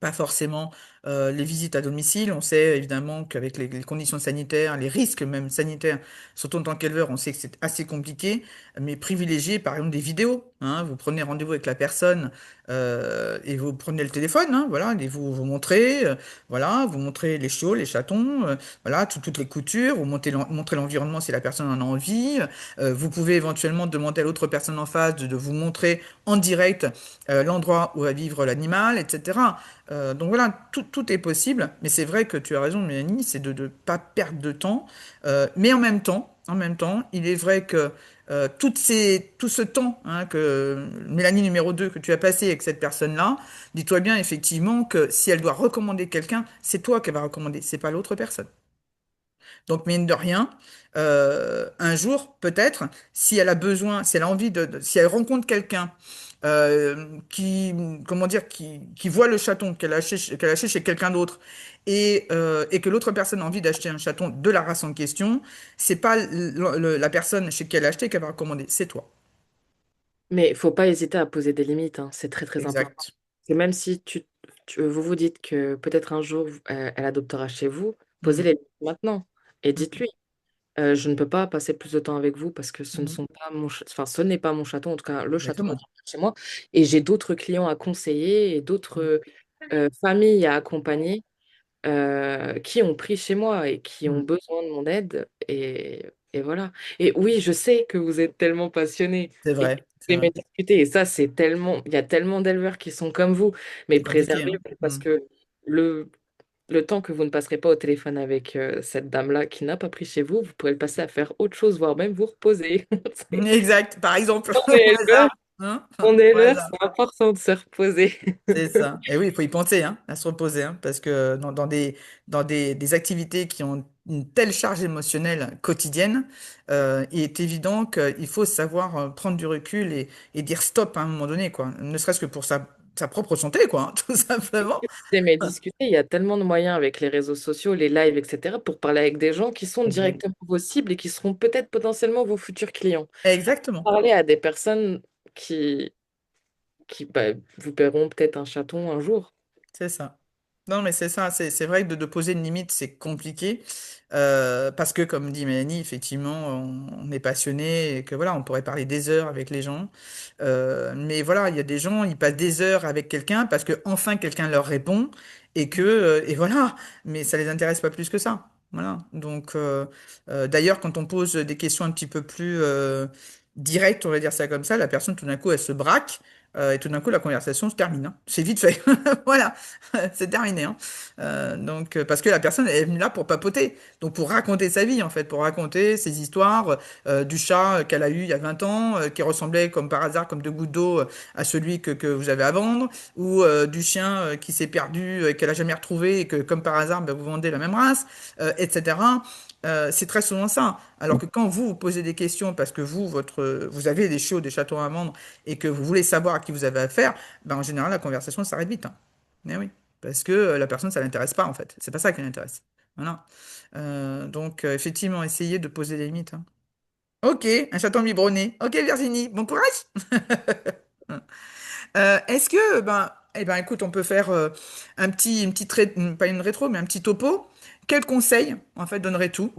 Pas forcément les visites à domicile. On sait évidemment qu'avec les conditions sanitaires, les risques même sanitaires, surtout en tant qu'éleveur, on sait que c'est assez compliqué, mais privilégier par exemple des vidéos, hein. Vous prenez rendez-vous avec la personne et vous prenez le téléphone, hein, voilà, et vous montrez, voilà, vous montrez les chiots, les chatons, voilà, toutes les coutures, vous montrez l'environnement si la personne en a envie. Vous pouvez éventuellement demander à l'autre personne en face de vous montrer en direct l'endroit où va vivre l'animal, etc. Donc voilà, tout est possible, mais c'est vrai que tu as raison, Mélanie, c'est de ne pas perdre de temps. Mais en même temps, il est vrai que tout ce temps, hein, que Mélanie numéro 2 que tu as passé avec cette personne-là, dis-toi bien effectivement que si elle doit recommander quelqu'un, c'est toi qu'elle va recommander, c'est pas l'autre personne. Donc, mine de rien, un jour, peut-être, si elle a besoin, si elle a envie si elle rencontre quelqu'un qui, comment dire, qui voit le chaton qu'elle a acheté chez quelqu'un d'autre et que l'autre personne a envie d'acheter un chaton de la race en question, c'est pas la personne chez qui elle a acheté qu'elle va recommander, c'est toi. Mais il faut pas hésiter à poser des limites, hein. C'est très, très important. Exact. Et même si vous vous dites que peut-être un jour, elle adoptera chez vous, posez Mm, les limites maintenant et mm, dites-lui. Je ne peux pas passer plus de temps avec vous parce que mm. enfin, ce n'est pas mon chaton, en tout cas, le chaton ne Exactement. vient pas chez moi. Et j'ai d'autres clients à conseiller et Mm, d'autres familles à accompagner qui ont pris chez moi et qui ont mm. besoin de mon aide. Et voilà. Et oui, je sais que vous êtes tellement passionné C'est et que vrai, vous c'est vrai. aimez discuter. Et ça, c'est tellement, il y a tellement d'éleveurs qui sont comme vous, mais C'est compliqué, hein. préservez-vous parce Mm. que le, le temps que vous ne passerez pas au téléphone avec cette dame-là qui n'a pas pris chez vous, vous pourrez le passer à faire autre chose, voire même vous reposer. Exact, par exemple, On est au éleveur, hasard. Hein. on est Au éleveur, hasard. c'est important de se reposer. C'est ça. Et oui, il faut y penser, hein, à se reposer, hein, parce que dans des activités qui ont une telle charge émotionnelle quotidienne, il est évident qu'il faut savoir prendre du recul et dire stop à un moment donné, quoi. Ne serait-ce que pour sa propre santé, quoi, hein, tout simplement. Mais discuter, il y a tellement de moyens avec les réseaux sociaux, les lives, etc., pour parler avec des gens qui sont Exact. directement vos cibles et qui seront peut-être potentiellement vos futurs clients. Exactement. Parler à des personnes qui bah, vous paieront peut-être un chaton un jour. C'est ça. Non, mais c'est ça, c'est vrai que de poser une limite, c'est compliqué, parce que, comme dit Mélanie, effectivement, on est passionné et que voilà, on pourrait parler des heures avec les gens. Mais voilà, il y a des gens, ils passent des heures avec quelqu'un parce que enfin quelqu'un leur répond et voilà, mais ça les intéresse pas plus que ça. Voilà. Donc, d'ailleurs, quand on pose des questions un petit peu plus directes, on va dire ça comme ça, la personne tout d'un coup, elle se braque. Et tout d'un coup, la conversation se termine, hein. C'est vite fait. Voilà, c'est terminé, hein. Donc, parce que la personne elle est venue là pour papoter, donc pour raconter sa vie, en fait, pour raconter ses histoires du chat qu'elle a eu il y a 20 ans, qui ressemblait comme par hasard, comme deux gouttes d'eau, à celui que vous avez à vendre, ou du chien qui s'est perdu, qu'elle a jamais retrouvé, et que comme par hasard, ben, vous vendez la même race, etc. C'est très souvent ça. Alors que quand vous posez des questions parce que vous avez des chiots, des chatons à vendre et que vous voulez savoir à qui vous avez affaire, ben en général, la conversation s'arrête vite, hein. Eh oui, parce que la personne, ça l'intéresse pas, en fait. C'est pas ça qui l'intéresse. Voilà. Donc, effectivement, essayez de poser des limites, hein. Ok, un chaton biberonné. Ok, Virginie, bon courage. Est-ce que, écoute, on peut faire une petite, pas une rétro, mais un petit topo. Quel conseil, en fait, donnerais-tu,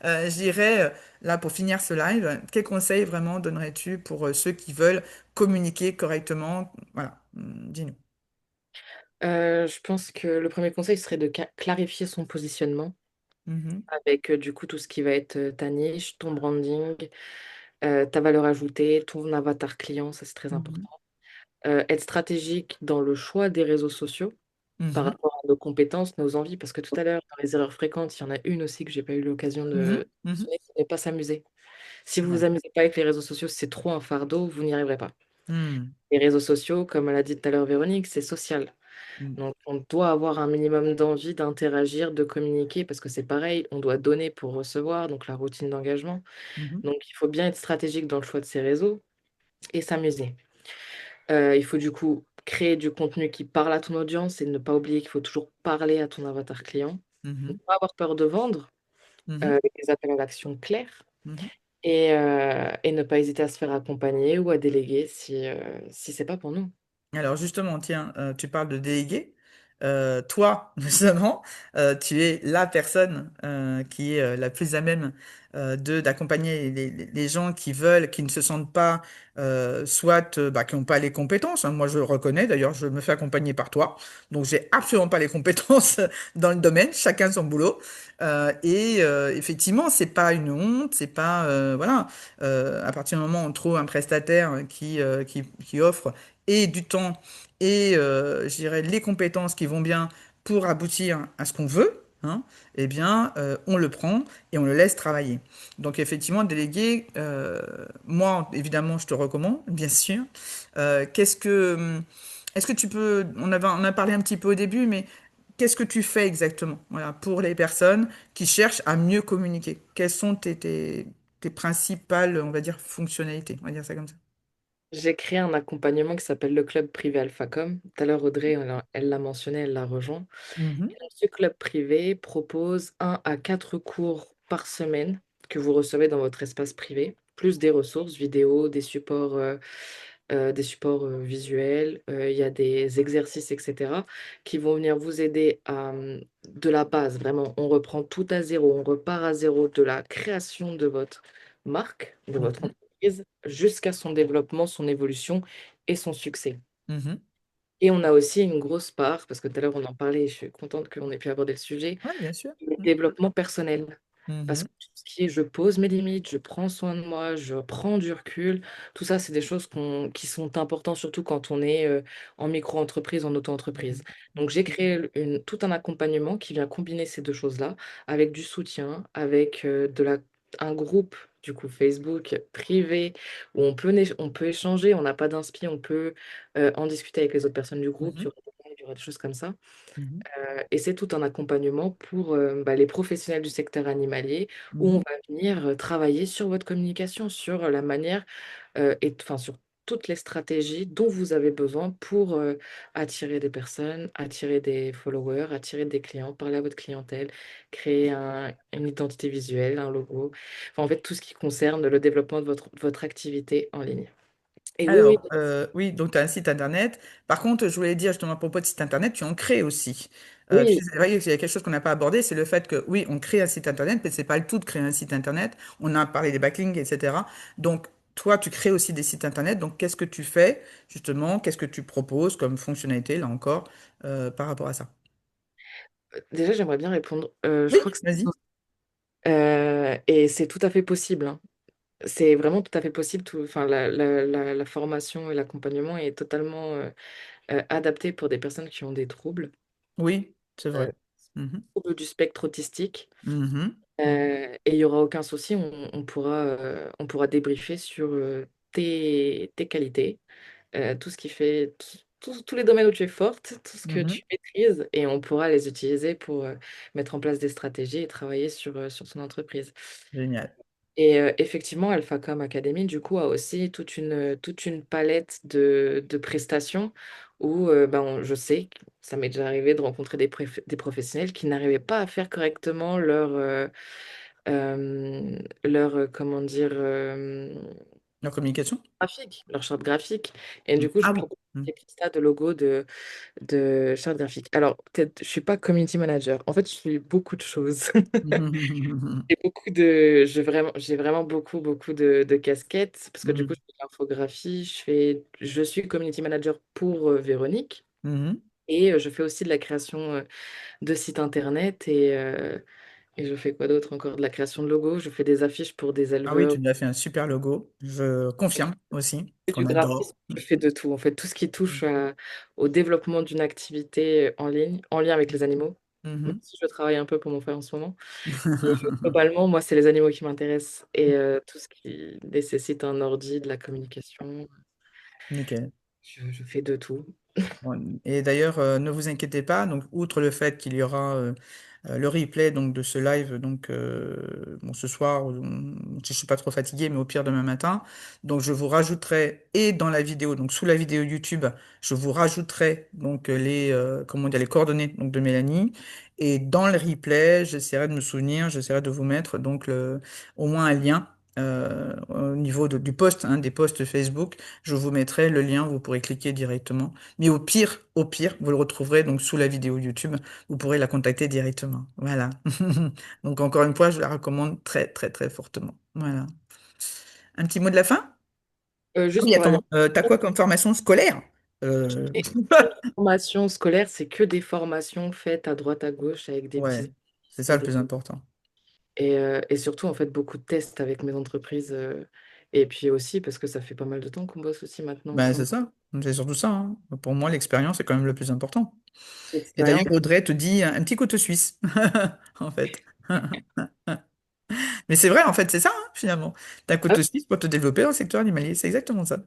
je dirais, là, pour finir ce live, quel conseil vraiment donnerais-tu pour ceux qui veulent communiquer correctement? Voilà, dis-nous. Je pense que le premier conseil serait de clarifier son positionnement Mhm, avec du coup tout ce qui va être ta niche, ton branding, ta valeur ajoutée, ton avatar client, ça c'est très mhm, important. Être stratégique dans le choix des réseaux sociaux par mhm, rapport à nos compétences, nos envies, parce que tout à l'heure, dans les erreurs fréquentes, il y en a une aussi que j'ai pas eu l'occasion mhm, de mhm. mentionner, c'est ne pas s'amuser. Si vous vous Ouais. amusez pas avec les réseaux sociaux, c'est trop un fardeau, vous n'y arriverez pas. Hmm, Les réseaux sociaux, comme l'a dit tout à l'heure Véronique, c'est social. hmm, Donc, on doit avoir un minimum d'envie d'interagir, de communiquer, parce que c'est pareil, on doit donner pour recevoir, donc la routine d'engagement. mhm, Donc, il faut bien être stratégique dans le choix de ces réseaux et s'amuser. Il faut du coup créer du contenu qui parle à ton audience et ne pas oublier qu'il faut toujours parler à ton avatar client. Ne mhm, pas avoir peur de vendre, mhm, avec des appels à l'action clairs mhm. et ne pas hésiter à se faire accompagner ou à déléguer si c'est pas pour nous. Alors justement, tiens, tu parles de délégué. Toi, justement, tu es la personne qui est la plus à même de d'accompagner les gens qui veulent, qui ne se sentent pas, soit bah, qui n'ont pas les compétences. Hein. Moi, je le reconnais. D'ailleurs, je me fais accompagner par toi. Donc, j'ai absolument pas les compétences dans le domaine. Chacun son boulot. Effectivement, c'est pas une honte. C'est pas voilà. À partir du moment où on trouve un prestataire qui offre et du temps et je dirais les compétences qui vont bien pour aboutir à ce qu'on veut, hein, eh bien, on le prend et on le laisse travailler. Donc, effectivement, déléguer, moi, évidemment, je te recommande, bien sûr. Est-ce que tu peux, on a parlé un petit peu au début, mais qu'est-ce que tu fais exactement, voilà, pour les personnes qui cherchent à mieux communiquer? Quelles sont tes principales, on va dire, fonctionnalités? On va dire ça comme ça. J'ai créé un accompagnement qui s'appelle le club privé Alphacom. Tout à l'heure, Audrey, elle l'a mentionné, elle l'a rejoint. Mhm, Et donc, ce club privé propose 1 à 4 cours par semaine que vous recevez dans votre espace privé, plus des ressources vidéo, des supports visuels, il y a des exercices, etc., qui vont venir vous aider de la base, vraiment. On reprend tout à zéro, on repart à zéro de la création de votre marque, de votre mhm, entreprise, jusqu'à son développement, son évolution et son succès. mhm. Et on a aussi une grosse part, parce que tout à l'heure on en parlait, et je suis contente qu'on ait pu aborder le sujet, Ouais, bien sûr. le développement personnel. Parce Mhm, que tout ce qui est je pose mes limites, je prends soin de moi, je prends du recul, tout ça, c'est des choses qui sont importantes, surtout quand on est en micro-entreprise, en auto-entreprise. mhm, Donc, j'ai créé tout un accompagnement qui vient combiner ces deux choses-là avec du soutien, avec un groupe, du coup, Facebook privé, où on peut échanger, on n'a pas d'inspi, on peut en discuter avec les autres personnes du groupe, mhm, il y aura des choses comme ça. mhm, Et c'est tout un accompagnement pour les professionnels du secteur animalier où on mhm, va venir travailler sur votre communication, sur la manière enfin sur toutes les stratégies dont vous avez besoin pour attirer des personnes, attirer des followers, attirer des clients, parler à votre clientèle, créer une identité visuelle, un logo. Enfin, en fait, tout ce qui concerne le développement de votre activité en ligne. Et oui, oui, Alors, oui, donc tu as un site internet. Par contre, je voulais dire justement à propos de site internet, tu en crées aussi. Parce que oui, c'est vrai qu'il y a quelque chose qu'on n'a pas abordé, c'est le fait que oui, on crée un site internet, mais c'est pas le tout de créer un site internet. On a parlé des backlinks, etc. Donc, toi, tu crées aussi des sites internet. Donc, qu'est-ce que tu fais justement? Qu'est-ce que tu proposes comme fonctionnalité, là encore, par rapport à ça? déjà, j'aimerais bien répondre. Je Oui, crois que vas-y. et c'est tout à fait possible, hein. C'est vraiment tout à fait possible. Enfin, la formation et l'accompagnement est totalement adapté pour des personnes qui ont des troubles, Oui, c'est euh, vrai. Mhm, troubles du spectre autistique. mhm, Et il n'y aura aucun souci, on pourra débriefer sur tes qualités, tout ce qui fait, tous les domaines où tu es forte, tout ce que mhm. tu maîtrises, et on pourra les utiliser pour mettre en place des stratégies et travailler sur ton entreprise. Génial. Et effectivement, Alphacom Academy, du coup, a aussi toute une palette de prestations où je sais, que ça m'est déjà arrivé de rencontrer des professionnels qui n'arrivaient pas à faire correctement comment dire, La communication? graphique, leur charte graphique. Et du coup, je Ah oui. propose des prestats de logos de charte graphique. Alors, peut-être, je suis pas community manager. En fait, je suis beaucoup de choses. Mhm. J'ai vraiment beaucoup, beaucoup de casquettes parce que du coup, Mhm. je fais de l'infographie, je suis community manager pour Véronique Mhm. Et je fais aussi de la création de sites internet et je fais quoi d'autre encore? De la création de logos. Je fais des affiches pour des Ah oui, éleveurs. tu nous as fait un super logo. Je confirme aussi Et du qu'on adore. graphisme, je fais de tout. En fait, tout ce qui touche au développement d'une activité en ligne, en lien avec les animaux. Même Mhm. si je travaille un peu pour mon frère en ce moment. Mais globalement, moi, c'est les animaux qui m'intéressent. Et tout ce qui nécessite un ordi, de la communication, Nickel. je fais de tout. Bon, et d'ailleurs, ne vous inquiétez pas, donc outre le fait qu'il y aura le replay donc de ce live donc bon, ce soir, si je suis pas trop fatigué, mais au pire demain matin, donc je vous rajouterai et dans la vidéo, donc sous la vidéo YouTube, je vous rajouterai donc les comment dire les coordonnées donc de Mélanie et dans le replay, j'essaierai de me souvenir, j'essaierai de vous mettre donc au moins un lien. Au niveau du post, hein, des posts Facebook, je vous mettrai le lien, vous pourrez cliquer directement mais au pire, vous le retrouverez donc sous la vidéo YouTube. Vous pourrez la contacter directement. Voilà. Donc encore une fois, je la recommande très très très fortement. Voilà. Un petit mot de la fin? Ah Juste oui, pour la attends. T'as quoi comme formation scolaire? Euh, et formation scolaire, c'est que des formations faites à droite à gauche avec des petits Ouais, c'est ça et, le plus important. et surtout en fait beaucoup de tests avec mes entreprises et puis aussi parce que ça fait pas mal de temps qu'on bosse aussi maintenant Ben, c'est ensemble. ça. C'est surtout ça, hein. Pour moi, l'expérience est quand même le plus important. Et d'ailleurs, L'expérience. Audrey te dit un petit couteau suisse, en fait. Mais c'est vrai, en fait, c'est ça, hein, finalement. T'as un Ah, couteau suisse pour te développer dans le secteur animalier, c'est exactement ça.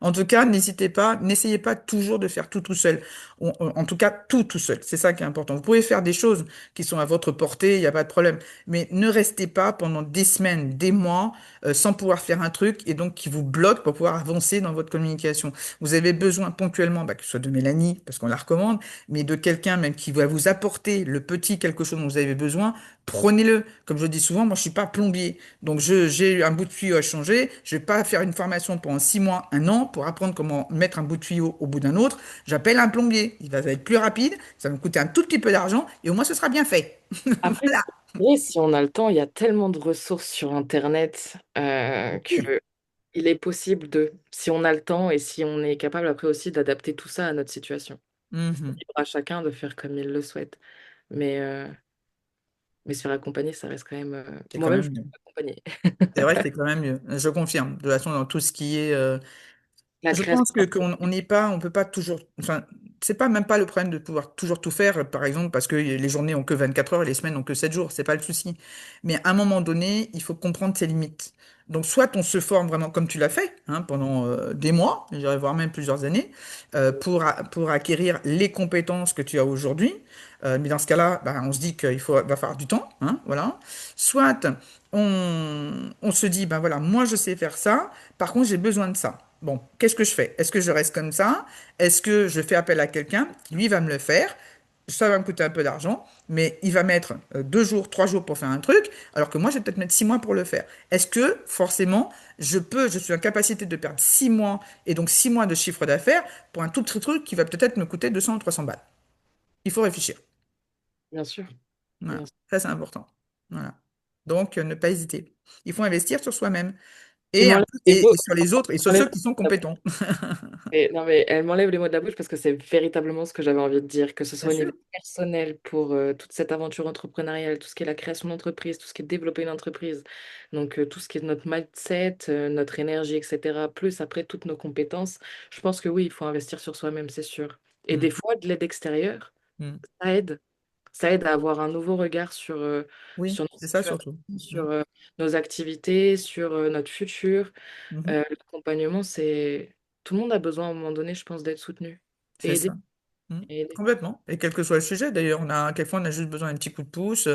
En tout cas, n'hésitez pas, n'essayez pas toujours de faire tout tout seul. En tout cas, tout seul. C'est ça qui est important. Vous pouvez faire des choses qui sont à votre portée, il n'y a pas de problème. Mais ne restez pas pendant des semaines, des mois, sans pouvoir faire un truc et donc qui vous bloque pour pouvoir avancer dans votre communication. Vous avez besoin ponctuellement, bah, que ce soit de Mélanie, parce qu'on la recommande, mais de quelqu'un même qui va vous apporter le petit quelque chose dont vous avez besoin. Prenez-le. Comme je dis souvent, moi, je suis pas plombier. Donc, j'ai eu un bout de tuyau à changer. Je vais pas faire une formation pendant 6 mois, un an pour apprendre comment mettre un bout de tuyau au bout d'un autre. J'appelle un plombier. Il va être plus rapide. Ça va me coûter un tout petit peu d'argent et au moins ce sera bien fait. après, Voilà. c'est vrai, si on a le temps, il y a tellement de ressources sur Internet Oui. que il est possible de, si on a le temps et si on est capable après aussi d'adapter tout ça à notre situation. Mhm. Libre à chacun de faire comme il le souhaite. Mais, euh, mais se faire accompagner, ça reste quand même. C'est quand Moi-même, je même suis mieux. accompagnée. C'est vrai que c'est quand même mieux. Je confirme. De toute façon, dans tout ce qui est La je création pense que qu'on n'est pas, on peut pas toujours, enfin, c'est pas même pas le problème de pouvoir toujours tout faire, par exemple, parce que les journées ont que 24 heures et les semaines ont que 7 jours, c'est pas le souci. Mais à un moment donné, il faut comprendre ses limites. Donc, soit on se forme vraiment comme tu l'as fait, hein, pendant des mois, j'irais voir même plusieurs années, pour acquérir les compétences que tu as aujourd'hui. Mais dans ce cas-là, bah, on se dit va falloir du temps, hein, voilà. Soit on se dit, ben voilà, moi je sais faire ça, par contre j'ai besoin de ça. Bon, qu'est-ce que je fais? Est-ce que je reste comme ça? Est-ce que je fais appel à quelqu'un qui, lui, va me le faire? Ça va me coûter un peu d'argent, mais il va mettre 2 jours, 3 jours pour faire un truc, alors que moi, je vais peut-être mettre 6 mois pour le faire. Est-ce que, forcément, je suis en capacité de perdre 6 mois et donc 6 mois de chiffre d'affaires pour un tout petit truc qui va peut-être me coûter 200 ou 300 balles? Il faut réfléchir. Bien sûr. Voilà. Bien sûr. Ça, c'est important. Voilà. Donc, ne pas hésiter. Il faut investir sur soi-même Il et, m'enlève les mots. et sur les autres et sur ceux qui sont compétents. Non, mais elle m'enlève les mots de la bouche parce que c'est véritablement ce que j'avais envie de dire, que ce Bien soit au sûr. niveau personnel pour toute cette aventure entrepreneuriale, tout ce qui est la création d'entreprise, tout ce qui est développer une entreprise, donc tout ce qui est notre mindset, notre énergie, etc., plus après toutes nos compétences, je pense que oui, il faut investir sur soi-même, c'est sûr. Et des Mm. fois, de l'aide extérieure, Mm. ça aide. Ça aide à avoir un nouveau regard Oui, sur nos c'est ça situations, surtout. Mm. sur nos activités, sur notre futur. Mhm. L'accompagnement, c'est... Tout le monde a besoin à un moment donné, je pense, d'être soutenu C'est et aidé. ça. Mm. Et aidé. Complètement. Et quel que soit le sujet, d'ailleurs, quelquefois, on a juste besoin d'un petit coup de pouce,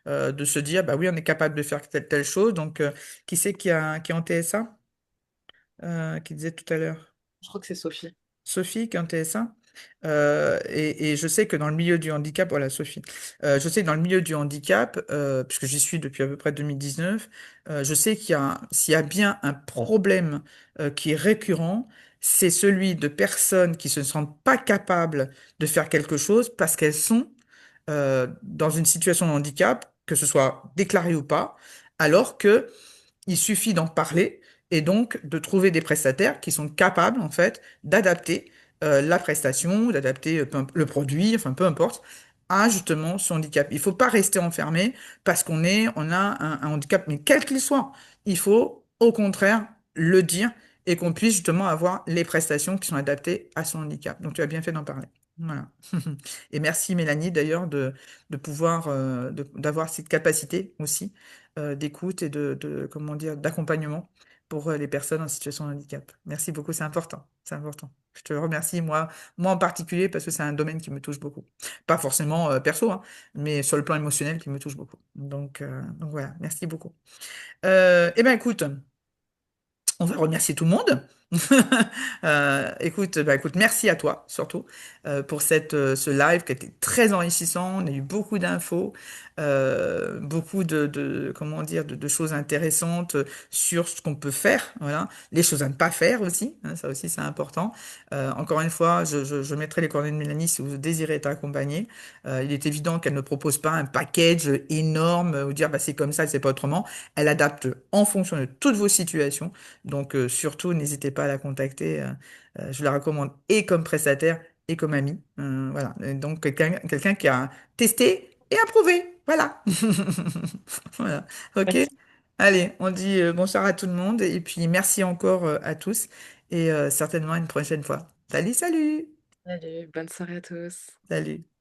de se dire, bah oui, on est capable de faire telle chose. Donc, qui c'est qui est en TSA, qui disait tout à l'heure? Je crois que c'est Sophie. Sophie qui est en TSA. Et je sais que dans le milieu du handicap, voilà Sophie, je sais que dans le milieu du handicap, puisque j'y suis depuis à peu près 2019, je sais s'il y a bien un problème qui est récurrent, c'est celui de personnes qui se sentent pas capables de faire quelque chose parce qu'elles sont dans une situation de handicap, que ce soit déclaré ou pas, alors que il suffit d'en parler et donc de trouver des prestataires qui sont capables, en fait, d'adapter. la prestation, d'adapter le produit, enfin peu importe, à justement son handicap. Il ne faut pas rester enfermé parce on a un handicap, mais quel qu'il soit. Il faut au contraire le dire et qu'on puisse justement avoir les prestations qui sont adaptées à son handicap. Donc tu as bien fait d'en parler. Voilà. Et merci Mélanie d'ailleurs de pouvoir d'avoir cette capacité aussi d'écoute et comment dire d'accompagnement pour les personnes en situation de handicap. Merci beaucoup, c'est important, c'est important. Je te remercie moi en particulier parce que c'est un domaine qui me touche beaucoup. Pas forcément perso, hein, mais sur le plan émotionnel qui me touche beaucoup. Donc voilà, merci beaucoup. Eh bien écoute, on va remercier tout le monde. Écoute, merci à toi surtout pour ce live qui a été très enrichissant. On a eu beaucoup d'infos, beaucoup comment dire, de choses intéressantes sur ce qu'on peut faire, voilà, les choses à ne pas faire aussi, hein, ça aussi c'est important. Encore une fois, je mettrai les coordonnées de Mélanie si vous désirez être accompagné. Il est évident qu'elle ne propose pas un package énorme ou dire bah, c'est comme ça, c'est pas autrement. Elle adapte en fonction de toutes vos situations. Donc, surtout, n'hésitez pas à la contacter. Je la recommande et comme prestataire et comme amie. Voilà. Et donc, quelqu'un qui a testé et approuvé. Voilà. Voilà. OK. Merci. Allez, on dit bonsoir à tout le monde et puis merci encore à tous et certainement à une prochaine fois. Salut, salut. Salut, bonne soirée à tous. Salut.